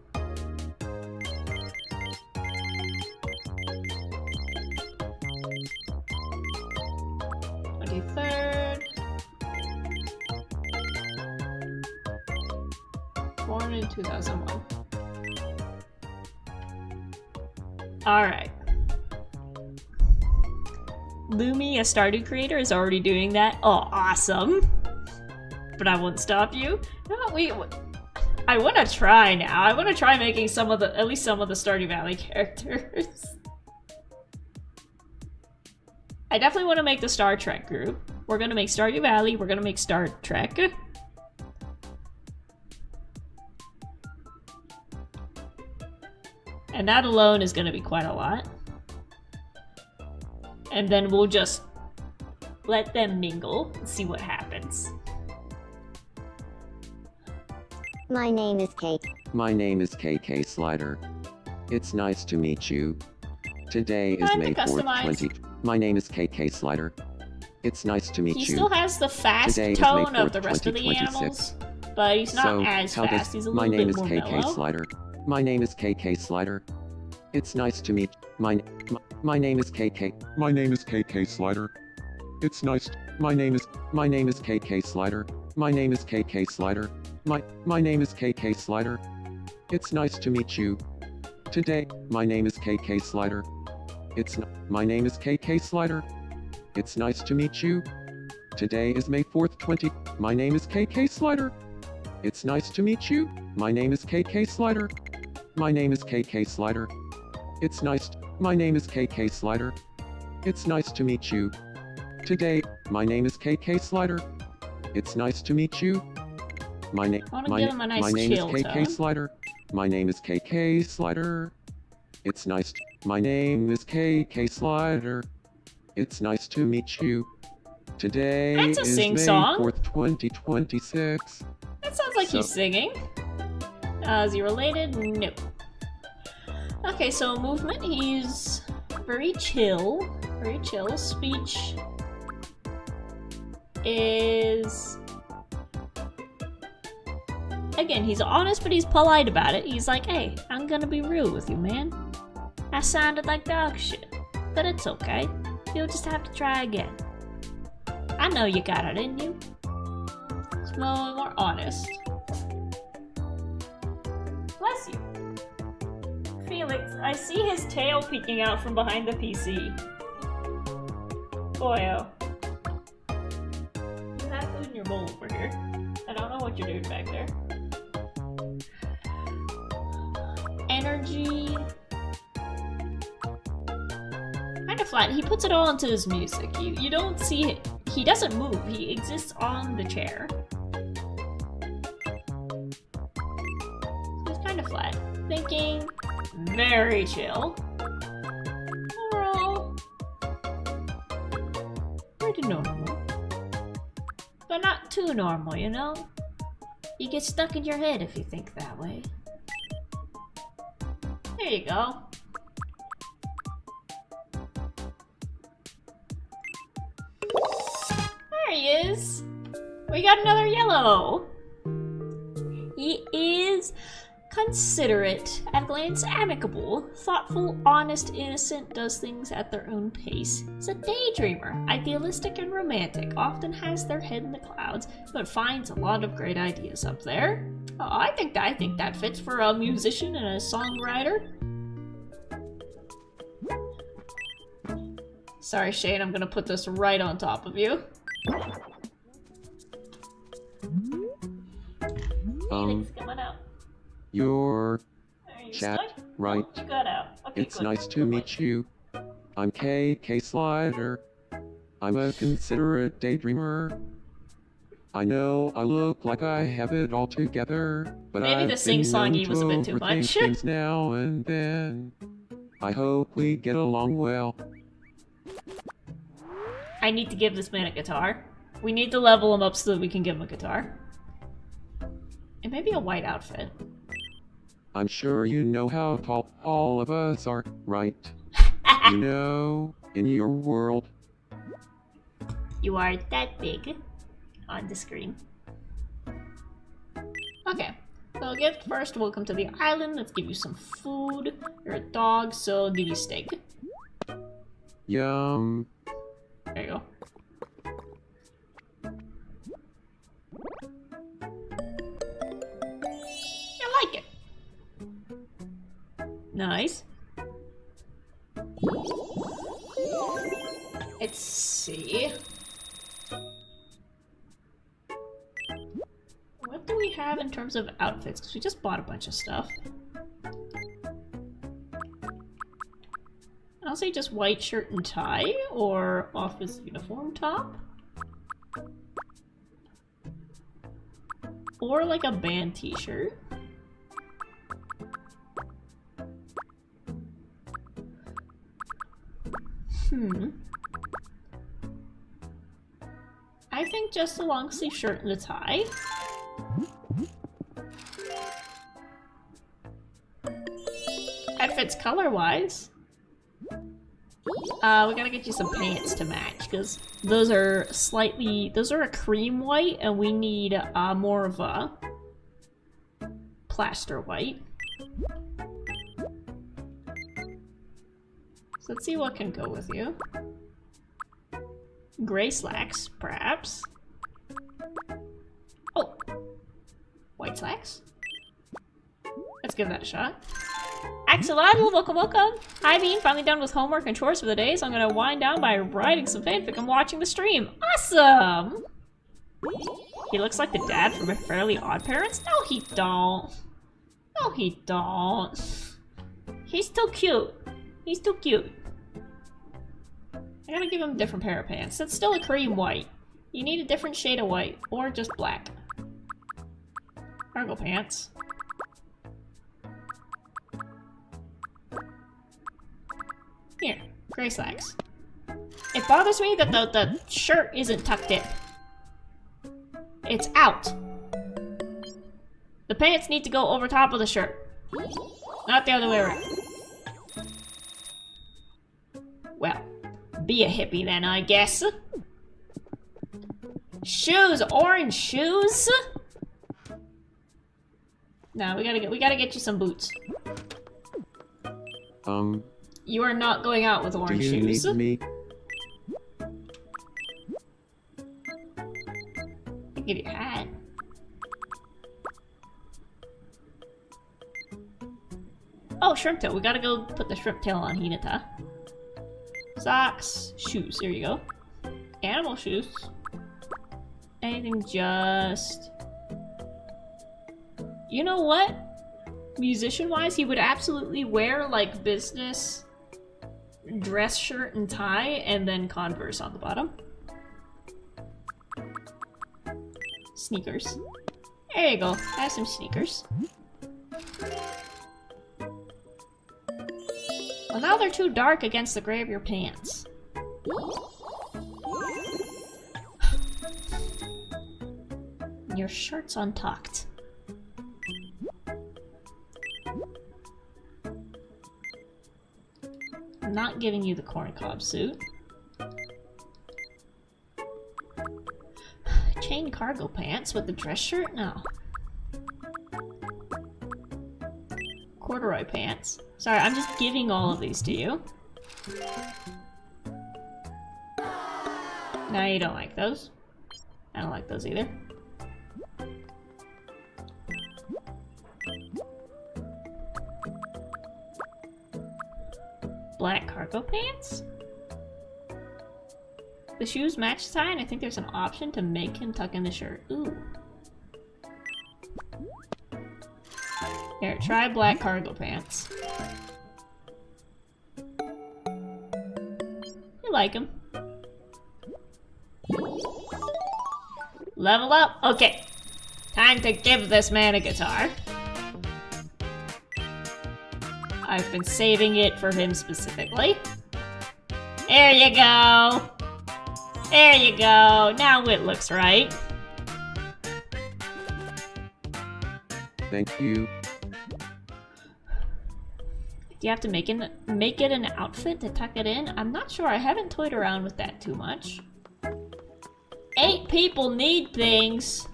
Born in 2001. Alright. Lumi, a Stardew creator, is already doing that. Oh, awesome. But I won't stop you. No, I want to try now. I want to try making at least some of the Stardew Valley characters. I definitely want to make the Star Trek group. We're gonna make Stardew Valley. We're gonna make Star Trek. And that alone is gonna be quite a lot. And then we'll just let them mingle and see what happens. My name is Kate. My name is KK Slider. It's nice to meet you. Today is Time to May 4th, customize. 20. My name is KK Slider. It's nice to meet He you. still has the fast Today is May tone of 4th, the rest of the 2026. animals, but he's not So, as how fast. does He's a my little name bit is more KK mellow. Slider. My name is KK Slider. It's nice to meet my name is KK. My name is KK Slider. It's nice. My name is KK Slider. My name is KK Slider. My name is KK Slider. It's nice to meet you. Today, my name is KK Slider. My name is KK Slider. It's nice to meet you. Today is May 4th, 20. My name is KK Slider. It's nice to meet you. My name is KK Slider. My name is KK Slider. It's nice. My name is KK Slider. It's nice to meet you. Today, my name is KK Slider. It's nice to meet you. My name give him a nice my name is chill KK tone. Slider. My name is KK Slider. It's nice. My name is KK Slider. It's nice to meet you. Today That's a is sing-song. May 4th, 2026. That sounds like he's So- singing. Is he related? No. Okay, so movement, he's very chill. Very chill. Speech is... Again, he's honest, but he's polite about it. He's like, hey, I'm gonna be real with you, man. I sounded like dog shit, but it's okay. You'll just have to try again. I know you got it in you. It's more honest. Bless you. Felix, I see his tail peeking out from behind the PC. Boy, oh. You have food in your bowl over here. I don't know what you're doing back there. Energy. Kind of flat. He puts it all into his music. You don't see it. He doesn't move. He exists on the chair. So it's kind of flat. Thinking. Very chill. Overall. Pretty normal. But not too normal, you know? You get stuck in your head if you think that way. There you go. There he is. We got another yellow. He is considerate, at a glance amicable, thoughtful, honest, innocent, does things at their own pace. He's a daydreamer, idealistic and romantic, often has their head in the clouds, but finds a lot of great ideas up there. Oh, I think that fits for a musician and a songwriter. Sorry, Shane, I'm gonna put this right on top of you. Felix, coming out. Your Are you chat, stuck? right? Oh, you got out. Okay, It's good. nice to meet you. I'm KK Slider. I'm a considerate daydreamer. I know I look like I have it all together, but Maybe I've the been sing-songy known was a bit too overthink much. things now and then. I hope we get along well. I need to give this man a guitar. We need to level him up so that we can give him a guitar. And maybe a white outfit. I'm sure you know how tall all of us are, right? You know, in your world. You are that big on the screen. Okay. So gift first, welcome to the island. Let's give you some food. You're a dog, so I'll give you steak. Yum. There you go. I like it. Nice. Let's see. What do we have in terms of outfits? Because we just bought a bunch of stuff. I'll say just white shirt and tie, or office uniform top. Or like a band t-shirt. I think just a long sleeve shirt and a tie. Outfits color-wise. We gotta get you some pants to match, because those are a cream white, and we need more of a plaster white. So let's see what can go with you. Gray slacks, perhaps. Oh! White slacks? Let's give that a shot. Axolotl, welcome, welcome! Hi Bean, finally done with homework and chores for the day, so I'm gonna wind down by writing some fanfic and watching the stream. Awesome! He looks like the dad from Fairly Odd Parents? No, he don't. No, he don't. He's too cute. He's too cute. I gotta give him a different pair of pants. That's still a cream white. You need a different shade of white, or just black. Cargo pants. Here, gray slacks. It bothers me that the shirt isn't tucked in. It's out. The pants need to go over top of the shirt. Not the other way around. Well, be a hippie then, I guess. Shoes! Orange shoes? No, we gotta get you some boots. You are not going out with orange do you shoes. need me? I'll give you a hat. Oh, shrimp tail. We gotta go put the shrimp tail on Hinata. Socks. Shoes. There you go. Animal shoes. Anything just... You know what? Musician-wise, he would absolutely wear, like, business dress shirt and tie, and then Converse on the bottom. Sneakers. There you go. I have some sneakers. Well, now they're too dark against the gray of your pants. Your shirt's untucked. I'm not giving you the corncob suit. Chain cargo pants with the dress shirt? No. Corduroy pants. Sorry, I'm just giving all of these to you. No, you don't like those. I don't like those either. Black cargo pants? The shoes match the tie, and I think there's an option to make him tuck in the shirt. Ooh. Here, try black cargo pants. You like them. Level up? Okay. Time to give this man a guitar. I've been saving it for him specifically. There you go. There you go. Now it looks right. Thank you. Do you have to make it an outfit to tuck it in? I'm not sure. I haven't toyed around with that too much. 8 people need things.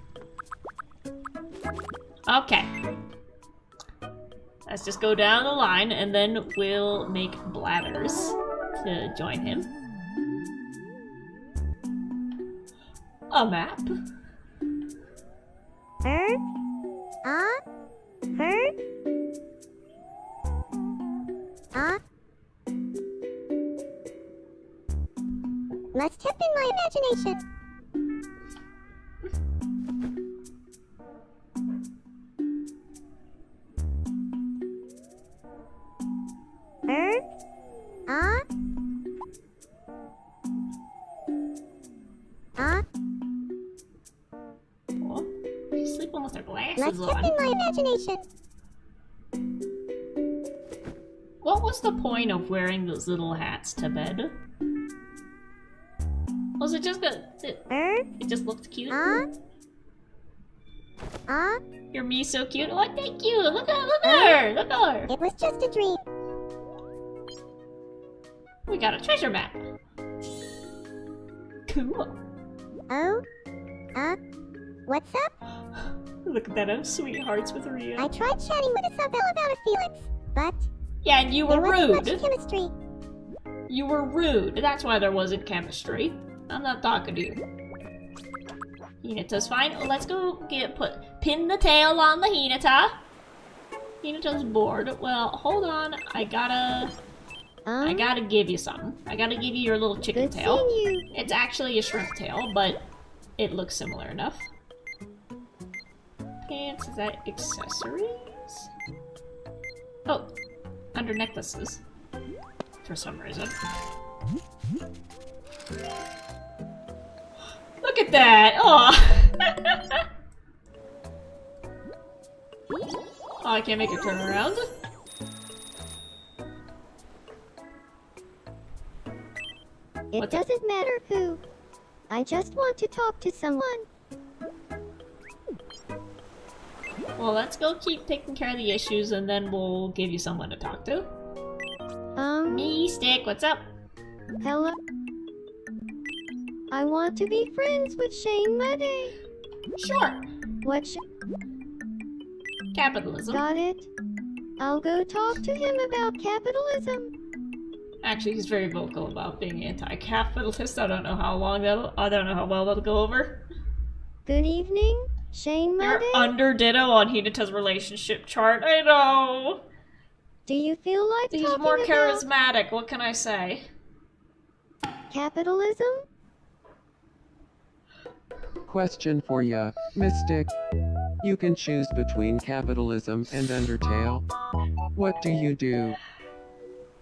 Okay. Let's just go down the line, and then we'll make Blathers to join him. A map. Bird? Bird? Must have been my imagination. sleeping with their Let's glasses test on. in my imagination. What was the point of wearing those little hats to bed? Was it just that it just looked cute? You're me so cute. Oh, thank you. Look at her. Look at her. It was just a dream. We got a treasure map. Cool. Oh? What's up? Look at that. I'm sweethearts with Rio. I tried chatting with Isabel about a Felix, but Yeah, and you there were wasn't much rude. chemistry. You were rude. That's why there wasn't chemistry. I'm not talking to you. Hinata's fine. Oh, let's go pin the tail on the Hinata. Hinata's bored. Well, hold on. I gotta give you something. I gotta give you your little chicken Good tail. seeing you. It's actually a shrimp tail, but it looks similar enough. Pants, is that accessories? Oh, under necklaces. For some reason. Look at that! Oh! Oh, I can't make it turn around. It What's up? doesn't matter who. I just want to talk to someone. Well, let's go keep taking care of the issues and then we'll give you someone to talk to. Me, Stick, what's up? Hello? I want to be friends with Shane Muddy. Sure. What Capitalism. Got it? I'll go talk to him about capitalism. Actually, he's very vocal about being anti-capitalist. I don't know how well that'll go over. Good evening, Shane You're Muddy. under ditto on Hinata's relationship chart. I know. Do you feel like He's talking more about charismatic. What can I say? capitalism? Question for ya, Mystic. You can choose between capitalism and Undertale. What do you do?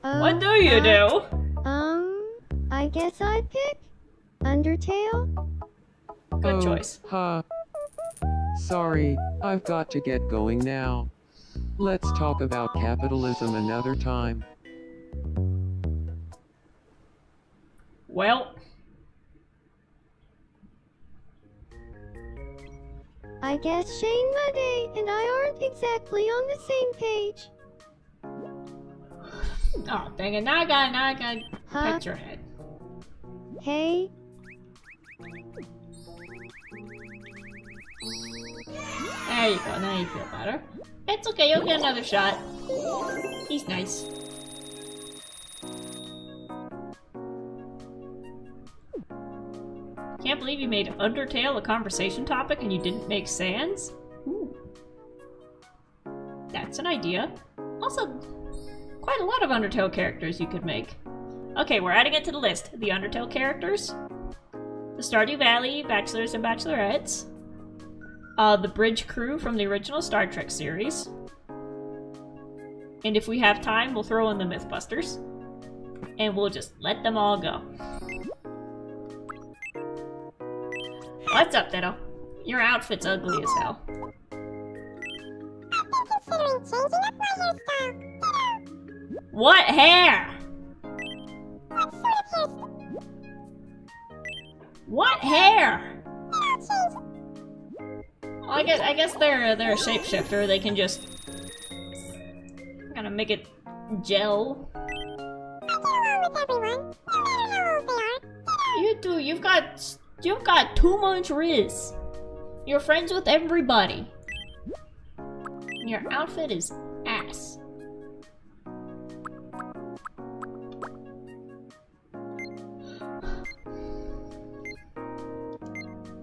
What do you do? I guess I'd pick Undertale. Good choice. Sorry, I've got to get going now. Let's talk about capitalism another time. Well, I guess Shane Muddy and I aren't exactly on the same page. oh dang it! Now I gotta Huh? pet your head. Hey, There you go. Now you feel better. It's okay. You'll get another shot. He's nice. Can't believe you made Undertale a conversation topic and you didn't make Sans? Ooh. That's an idea. Also, quite a lot of Undertale characters you could make. Okay, we're adding it to the list. The Undertale characters. The Stardew Valley Bachelors and Bachelorettes. The bridge crew from the original Star Trek series. And if we have time, we'll throw in the Mythbusters. And we'll just let them all go. What's up, Ditto? Your outfit's ugly as hell. Considering changing up my hairstyle. What hair? What sort of hairstyle? What hair? Change. Well, I guess they're a shapeshifter. They can just kind of make it gel. I get along with everyone, no matter how old they are. You do. You've got too much riz. You're friends with everybody. Your outfit is ass.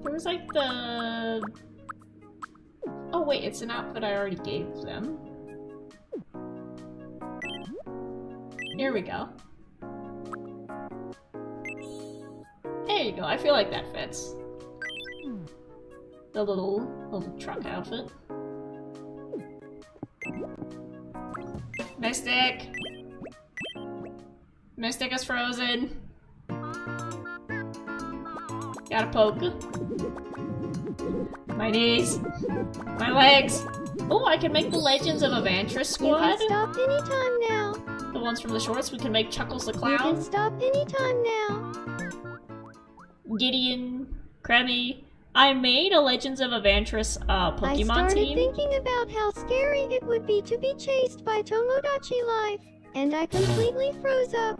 There was like the... Oh wait, it's an outfit I already gave them. Here we go. There you go, I feel like that fits. The little truck outfit. Mystic! Mystic is frozen. Gotta poke. My knees. My legs. Oh, I can make the Legends of Avantris You squad. can stop anytime now. The ones from the shorts. We can make Chuckles the You Clown. can stop anytime now. Gideon. Kremmy. I made a Legends of Avantris I Pokemon started team. thinking about how scary it would be to be chased by Tomodachi Life, and I completely froze up.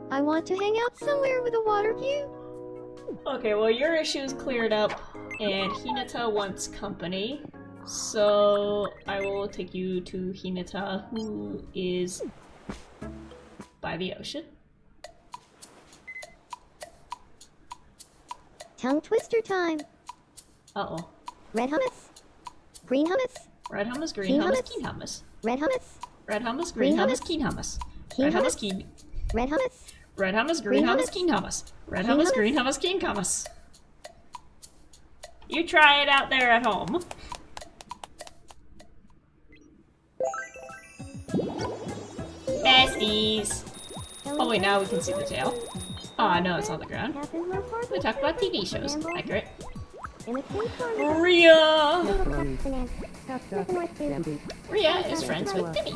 I want to hang out somewhere with a water view. Okay, well your issue's cleared up, and Hinata wants company. So I will take you to Hinata, who is by the ocean. Tongue twister time. Uh-oh. Red hummus. Green hummus. Red hummus, green Keen hummus, hummus. keen hummus. Red hummus. Red hummus, green Green hummus, hummus. keen hummus. Keen Red hummus, hummus. keen. Red hummus. Red hummus, green Green hummus, hummus. keen hummus. Red Keen hummus, hummus. green hummus, keen hummus. You try it out there at home. Besties. Oh wait, now we can see the tail. Oh no, it's on the ground. We talk about TV shows. Accurate. Rhea! Rhea is friends with Timmy.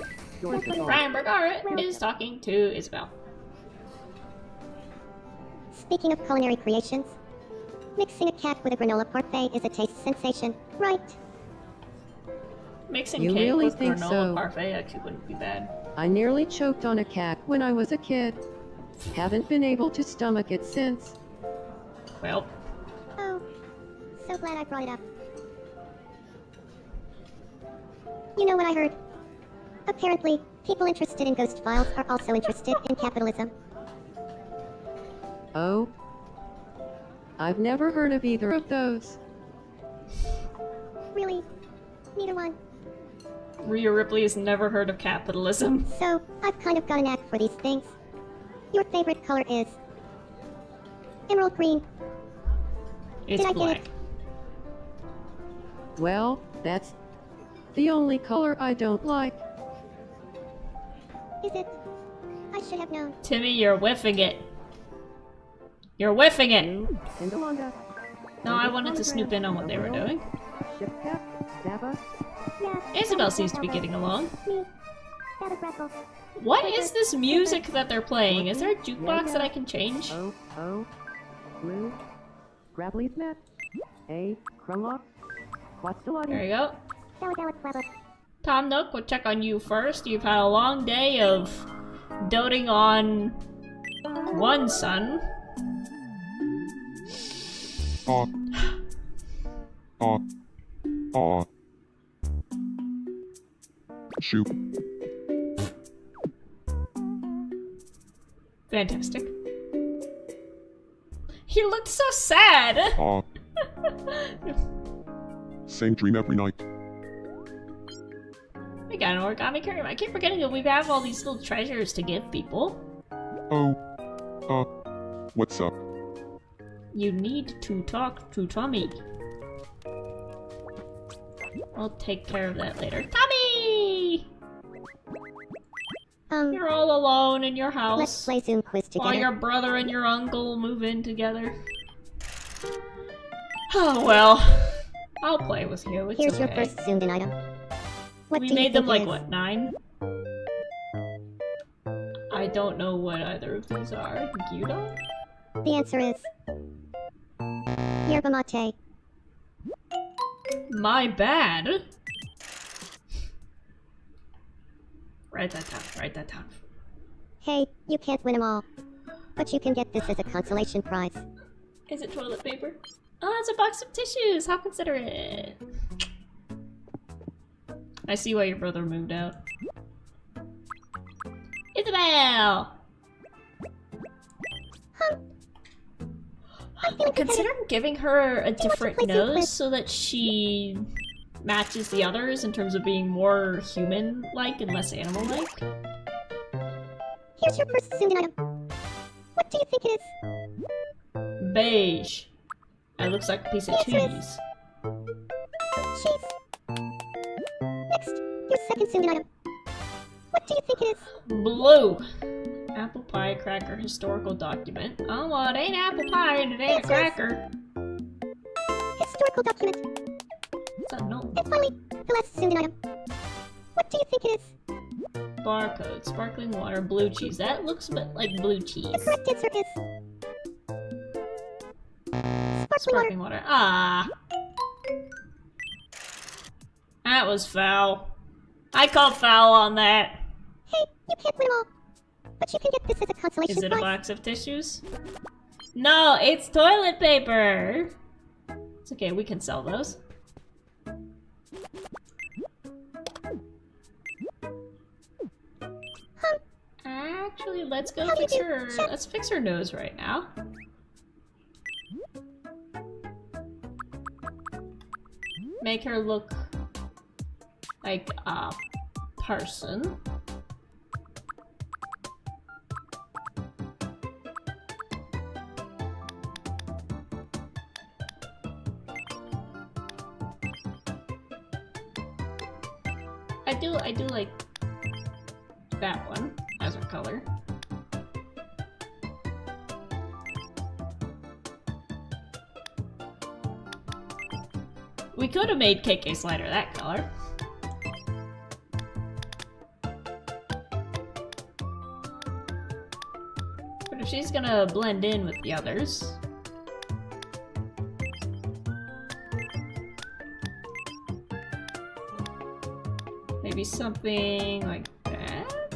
Brian Bergara is talking to Isabel. Speaking of culinary creations, mixing a cat with a granola parfait is a taste sensation, right? Mixing You cake really with think granola so? parfait actually wouldn't be bad. I nearly choked on a cat when I was a kid. Haven't been able to stomach it since. Well, Oh, so glad I brought it up. You know what I heard? Apparently, people interested in ghost files are also interested in capitalism. Oh? I've never heard of either of those. Really? Neither one. Rhea Ripley has never heard of capitalism. So, I've kind of got an knack for these things. Your favorite color is emerald green. It's Did I get black. it? Well, that's the only color I don't like. Is it? I should have known. Timmy, you're whiffing it. You're whiffing it! Indalonga. No, I wanted to snoop in on what they were doing. Shipcat. Zappa. Yeah. Isabel seems to be getting along. Me. That is Razzle. What is this music that they're playing? Is there a jukebox that I can change? O. Blue. Grapply's net. A. Crumlock. Quastelati. There you go. Dallas Flabba. Tom Nook, we'll check on you first. You've had a long day of doting on one son. Aw. Aw. Aw. Shoot. Fantastic. He looked so sad! Aw. Same dream every night. We got an origami curry. I keep forgetting that we have all these little treasures to give people. Oh. What's up? You need to talk to Tommy. I'll take care of that later. Tommy! You're all alone in your Let's house. play Zoom quiz While together. your brother and your uncle move in together. Oh well. I'll play with you. It's Here's okay. your first zoomed in item. What We do you made them think like, it is? what, 9? I don't know what either of these are. I think you don't? The answer is yerba mate. My bad. Write that down. Write that down. Hey, you can't win them all, but you can get this as a consolation prize. Is it toilet paper? Oh, it's a box of tissues. How considerate. I see why your brother moved out. Isabel! Consider giving her a different play Zoom nose quiz? so that she matches the others in terms of being more human-like and less animal-like. Here's your first zoomed in item. What do you think it is? Beige. It looks like a piece of Yes, it is. cheese. Cheese. Next, your second zoomed in item. What do you think it is? Blue. Apple pie, cracker, historical document. Oh, well, it ain't apple pie and it ain't a cracker. Historical document. It's a note. And finally, the last assumed item. What do you think it is? Barcode, sparkling water, blue cheese. That looks a bit like blue cheese. The correct answer is... Sparkling water. Ah. That was foul. I called foul on that. Hey, you can't win them all. But you can get this as a consolation Is it a prize. box of tissues? No, it's toilet paper! It's okay, we can sell those. Actually, let's go fix her. Let's fix her nose right now. Make her look like a person. I do like that one as her color. We could have made KK Slider that color. But if she's gonna blend in with the others... maybe something like that?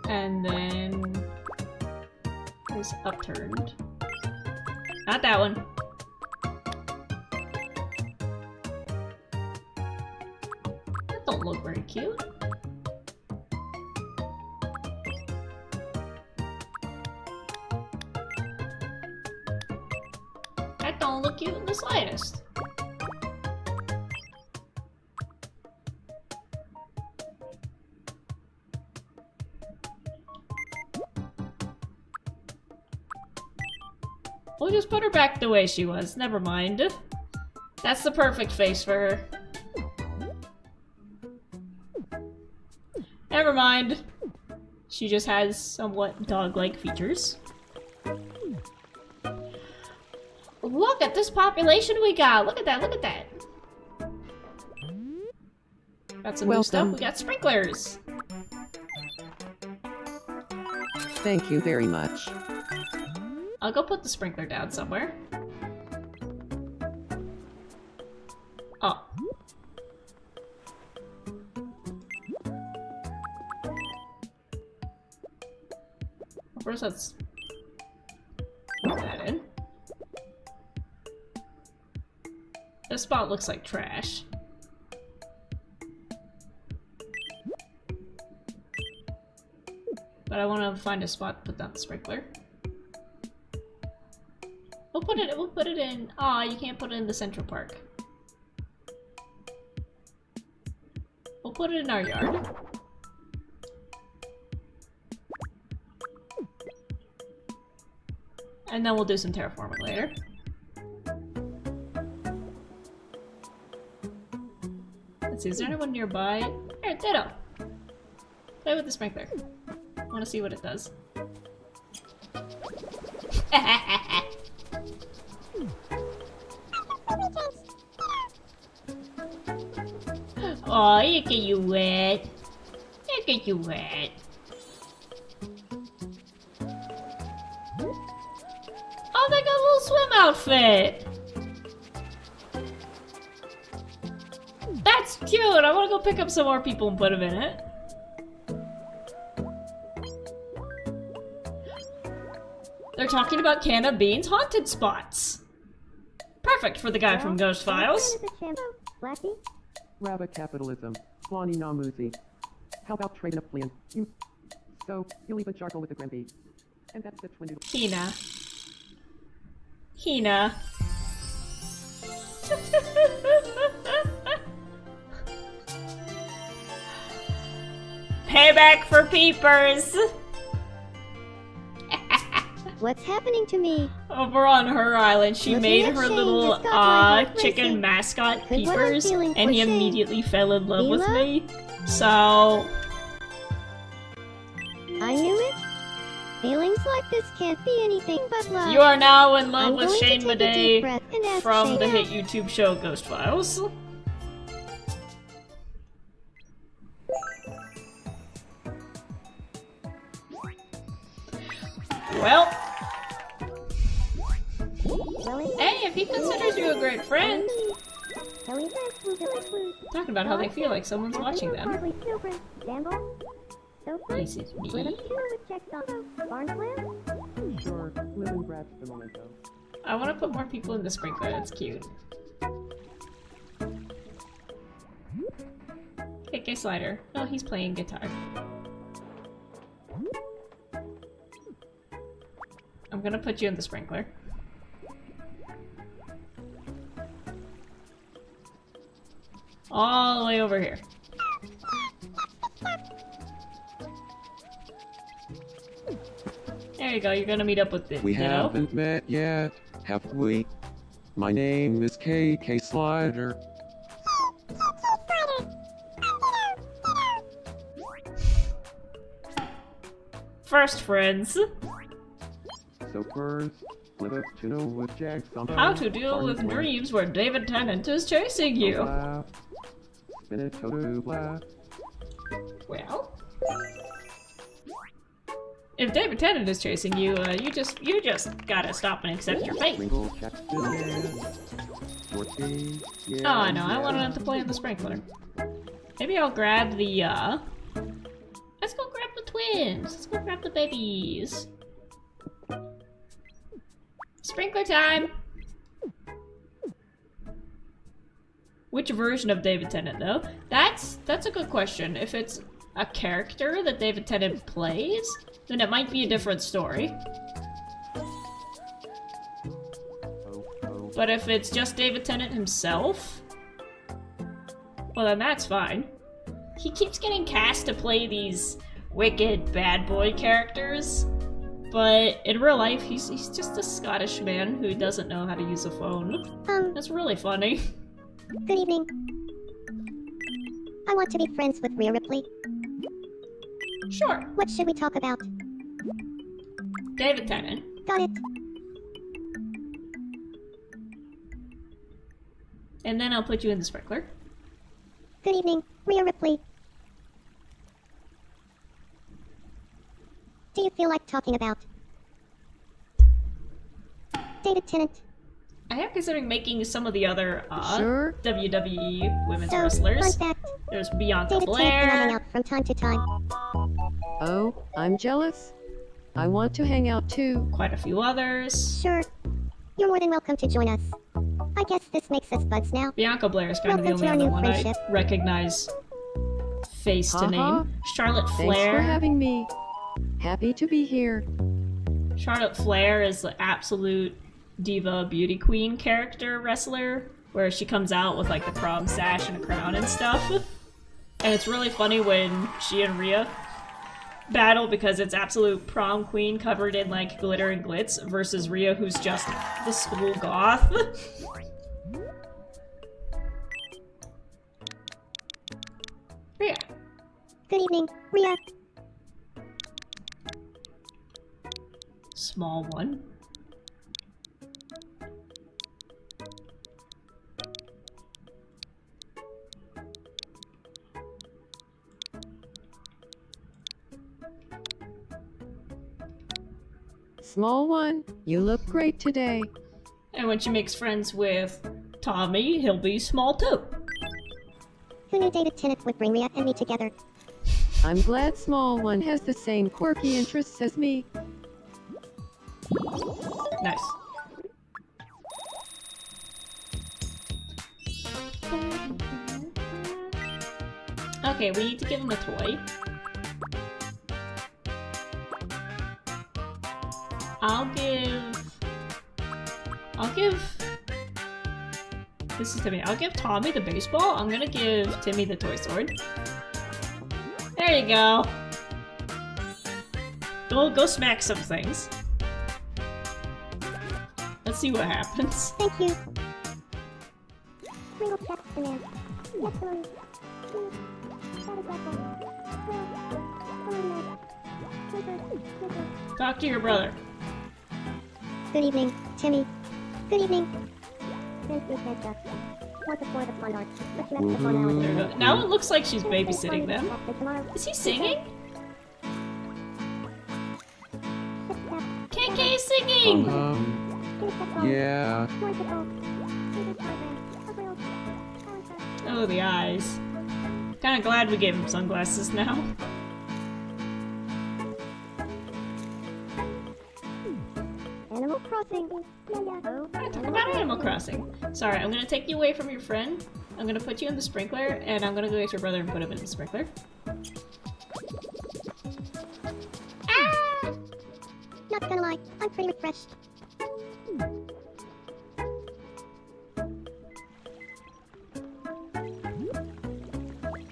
And then... it's upturned. Not that one. That don't look very cute. That don't look cute in the slightest. We'll just put her back the way she was. Never mind. That's the perfect face for her. Never mind. She just has somewhat dog-like features. Look at this population we got! Look at that, look at that! Got some new stuff, Welcome. we got sprinklers! Thank you very much. I'll go put the sprinkler down somewhere. Oh. First let's put that in. This spot looks like trash. But I want to find a spot to put down the sprinkler. We'll put it in. Aw, you can't put it in the Central Park. We'll put it in our yard. And then we'll do some terraforming later. Let's see, is there anyone nearby? Here, Ditto! Play with the sprinkler. I want to see what it does. Aw, look at you wet. Look at you wet. Oh, they got a little swim outfit! That's cute! I want to go pick up some more people and put them in it. They're talking about Canna Bean's haunted spots. Perfect for the guy from Ghost Files. Blackie? Rabbit capitalism. Swanee Namuzi. How about trading a fleeing? So, you'll leave a charcoal with the Grimby. And that's the twin. Hina. Hina. Payback for peepers! What's happening to me? Over on her island, she Looking made at her Shane little just got my heart chicken racing. mascot Could what I'm Peepers, feeling and for he Shane. immediately fell in love with Mila? me. So I knew it. Feelings like this can't be anything but love. you are now in love I'm with going to Shane take a deep Madej breath and ask from Shane the out. hit YouTube show Ghost Files. Well, hey, if he considers you a great friend, talking about how they feel like someone's watching them. This is me. Sure, live in Brat's the momento. I want to put more people in the sprinkler. That's cute. KK Slider. Oh, he's playing guitar. I'm gonna put you in the sprinkler. All the way over here. There you go, you're gonna meet up with the We Ditto. haven't met yet, have we? My name is KK Slider. First friends. So first, live up to know what Jack's on. How to deal with dreams where David Tennant is chasing you. Spin it to laugh. Well, if David Tennant is chasing you, you just gotta stop and accept your fate. Twinkle checks the air. Dorothy, yeah, Oh, I know. I yeah. wanted to play in the sprinkler. Maybe I'll grab the, let's go grab the twins. Let's go grab the babies. Sprinkler time! Which version of David Tennant, though? That's a good question. If it's a character that David Tennant plays, then it might be a different story. But if it's just David Tennant himself, well then that's fine. He keeps getting cast to play these wicked bad boy characters, but in real life he's just a Scottish man who doesn't know how to use a phone. That's really funny. Good evening. I want to be friends with Rhea Ripley. Sure, What should we talk about? David Tennant. Got it. And then I'll put you in the sprinkler. Good evening, Rhea Ripley. Do you feel like talking about David Tennant? I am considering making some of the other Sure. WWE women's So, wrestlers. fun fact, There's Bianca David Tennant and I hang Blair. out from time to time. Oh, I'm jealous. I want to hang out too. Quite a few others. Sure. You're more than welcome to join us. I guess this makes us buds now. Bianca Blair is kind of the Welcome only to our other new one I friendship. recognize face to Haha. name. Charlotte Thanks for Flair. having me. Happy to be here. Charlotte Flair is the absolute diva beauty queen character wrestler, where she comes out with like the prom sash and a crown and stuff. And it's really funny when she and Rhea battle because it's absolute prom queen covered in like glitter and glitz versus Rhea who's just the school goth. Rhea. Good evening, Rhea. Small one. Small one, you look great today. And when she makes friends with Tommy, he'll be small too. Who knew David Tennant would bring Rhea and me together? I'm glad small one has the same quirky interests as me. Nice. Okay, we need to give him a toy. I'll give... This is Timmy. I'll give Tommy the baseball. I'm gonna give Timmy the toy sword. There you go. Go smack some things. Let's see what happens. Thank you. Sprinkle checks the man. Excellent. Talk to your brother. Good evening, Timmy. Good evening. What's for the fun art? Let's let the fun hours. There we go. Now it looks like she's babysitting them. Is he singing? KK is singing! Yeah. Oh, the eyes. Kinda glad we gave him sunglasses now. Animal Crossing. Talk about Animal Crossing. Sorry, I'm gonna take you away from your friend. I'm gonna put you in the sprinkler, and I'm gonna go get your brother and put him in the sprinkler. Ah! Not gonna lie, I'm pretty refreshed.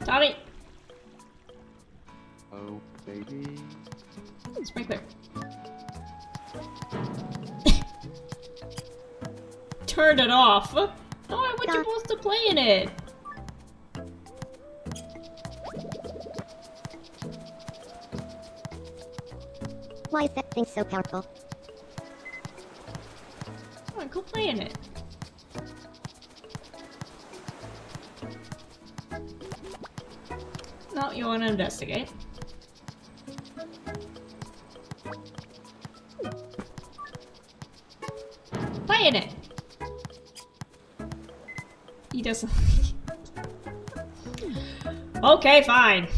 Tommy! Oh, baby. Sprinkler. Turn it off! Oh, I want you both to play in it! Why is that thing so powerful? Come on, go play in it. No, you want to investigate. Play in it! He doesn't. Okay, fine.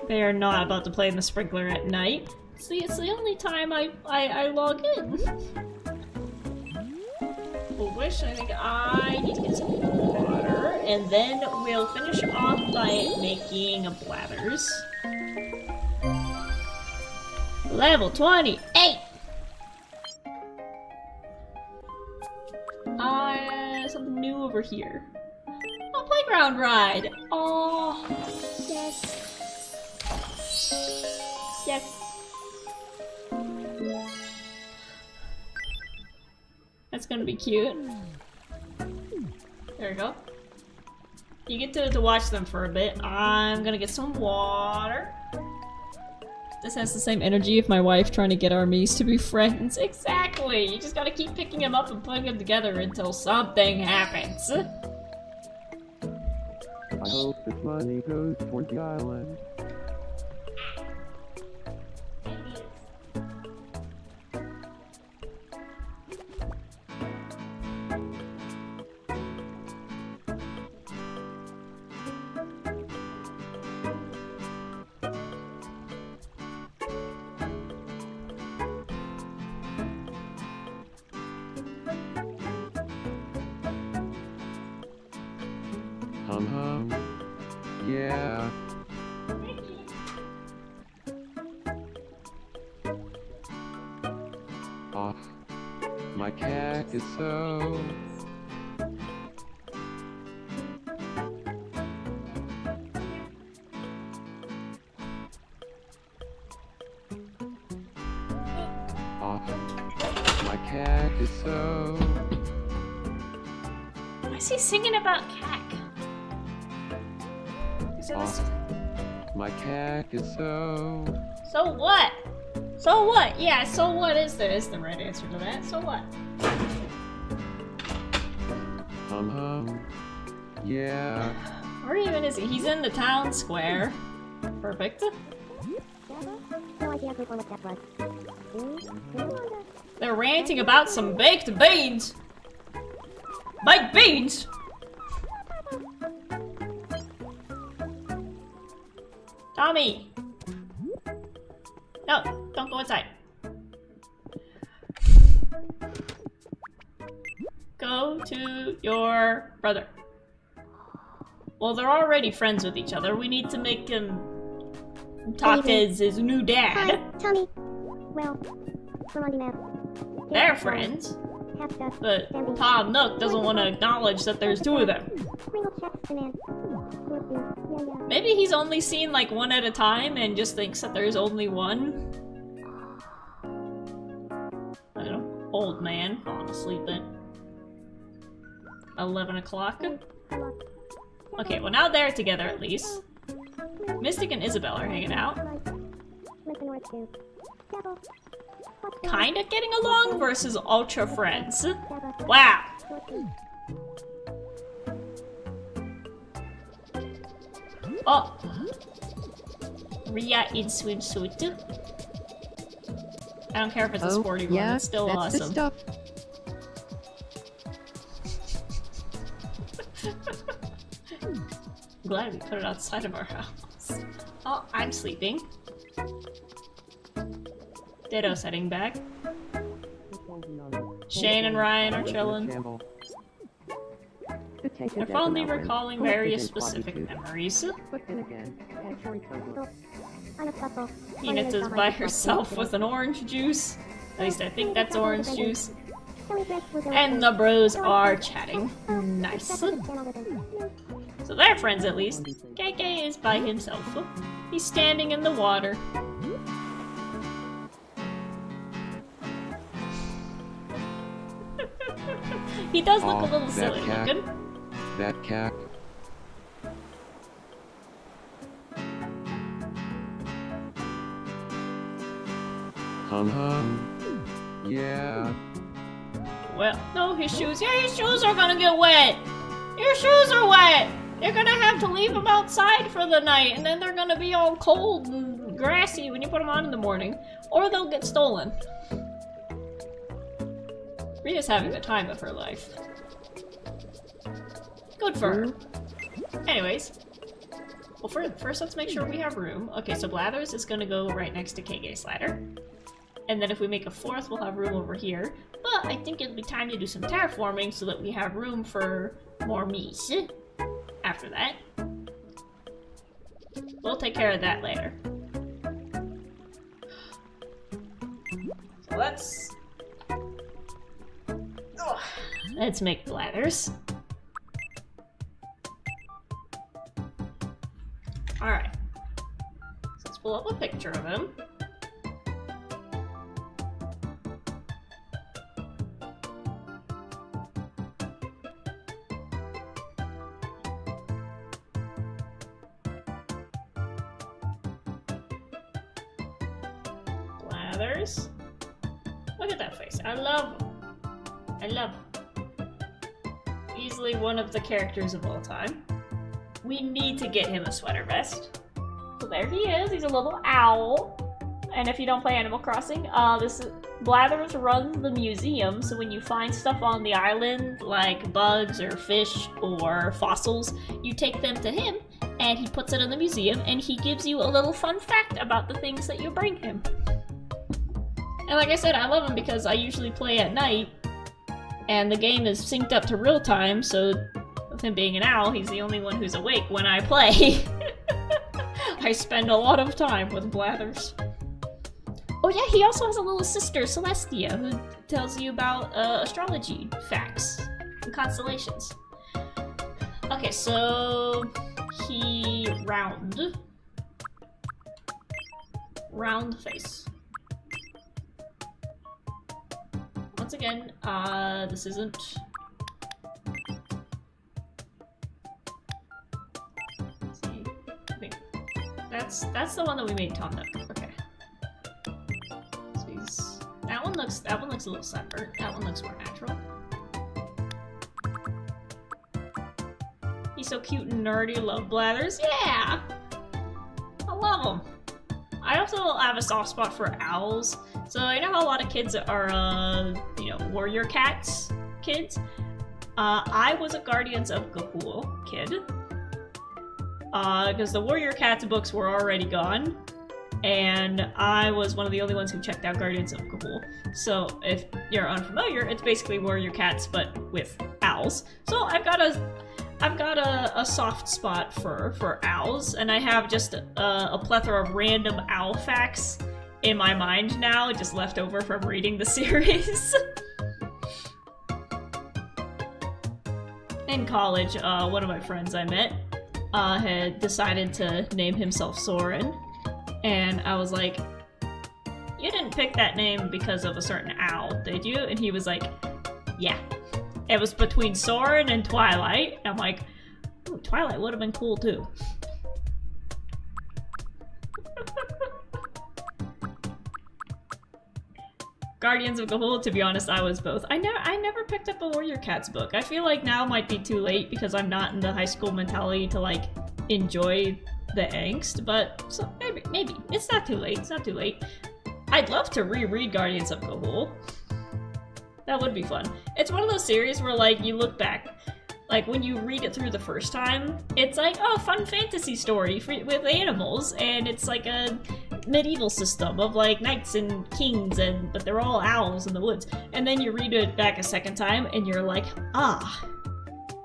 They are not about to play in the sprinkler at night. See, it's the only time I log in. Wish, I think I need to get some water, and then we'll finish off by making bladders. Level 28! Something new over here. Oh, playground ride! Oh, yes. Yes. That's gonna be cute. There we go. You get to watch them for a bit. I'm gonna get some water. This has the same energy of my wife trying to get our Mies to be friends. Exactly! You just gotta keep picking them up and putting them together until something happens. I hope this money goes towards the island. Yeah. Oh, my cat is so... Oh, my cat is so... Why is he singing about cack? My cat is so... So what? So what? Yeah, so what is the right answer to that. So what? Yeah. Where even is he? He's in the town square. Perfect. No idea who one of that was. They're ranting about some baked beans! Baked beans?! Tommy! No, don't go inside. Go to your brother. Well, they're already friends with each other. We need to make him talk to his new dad. Hi, Tommy. Well, we're on the map. They're friends. But Tom Nook doesn't want to acknowledge that there's two of them. Maybe he's only seen like one at a time and just thinks that there's only one. I don't know. Old man falling asleep at 11 o'clock. Okay, well now they're together at least. Mystic and Isabel are hanging out. Kinda getting along versus ultra friends. Wow. Oh. Ria in swimsuit. I don't care if it's a sporty one, yeah, it's still that's awesome. the stuff. Glad we put it outside of our house. Oh, I'm sleeping. Ditto's heading back. Shane and Ryan are chilling. They're fondly recalling various specific memories. Hinata's by herself with an orange juice. At least I think that's orange juice. And the bros are chatting. Nice. So they're friends at least. KK is by himself. He's standing in the water. He does look a little silly looking. That cack. Hum. Yeah. Well, no, his shoes. Yeah, his shoes are gonna get wet. Your shoes are wet. You're gonna have to leave them outside for the night, and then they're gonna be all cold and grassy when you put them on in the morning. Or they'll get stolen. Ria's having the time of her life. Good for her. Anyways. Well, first let's make sure we have room. Okay, so Blathers is gonna go right next to KK Slider. And then if we make a fourth, we'll have room over here. But I think it'll be time to do some terraforming so that we have room for more meat after that. We'll take care of that later. So let's make Blathers. Alright. So let's pull up a picture of him. Blathers. Look at that face. I love him. I love him. Easily one of the characters of all time. We need to get him a sweater vest. So there he is. He's a little owl. And if you don't play Animal Crossing, Blathers runs the museum. So when you find stuff on the island, like bugs or fish or fossils, you take them to him, and he puts it in the museum, and he gives you a little fun fact about the things that you bring him. And like I said, I love him because I usually play at night, and the game is synced up to real time, so with him being an owl, he's the only one who's awake when I play. I spend a lot of time with Blathers. Oh yeah, he also has a little sister, Celestia, who tells you about astrology facts and constellations. Okay, so he round face. Once again, this isn't. Let's see. I think that's the one that we made Tom Nook. Okay. So that one looks a little separate. That one looks more natural. He's so cute and nerdy. Love Blathers. Yeah, I love him. I also have a soft spot for owls. So you know how a lot of kids are, warrior cats kids? I was a Guardians of Ga'Hoole kid. Because the warrior cats books were already gone. And I was one of the only ones who checked out Guardians of Ga'Hoole. So if you're unfamiliar, it's basically warrior cats, but with owls. So I've got a soft spot for owls, and I have just a plethora of random owl facts in my mind now, just left over from reading the series. in college, one of my friends I met had decided to name himself Soren, and I was like, "You didn't pick that name because of a certain owl, did you?" And he was like, "Yeah." It was between Soren and Twilight. I'm like, ooh, Twilight would have been cool too. Guardians of Gahul, to be honest, I was both. I never picked up a Warrior Cats book. I feel like now might be too late because I'm not in the high school mentality to like enjoy the angst, but so maybe. It's not too late. It's not too late. I'd love to reread Guardians of Gahul. That would be fun. It's one of those series where like you look back, like when you read it through the first time, it's like, oh, fun fantasy story with animals, and it's like a medieval system of like knights and kings, but they're all owls in the woods. And then you read it back a second time and you're like, ah,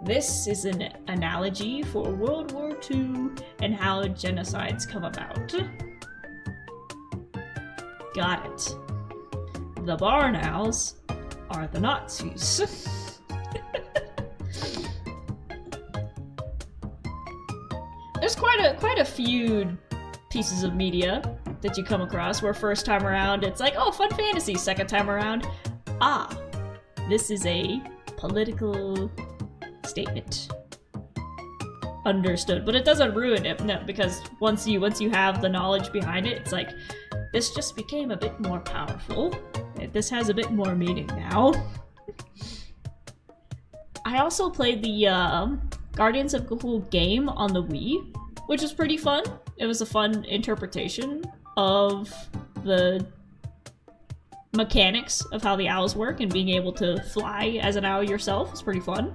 this is an analogy for World War II and how genocides come about. Got it. The barn owls are the Nazis. There's quite a few pieces of media that you come across where first time around it's like, oh, fun fantasy. Second time around, ah, this is a political statement. Understood. But it doesn't ruin it, no, because once you have the knowledge behind it, it's like, this just became a bit more powerful. This has a bit more meaning now. I also played the Guardians of Gahul game on the Wii, which was pretty fun. It was a fun interpretation of the mechanics of how the owls work, and being able to fly as an owl yourself was pretty fun.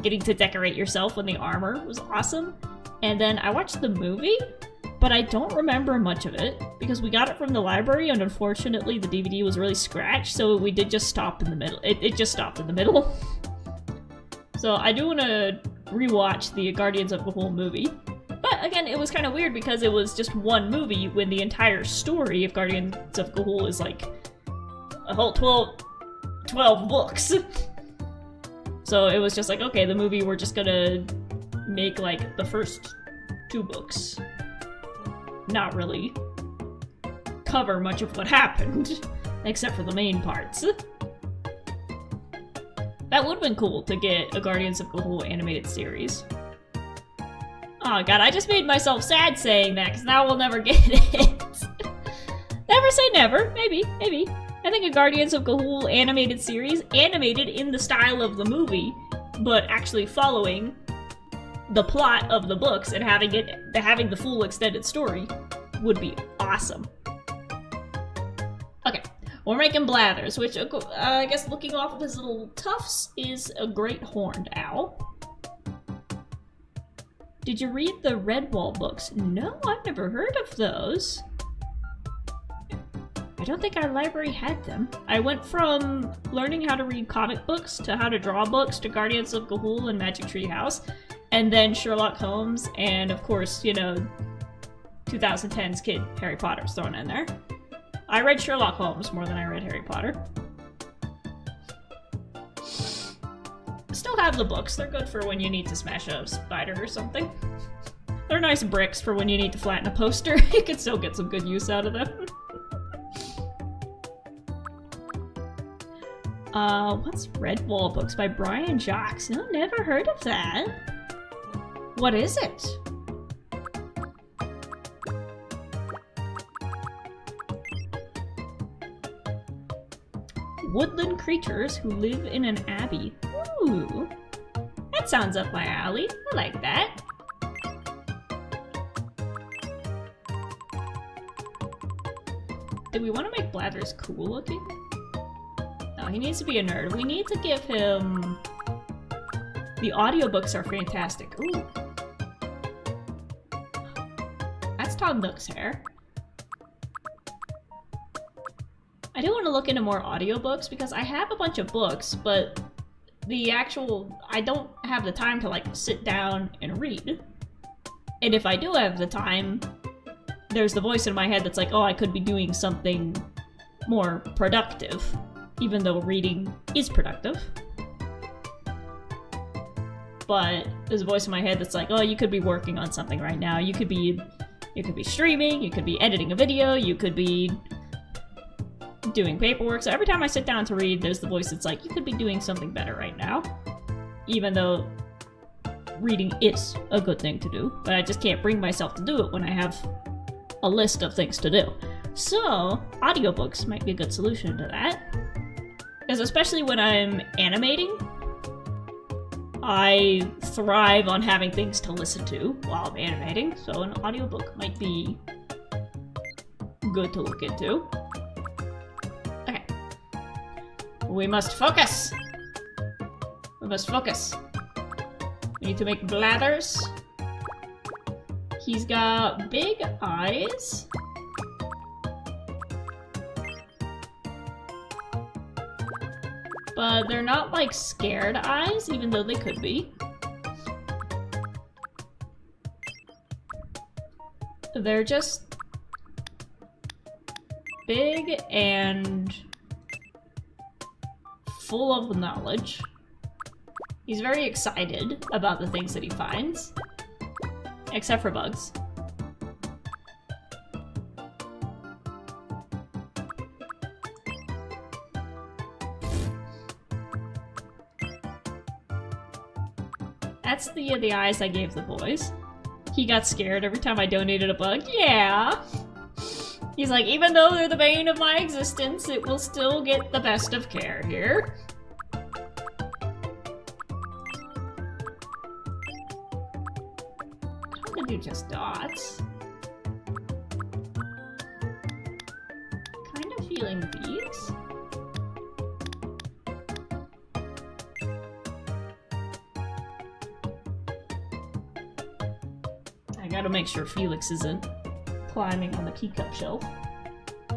Getting to decorate yourself in the armor was awesome. And then I watched the movie, but I don't remember much of it because we got it from the library, and unfortunately the DVD was really scratched, so we did just stop in the middle. It just stopped in the middle. So I do want to rewatch the Guardians of Gahul movie. But again, it was kind of weird because it was just one movie when the entire story of Guardians of Gahul is like a whole 12 books. So it was just like, okay, the movie, we're just gonna make like the first 2 books. Not really cover much of what happened, except for the main parts. That would've been cool to get a Guardians of Gahul animated series. Oh god, I just made myself sad saying that, because now we'll never get it. Never say never. Maybe. I think a Guardians of Gahul animated series, animated in the style of the movie, but actually following the plot of the books and having the full extended story, would be awesome. Okay, we're making Blathers, which I guess looking off of his little tufts is a great horned owl. Did you read the Redwall books? No, I've never heard of those. I don't think our library had them. I went from learning how to read comic books to how to draw books to Guardians of Gahul and Magic Tree House, and then Sherlock Holmes, and of course, you know, 2010's kid Harry Potter's thrown in there. I read Sherlock Holmes more than I read Harry Potter. Still have the books. They're good for when you need to smash a spider or something. They're nice bricks for when you need to flatten a poster. You can still get some good use out of them. What's Redwall books by Brian Jacques? No, never heard of that. What is it? Woodland creatures who live in an abbey. Ooh, that sounds up my alley. I like that. Do we want to make Blathers cool looking? No, he needs to be a nerd. We need to give him... The audiobooks are fantastic. Ooh. That's Tom Nook's hair. I do want to look into more audiobooks because I have a bunch of books, but I don't have the time to like sit down and read. And if I do have the time, there's the voice in my head that's like, oh, I could be doing something more productive, even though reading is productive. but there's a voice in my head that's like, oh, you could be working on something right now. You could be streaming, you could be editing a video, you could be doing paperwork. So every time I sit down to read, there's the voice that's like, you could be doing something better right now. Even though reading is a good thing to do, but I just can't bring myself to do it when I have a list of things to do. So, audiobooks might be a good solution to that. Because especially when I'm animating, I thrive on having things to listen to while I'm animating, so an audiobook might be good to look into. Okay. We must focus! We must focus. We need to make blathers. He's got big eyes. But they're not like scared eyes, even though they could be. They're just big and full of knowledge. He's very excited about the things that he finds. Except for bugs. That's the eyes I gave the boys. He got scared every time I donated a bug. Yeah! He's like, even though they're the bane of my existence, it will still get the best of care here. How to do just dots? Kind of feeling these. I gotta make sure Felix isn't climbing on the teacup shelf.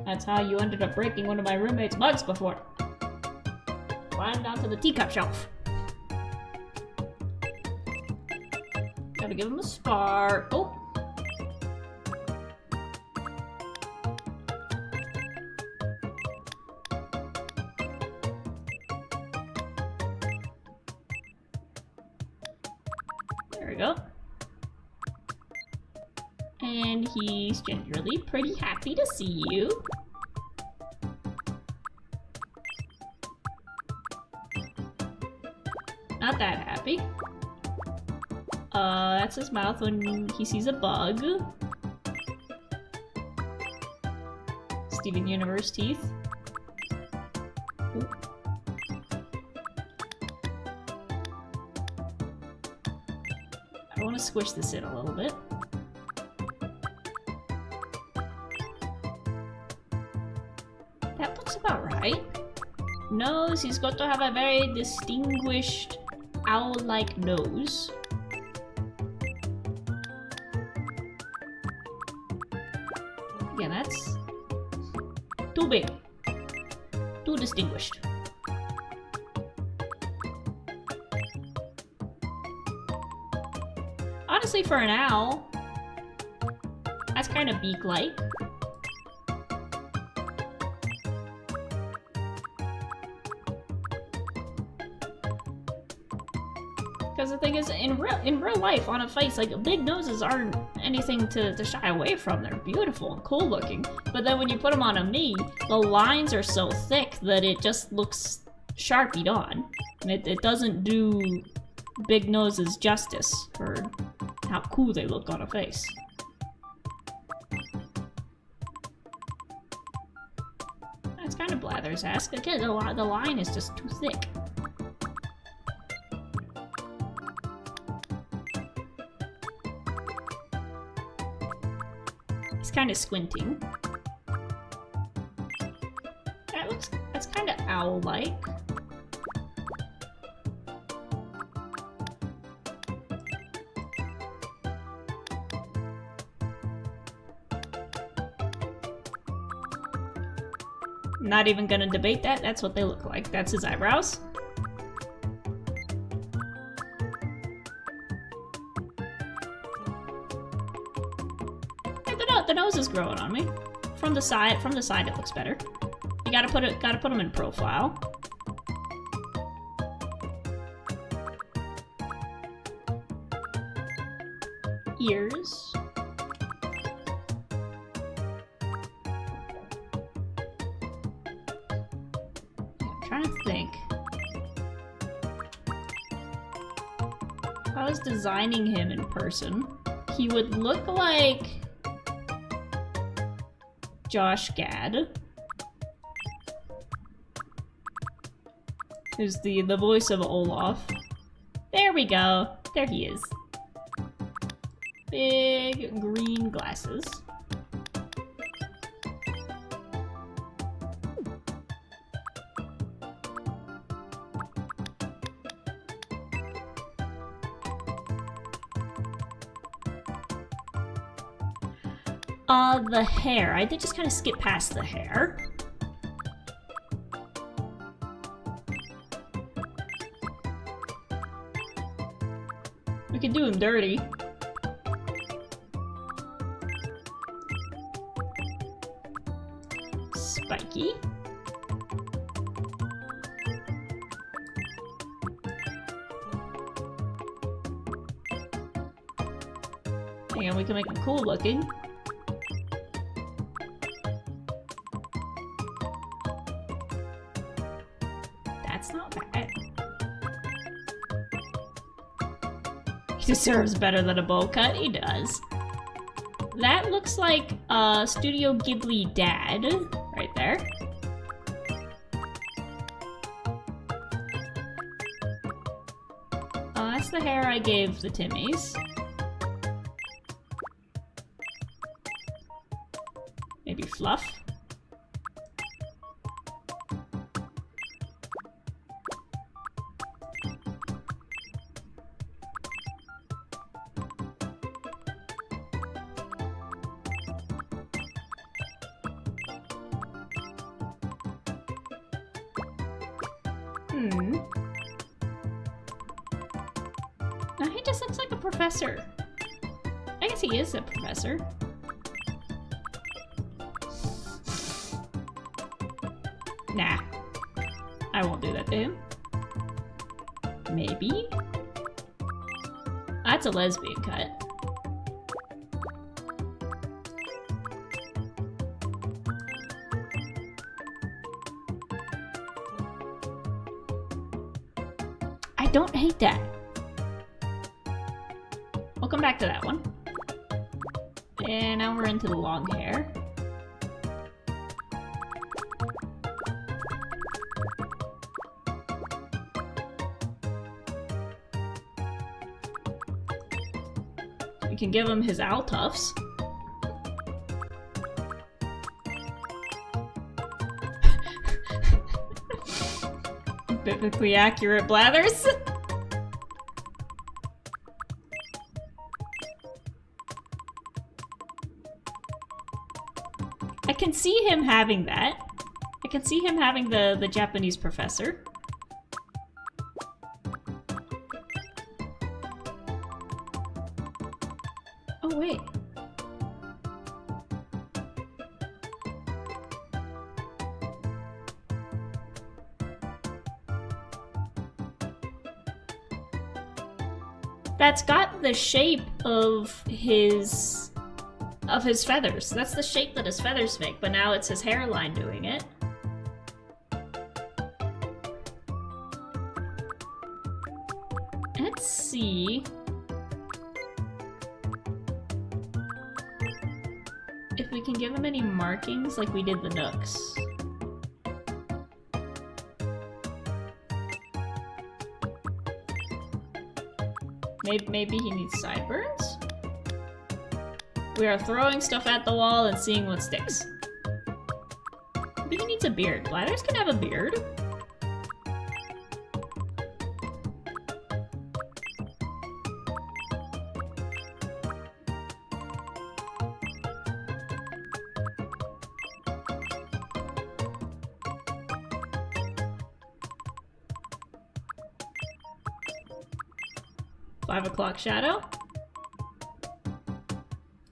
That's how you ended up breaking one of my roommate's mugs before. Climbed onto the teacup shelf. Gotta give him a spark. Oh! There we go. And he's generally pretty happy to see you. Not that happy. That's his mouth when he sees a bug. Steven Universe teeth. Ooh. I want to squish this in a little bit. That looks about right. Nose, he's got to have a very distinguished owl-like nose. Yeah, that's too big. Too distinguished. Honestly, for an owl, that's kind of beak-like. Because the thing is, in real life, on a face, like, big noses aren't anything to shy away from. They're beautiful and cool looking. But then when you put them on a me, the lines are so thick that it just looks Sharpied on. And it doesn't do big noses justice for how cool they look on a face. It's kind of Blathers-esque. Again, the line is just too thick. He's kind of squinting. That's kind of owl-like. Not even gonna debate that, that's what they look like. That's his eyebrows. The nose is growing on me. From the side it looks better. You gotta put them in profile. ears. I'm trying to think. If I was designing him in person, he would look like Josh Gad, who's the voice of Olaf. There we go. There he is. Big green glasses. The hair. I did just kind of skip past the hair. We could do him dirty. Spiky. And we can make him cool looking. That's not bad. He deserves better than a bowl cut. He does. That looks like Studio Ghibli Dad right there. That's the hair I gave the Timmies. Maybe Fluff. No, he just looks like a professor. I guess he is a professor. Nah. I won't do that to him. Maybe? That's a lesbian cut. I don't hate that. We'll come back to that one. And now we're into the long hair. We can give him his owl tufts. Biblically accurate blathers. I can see him having that. I can see him having the Japanese professor. Oh wait. That's got the shape of his feathers. That's the shape that his feathers make, but now it's his hairline doing it. Let's see if we can give him any markings like we did the Nooks. Maybe he needs sideburns? We are throwing stuff at the wall and seeing what sticks. Maybe he needs a beard. Bladders can have a beard. Five o'clock shadow.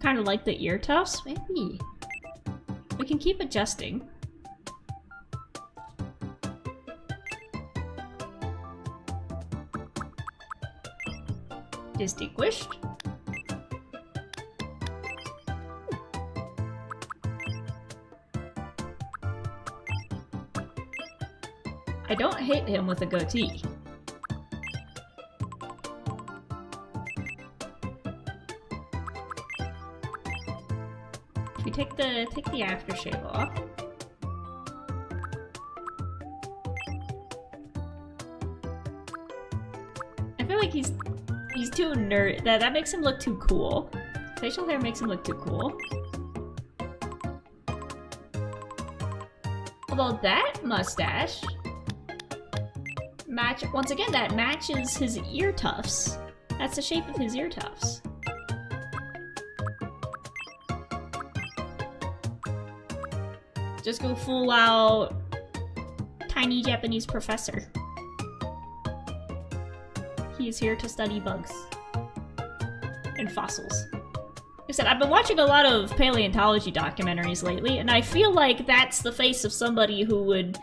Kind of like the ear tufts, maybe. We can keep adjusting. Distinguished. I don't hate him with a goatee. If we take the aftershave off. I feel like he's too nerd. That makes him look too cool. Facial hair makes him look too cool. Although that mustache once again, that matches his ear tufts. That's the shape of his ear tufts. Just go full out tiny Japanese professor. He is here to study bugs and fossils. Like I said, I've been watching a lot of paleontology documentaries lately, and I feel like that's the face of somebody who would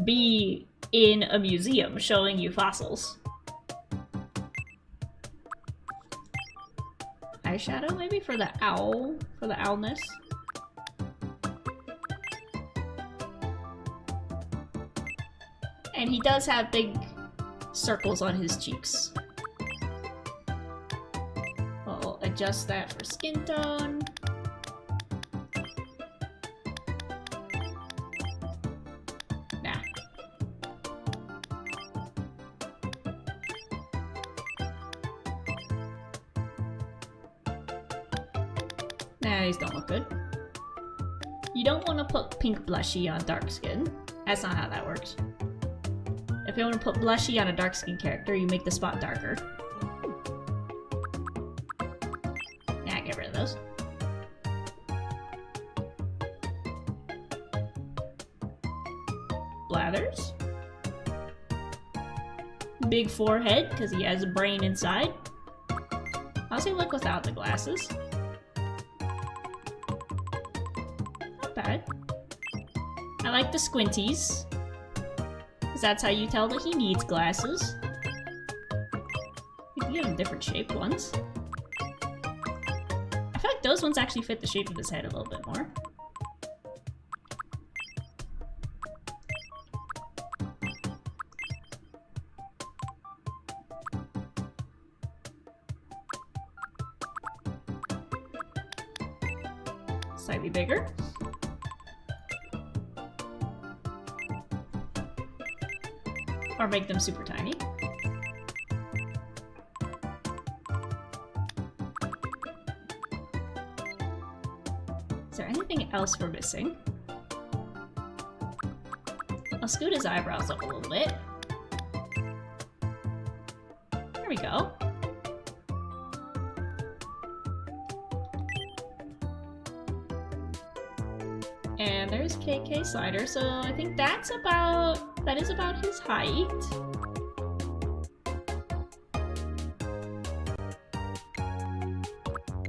be in a museum showing you fossils. Eyeshadow, maybe, for the owl, for the owlness. And he does have big circles on his cheeks. I'll adjust that for skin tone. Nah. Nah, these don't look good. You don't want to put pink blushy on dark skin. That's not how that works. If you want to put blushy on a dark skin character, you make the spot darker. Yeah, get rid of those. Blathers. Big forehead, because he has a brain inside. How's he look without the glasses? Not bad. I like the squinties. That's how you tell that he needs glasses. You can give him different shaped ones. I feel like those ones actually fit the shape of his head a little bit more. Slightly bigger. Or make them super tiny. Is there anything else we're missing? I'll scoot his eyebrows up a little bit. There we go. And there's KK Slider, so I think that is about his height.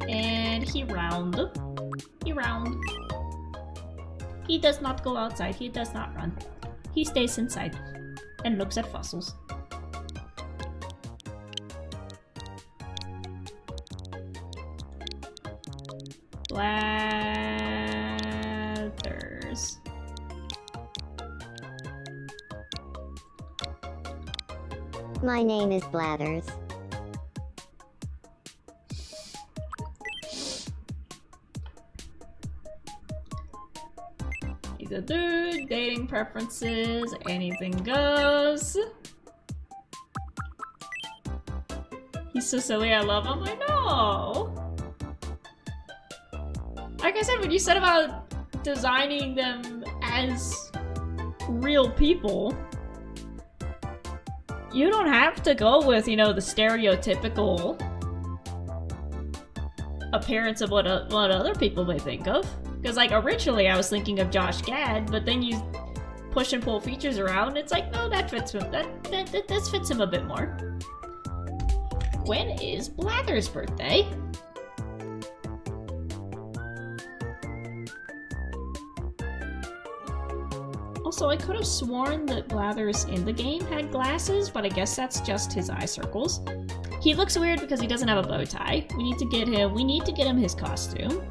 And he round. He does not go outside, he does not run. He stays inside and looks at fossils. Blathers. My name is Blathers. He's a dude, dating preferences, anything goes. He's so silly, I love him, I know! Like I said, when you said about designing them as real people, you don't have to go with, you know, the stereotypical appearance of what other people may think of. Because, like, originally I was thinking of Josh Gad, but then you push and pull features around, it's like, no, that fits him. This fits him a bit more. When is Blather's birthday? Also, I could have sworn that Blathers in the game had glasses, but I guess that's just his eye circles. He looks weird because he doesn't have a bow tie. We need to get him his costume.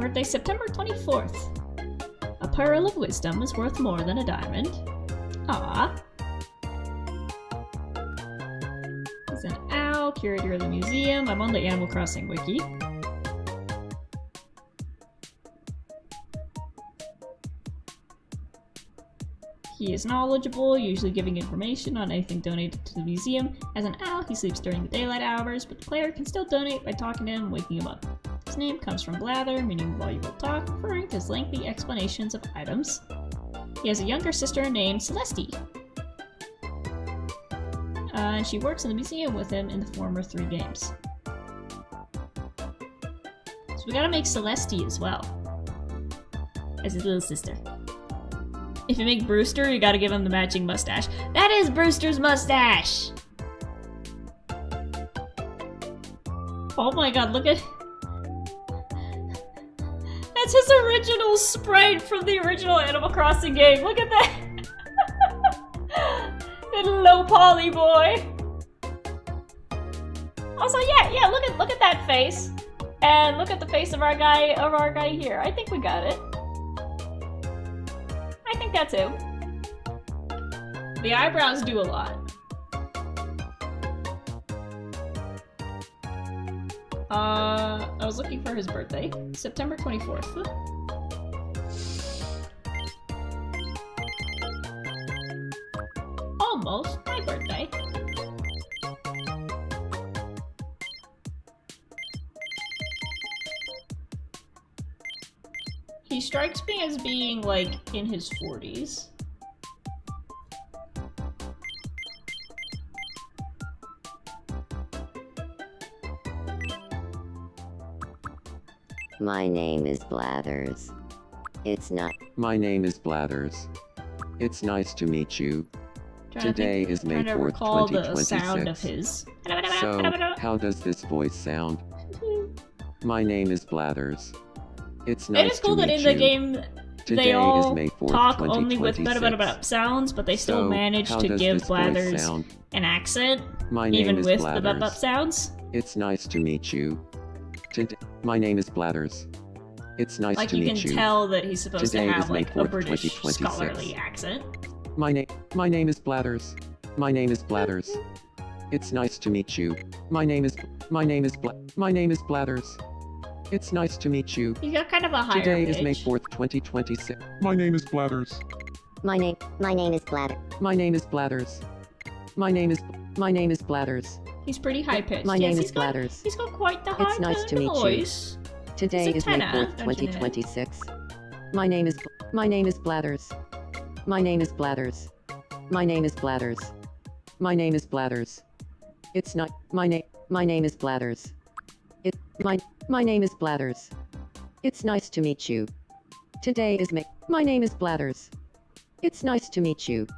Birthday September 24th. A pearl of wisdom is worth more than a diamond. Ah. He's an owl, curator of the museum. I'm on the Animal Crossing wiki. He is knowledgeable, usually giving information on anything donated to the museum. As an owl, he sleeps during the daylight hours, but the player can still donate by talking to him and waking him up. His name comes from blather, meaning voluble talk, referring to his lengthy explanations of items. He has a younger sister named Celeste. And she works in the museum with him in the former 3 games. So we gotta make Celeste as well. As his little sister. If you make Brewster, you gotta give him the matching mustache. That is Brewster's mustache! Oh my god, look at... That's his original sprite from the original Animal Crossing game. Look at that! Little low poly boy. Also, yeah, look at that face. And look at the face of our guy here. I think we got it. I think that's him. The eyebrows do a lot. I was looking for his birthday. September 24th. Almost my birthday. He strikes me as being, like, in his 40s. My name is Blathers. It's not. My name is Blathers. It's nice to meet you. Today is May 4th, 2026. The sound of his. So, how does this voice sound? My name is Blathers. It's nice to meet you. It is cool that in the game Today they all is May 4th, talk only with 2026. sounds, but they still So, manage how to does give this voice Blathers sound? an accent, My name even is with Blathers. the sounds. It's nice to meet you. My name is Blathers. It's nice Like to you meet can you. tell that he's supposed Today to is have May like a 4th, British 2026. scholarly accent. My name is Blathers. My name is Blathers. It's nice to meet you. My name is Blathers. It's nice to meet you. He's got kind of a higher Today pitch. is May 4th, 2026. My name is Blathers. My name is Blather. My name is Blathers. My name is Blathers. He's pretty high pitched. My name is Blathers. He's got quite the high It's nice to meet you. voice. Today He's a is May tenor, 4th, don't you know? 2026. My name is Blathers. My name is Blathers. My name is Blathers. My name is Blathers. It's not my name is Blathers. My name is Blathers. It's nice to meet you. Today is my name is Blathers. It's nice to meet you.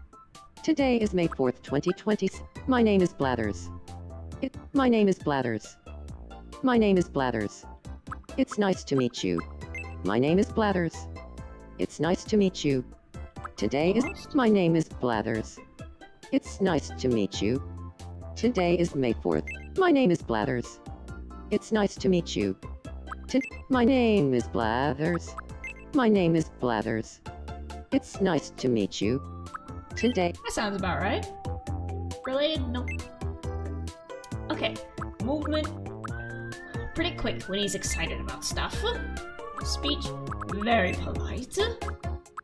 Today is May 4th, 2020. My name is Blathers. My name is Blathers. My name is Blathers. It's nice to meet you. My name is Blathers. It's nice to meet you. Today is my name is Blathers. It's nice to meet you. Today is May 4th. My name is Blathers. It's nice to meet you. My name is Blathers. My name is Blathers. It's nice to meet you. Today. That sounds about right. Related? Nope. Okay. Movement. Pretty quick when he's excited about stuff. Speech. Very polite.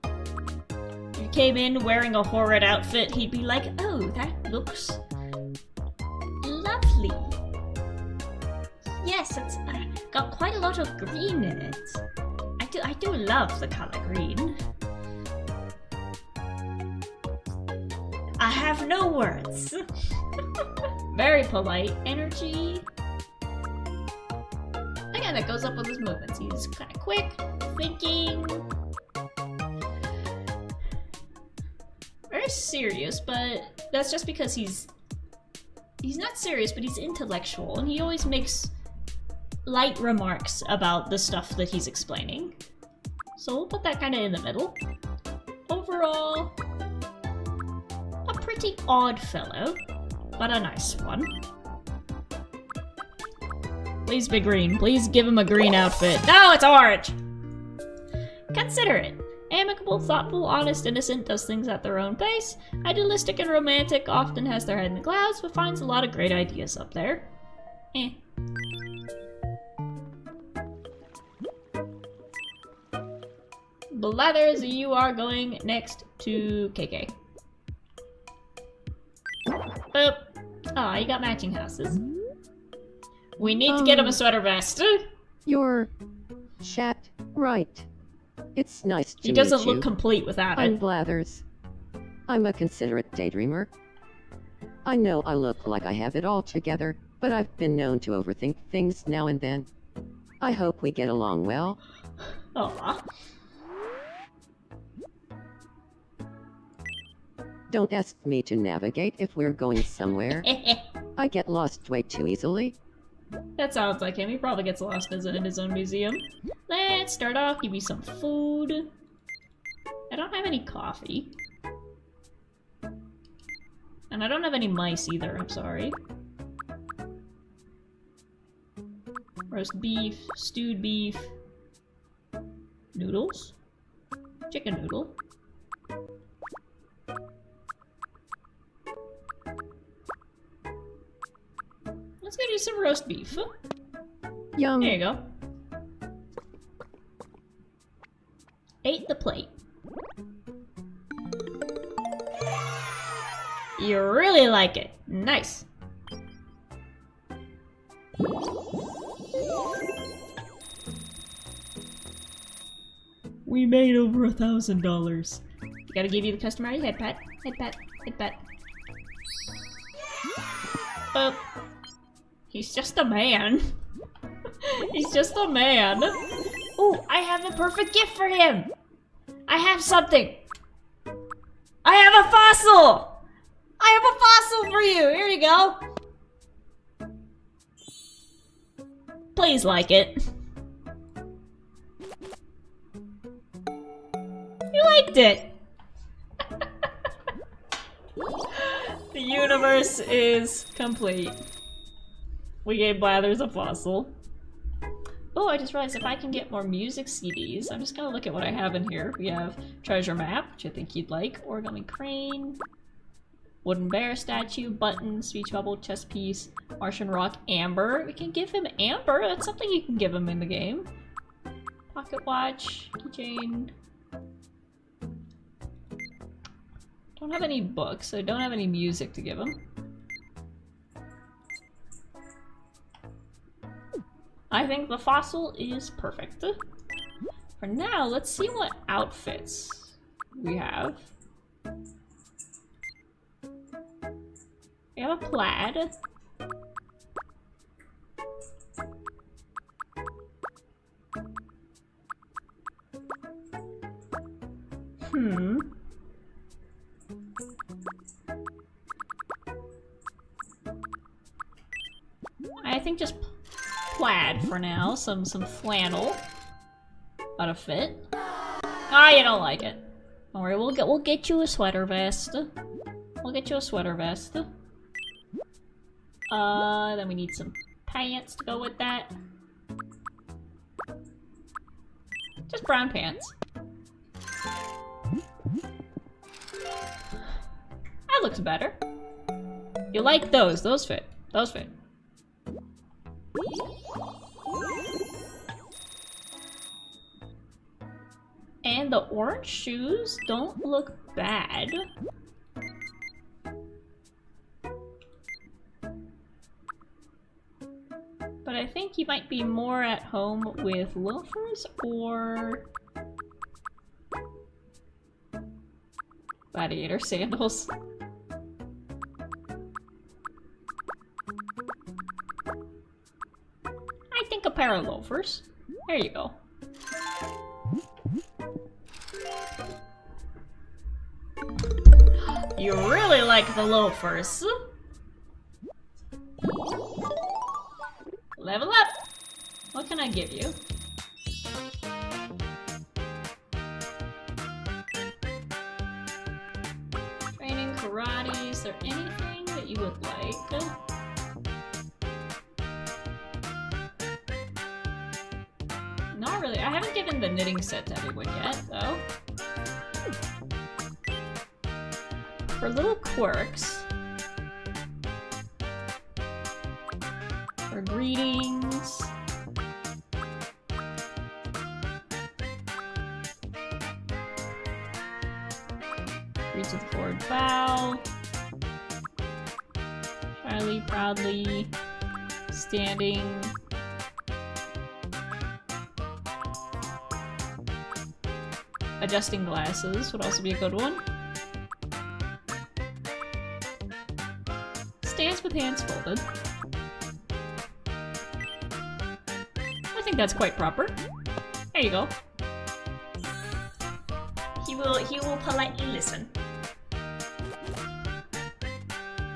If you came in wearing a horrid outfit, he'd be like, "Oh, that looks lovely. Yes, it's got quite a lot of green in it. I do love the color green. I have no words." Very polite energy. Again, that goes up with his movements. He's kind of quick, thinking. Very serious, but that's just because he's not serious, but he's intellectual, and he always makes light remarks about the stuff that he's explaining. So we'll put that kind of in the middle. Overall, a pretty odd fellow, but a nice one. Please be green. Please give him a green outfit. No, it's orange! Consider it. Amicable, thoughtful, honest, innocent, does things at their own pace. Idealistic and romantic, often has their head in the clouds, but finds a lot of great ideas up there. Eh. Blathers, you are next to KK. Boop. Aw, you got matching houses. We need to get him a sweater vest. You're... Chat, right. It's nice to He meet doesn't you. look complete without I'm it. Blathers. I'm a considerate daydreamer. I know I look like I have it all together, but I've been known to overthink things now and then. I hope we get along well. Aw. Don't ask me to navigate if we're going somewhere. I get lost way too easily. That sounds like him. He probably gets lost visiting his own museum. Let's start off, give me some food. I don't have any coffee. And I don't have any mice either, I'm sorry. Roast beef, stewed beef. Noodles? Chicken noodle. Let's go do some roast beef. Yum. There you go. Ate the plate. You really like it. Nice. We made over $1,000. Gotta give you the customary head pat, head pat, head pat. He's just a man. He's just a man. Ooh, I have the perfect gift for him. I have something. I have a fossil. I have a fossil for you. Here you go. Please like it. You liked it. The universe is complete. We gave Blathers a fossil. Oh, I just realized if I can get more music CDs, I'm just gonna look at what I have in here. We have Treasure Map, which I think you'd like, Origami Crane, Wooden Bear Statue, Button, Speech Bubble, Chess Piece, Martian Rock, Amber. We can give him Amber, that's something you can give him in the game. Pocket Watch, Keychain. Don't have any books, so I don't have any music to give him. I think the fossil is perfect. For now, let's see what outfits we have. We have a plaid. I think just plaid for now. Some flannel. Ought to fit. Ah, you don't like it. Don't worry, we'll get you a sweater vest. We'll get you a sweater vest. Then we need some pants to go with that. Just brown pants. That looks better. You like those? Those fit. Those fit. And the orange shoes don't look bad. But I think you might be more at home with loafers or gladiator sandals. I think a pair of loafers. There you go. You really like the loafers. Level up! What can I give you? Training, karate, is there anything that you would like? Not not really. I haven't given the knitting set to everyone yet, though. For little quirks. For greetings. Greet to the forward bow. Shyly, proudly, standing. Adjusting glasses would also be a good one. Stands with hands folded. I think that's quite proper. There you go. He will politely listen.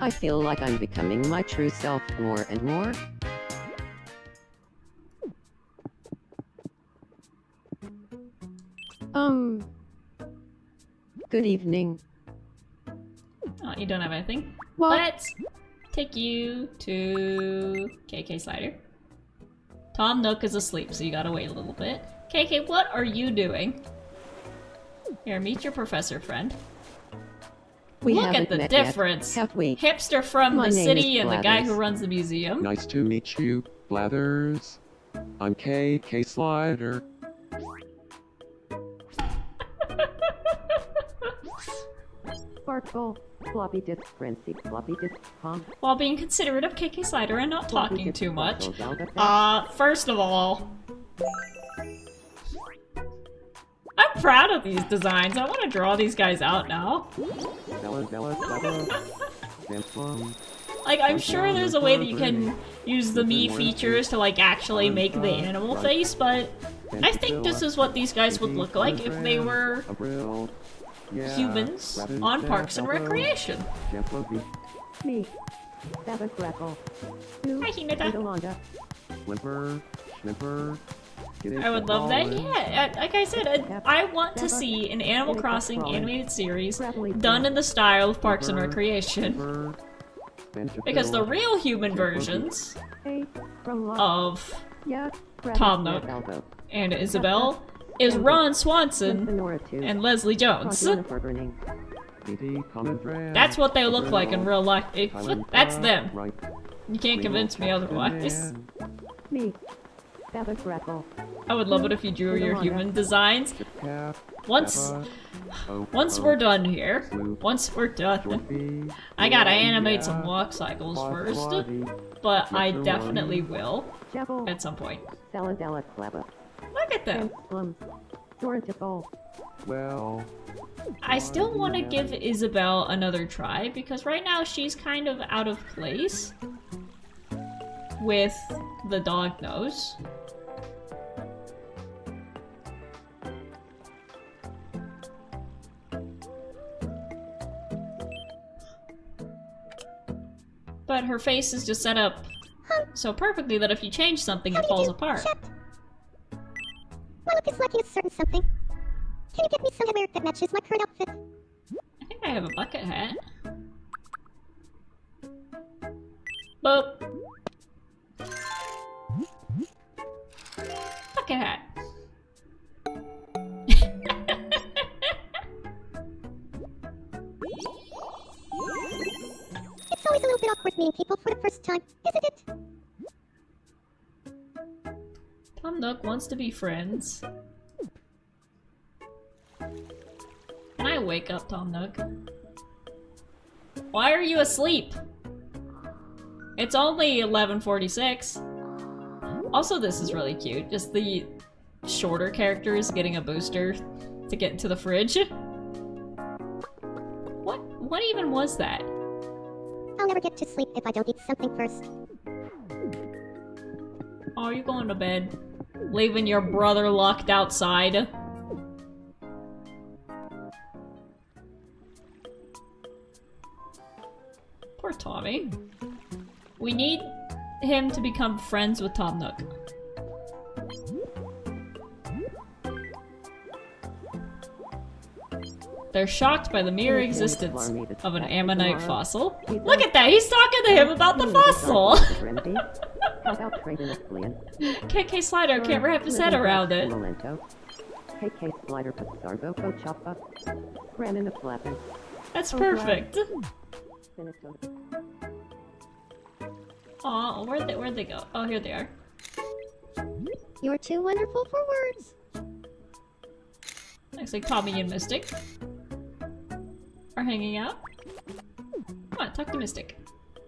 I feel like I'm becoming my true self more and more. Good evening. Oh, you don't have anything? What? Let's take you to KK Slider. Tom Nook is asleep, so you gotta wait a little bit. KK, what are you doing? Here, meet your professor friend. We Look haven't at the met difference. Yet, have we? Hipster from My the name city is and the guy who Blathers. runs the museum. Nice to meet you, Blathers. I'm KK Slider. Sparkle. Floppy disk frenzy. Floppy disk pump. While being considerate of KK Slider and not Floppy talking disk too much. sparkles, Zelda. First of all, I'm proud of these designs. I want to draw these guys out now. Like, I'm sure there's a way that you can use the me features to, like, actually make the animal face, but I think this is what these guys would look like if they were humans on Parks and Recreation. Me. Baba Crackle. Hi, Hinata. Yolanda. Flipper, Snipper. I would love that. Yeah, like I said, I want to see an Animal Crossing animated series done in the style of Parks and Recreation. Because the real human versions Hey, from of yeah, Tom Nook and Isabelle is Ron Swanson and Leslie Jones. That's what they look like in real life. That's them. You can't convince me otherwise. Me. Baba Crackle. I would love it if you drew your human designs. Once we're done here, once we're done, I gotta animate some walk cycles first, but I definitely will Jabble. at some point. Saladella Clabba. Look at them. Slum. Dorantable. Well, I still want to give Isabelle another try because right now she's kind of out of place with the dog nose. But her face is just set up so perfectly that if you change something, it falls apart. My look is lacking a certain something. Can you get me some hair that matches my current outfit? I think I have a bucket hat. Boop. Bucket hat. It's always a little bit awkward meeting people for the first time, isn't it? Tom Nook wants to be friends. Can I wake up, Tom Nook? Why are you asleep? It's only 11:46. Also, this is really cute. Just the shorter characters getting a booster to get into the fridge. What even was that? I'll never get to sleep if I don't eat something first. Oh, you're going to bed. Leaving your brother locked outside. Poor Tommy. We need him to become friends with Tom Nook. They're shocked by the mere existence of an ammonite fossil. Look at that! He's talking to him about the fossil! Without trading a fleeing. KK Slider can't wrap his head around it. Memento. KK Slider Pasargo Choppa. Ran into flapping. That's perfect. Finito. Aw, where'd they go? Oh, here they are. You're too wonderful for words. Looks like Tommy and Mystic are hanging out. Come on, talk to Mystic.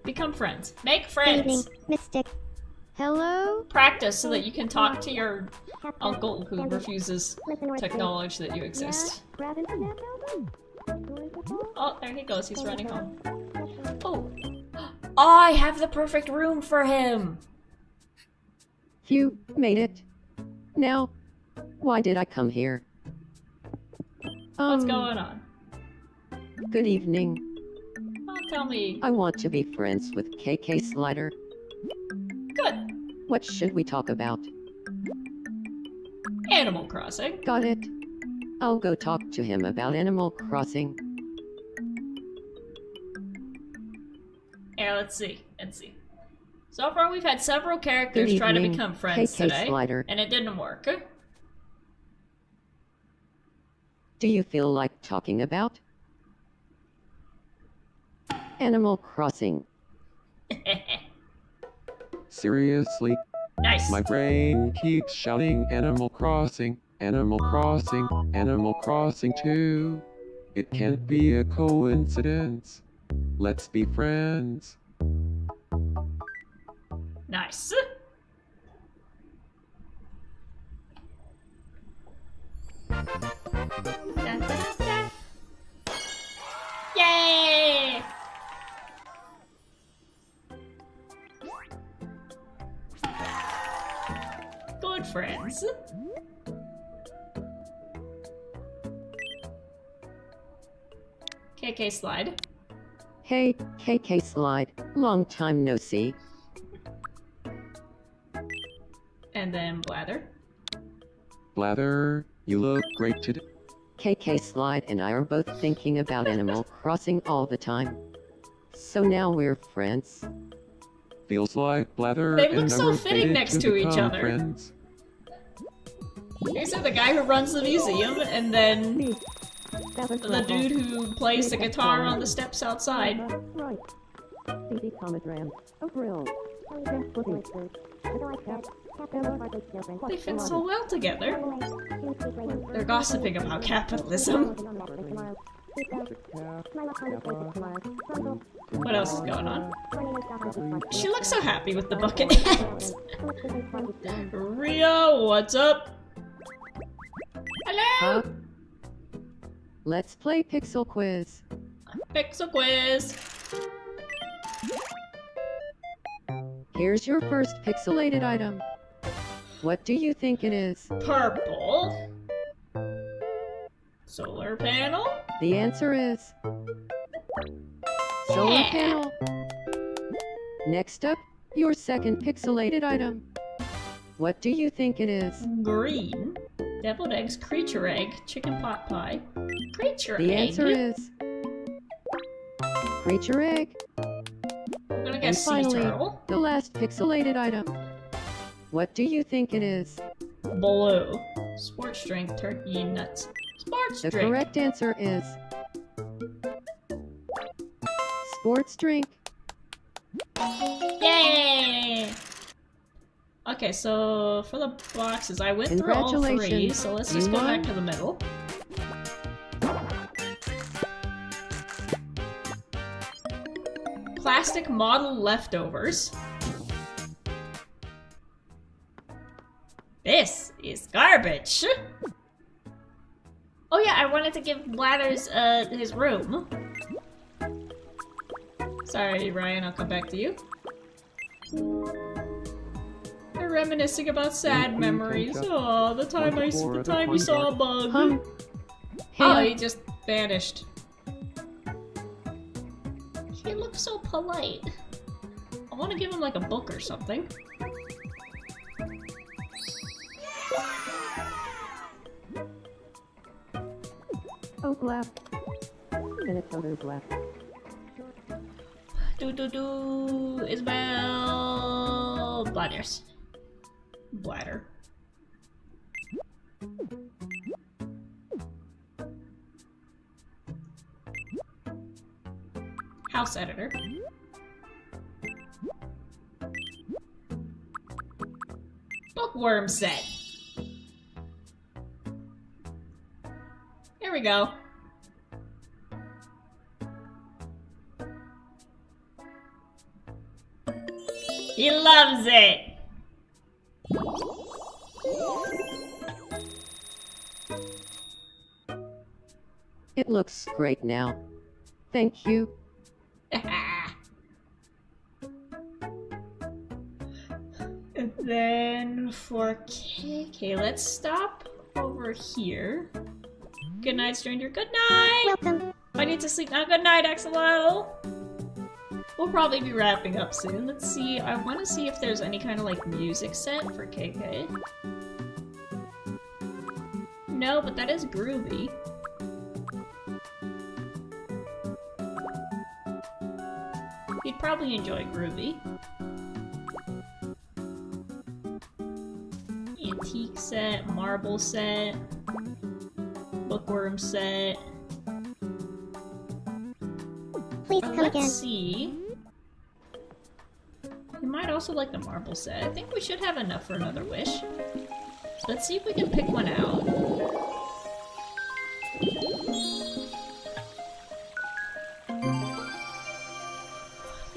Become friends. Make Good friends! evening, Mystic. Hello? Practice so that you can talk to your uncle who refuses to acknowledge that you exist. Oh, there he goes. He's running home. Oh. I have the perfect room for him! You made it. Now, why did I come here? What's going on? Good evening. Oh, tell me. I want to be friends with KK Slider. Good. What should we talk about? Animal Crossing. Got it. I'll go talk to him about Animal Crossing. Yeah, let's see. So far, we've had several characters Good try to evening, become friends KK today, Slider. and it didn't work. Do you feel like talking about Animal Crossing? Seriously, Nice. my brain keeps shouting Animal Crossing, Animal Crossing, Animal Crossing 2. It can't be a coincidence. Let's be friends. Nice. Dun, dun, dun, dun. Yay! Good friends. KK Slide. Hey, KK Slide. Long time no see. And then Blather. Blather, you look great today. KK Slide and I are both thinking about Animal Crossing all the time. So now we're friends. Feels like Blather They and look I so were fitting fated next to to each become other. Friends. Here's the guy who runs the museum, and then the dude who plays the guitar on the steps outside. Right. CD Commodram. A grill. They fit so well together. They're gossiping about capitalism. What else is going on? She looks so happy with the bucket hat. Rio, what's up? Hello! Huh? Let's play Pixel Quiz. Pixel quiz. Here's your first pixelated item. What do you think it is? Purple. Solar panel. The answer is solar Yeah. panel. Next up, your second pixelated item. What do you think it is? Green. Deviled eggs, creature egg, chicken pot pie. Creature The egg. answer is creature egg. I'm gonna And guess sea finally, turtle. the last pixelated item. What do you think it is? Blue. Sports drink, turkey and nuts. Sports The drink. correct answer is sports drink. Yay! Okay, so for the boxes, I went through all three, Congratulations, so let's you just go won. back to the middle. Plastic model leftovers. This is garbage. Oh yeah, I wanted to give Blathers his room. Sorry, Ryan, I'll come back to you. They're reminiscing about sad memories. Oh, the time we saw a bug. Hum. Oh, Hey, he just vanished. He looks so polite. I want to give him like a book or something. Oak left. Minnesota left. Do Isabel. Oh, bladders. Bladder. House editor. Bookworm set. Here we go. He loves it! It looks great now. Thank you. And then for KK, let's stop over here. Good night, stranger. Good night! Welcome. I need to sleep now. Good night, Axolotl! We'll probably be wrapping up soon. Let's see. I want to see if there's any kind of like music set for KK. No, but that is groovy. He'd probably enjoy groovy. Antique set, marble set, bookworm set. Please come Let's again. see. You might also like the marble set. I think we should have enough for another wish. Let's see if we can pick one out.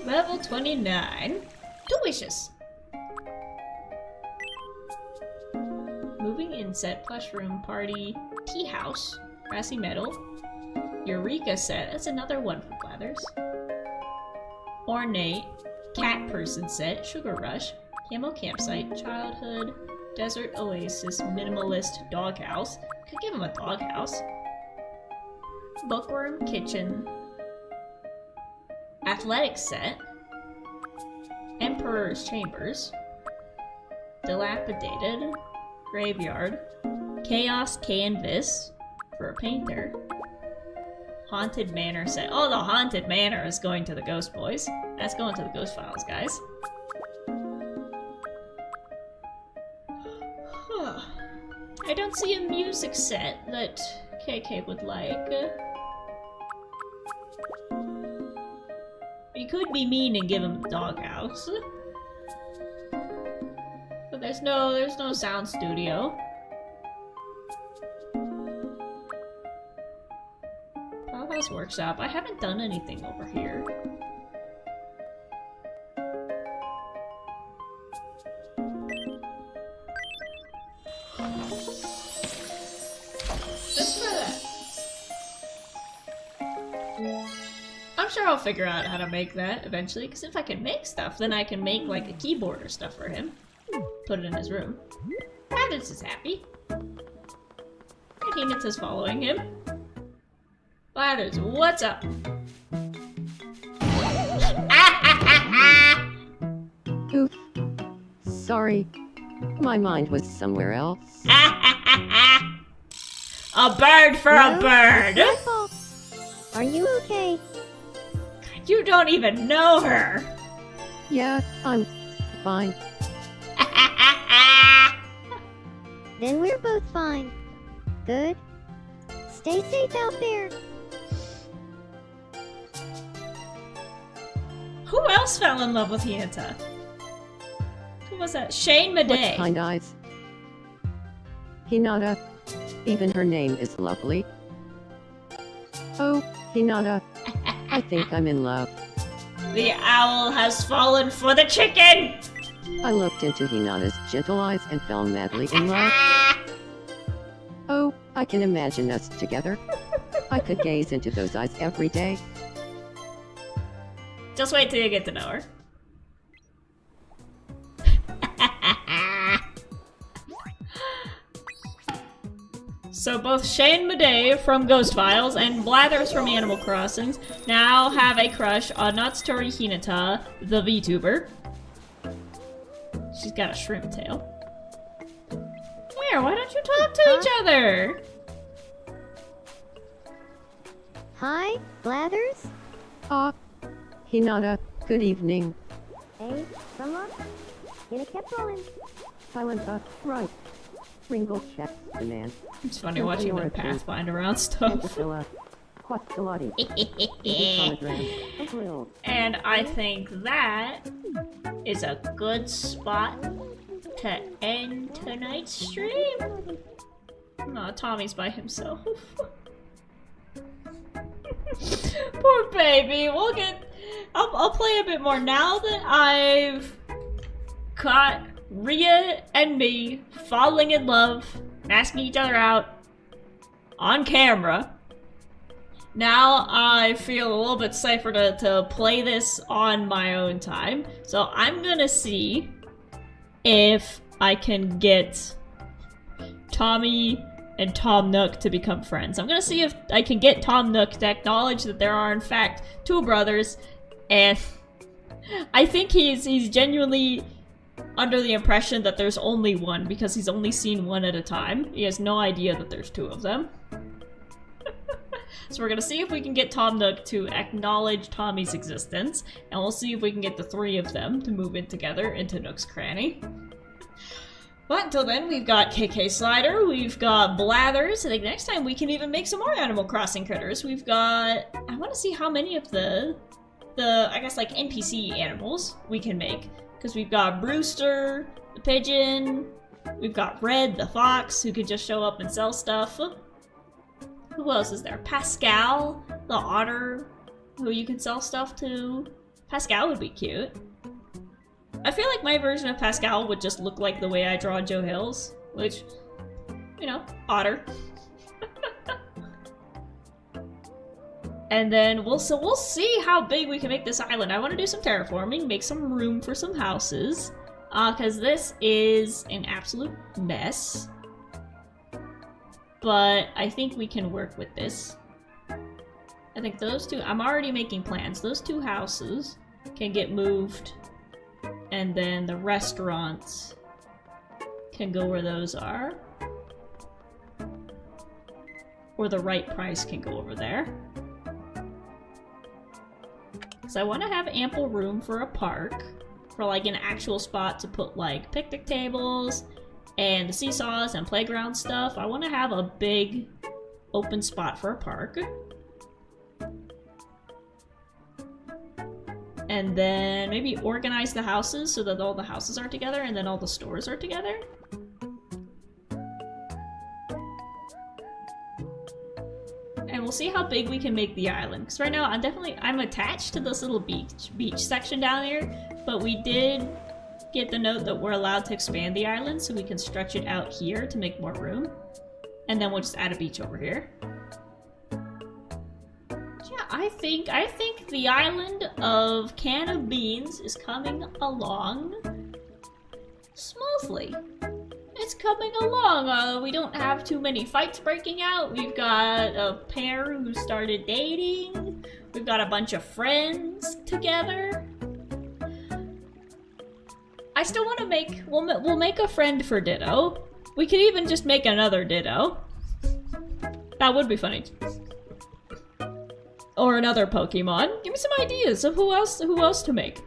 Level 29. 2 wishes. Moving in set, plush room, party, tea house, grassy meadow, Eureka set. That's another one for Blathers. Ornate, cat person set, sugar rush, camel campsite, childhood, desert oasis, minimalist doghouse. Could give him a doghouse. Bookworm kitchen, athletic set, emperor's chambers, dilapidated, graveyard, chaos canvas for a painter, haunted manor set. Oh, the haunted manor is going to the Ghost Boys. That's going to the Ghost Files, guys. Huh. I don't see a music set that KK would like. We could be mean and give him the doghouse. But there's no sound studio. Dollhouse Workshop. I haven't done anything over here. Just for that. I'm sure I'll figure out how to make that eventually, because if I can make stuff, then I can make like a keyboard or stuff for him. Put it in his room. Rabbits is happy. And Hinata's following him. Blathers, what's up? Oof. Sorry. My mind was somewhere else. A bird for a bird! My fault. Are you okay? You don't even know her! Yeah, I'm fine. Then we're both fine. Good. Stay safe out there. Who else fell in love with Hinata? Who was that? Shane What Madej. kind eyes? Hinata. Even her name is lovely. Oh, Hinata. I think I'm in love. The owl has fallen for the chicken! I looked into Hinata's gentle eyes and fell madly in love. Oh, I can imagine us together. I could gaze into those eyes every day. Just wait till you get to know her. So both Shane Madej from Ghost Files and Blathers from Animal Crossing now have a crush on Natsutori Hinata, the VTuber. She's got a shrimp tail. Where? Why don't you talk to each other? Hi, Blathers? Ah, Hinata, good evening. Hey, someone? And it kept rolling. Silent right. Ringo checks the man. It's funny watching them pathfind around stuff. Pentafilla. Quastelati. And I think that is a good spot to end tonight's stream. Aw, Tommy's by himself. Poor baby. We'll get. I'll play a bit more now that I've caught Ria and me falling in love, asking each other out on camera. Now I feel a little bit safer to play this on my own time. So I'm gonna see if I can get Tommy and Tom Nook to become friends. I'm gonna see if I can get Tom Nook to acknowledge that there are in fact two brothers, and I think he's genuinely under the impression that there's only one because he's only seen one at a time. He has no idea that there's two of them. So we're gonna see if we can get Tom Nook to acknowledge Tommy's existence, and we'll see if we can get the three of them to move in together into Nook's Cranny. But until then, we've got KK Slider, we've got Blathers. I think next time we can even make some more Animal Crossing critters. We've got... I want to see how many of the I guess, like, NPC animals we can make. Because we've got Brewster, the pigeon, we've got Red, the fox, who could just show up and sell stuff. Who else is there? Pascal, the otter, who you can sell stuff to. Pascal would be cute. I feel like my version of Pascal would just look like the way I draw Joe Hills, which, you know, otter. And then we'll see how big we can make this island. I want to do some terraforming, make some room for some houses, because this is an absolute mess. But I think we can work with this. I think those two, I'm already making plans. Those two houses can get moved, and then the restaurants can go where those are. Or the right price can go over there. Because I want to have ample room for a park, for like an actual spot to put like picnic tables and the seesaws and playground stuff. I want to have a big open spot for a park. And then maybe organize the houses so that all the houses are together and then all the stores are together. And we'll see how big we can make the island. Because right now I'm attached to this little beach section down there, but we did get the note that we're allowed to expand the island so we can stretch it out here to make more room. And then we'll just add a beach over here. Yeah, I think the island of Can of Beans is coming along smoothly. It's coming along. We don't have too many fights breaking out. We've got a pair who started dating. We've got a bunch of friends together. I still want to make... We'll make a friend for Ditto. We could even just make another Ditto. That would be funny. Or another Pokemon. Give me some ideas of who else to make.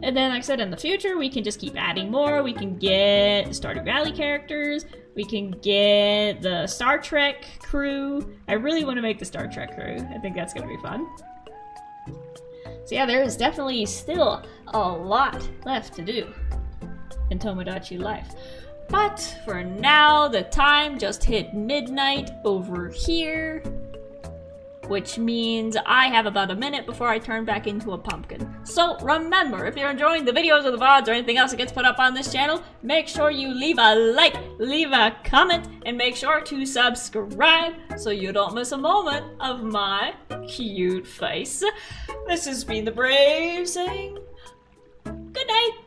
And then, like I said, in the future, we can just keep adding more. We can get the Stardew Valley characters. We can get the Star Trek crew. I really want to make the Star Trek crew. I think that's going to be fun. So yeah, there is definitely still a lot left to do in Tomodachi Life. But for now, the time just hit midnight over here, which means I have about a minute before I turn back into a pumpkin. So remember, if you're enjoying the videos or the VODs or anything else that gets put up on this channel, make sure you leave a like, leave a comment, and make sure to subscribe so you don't miss a moment of my cute face. This has been the Brave saying good night.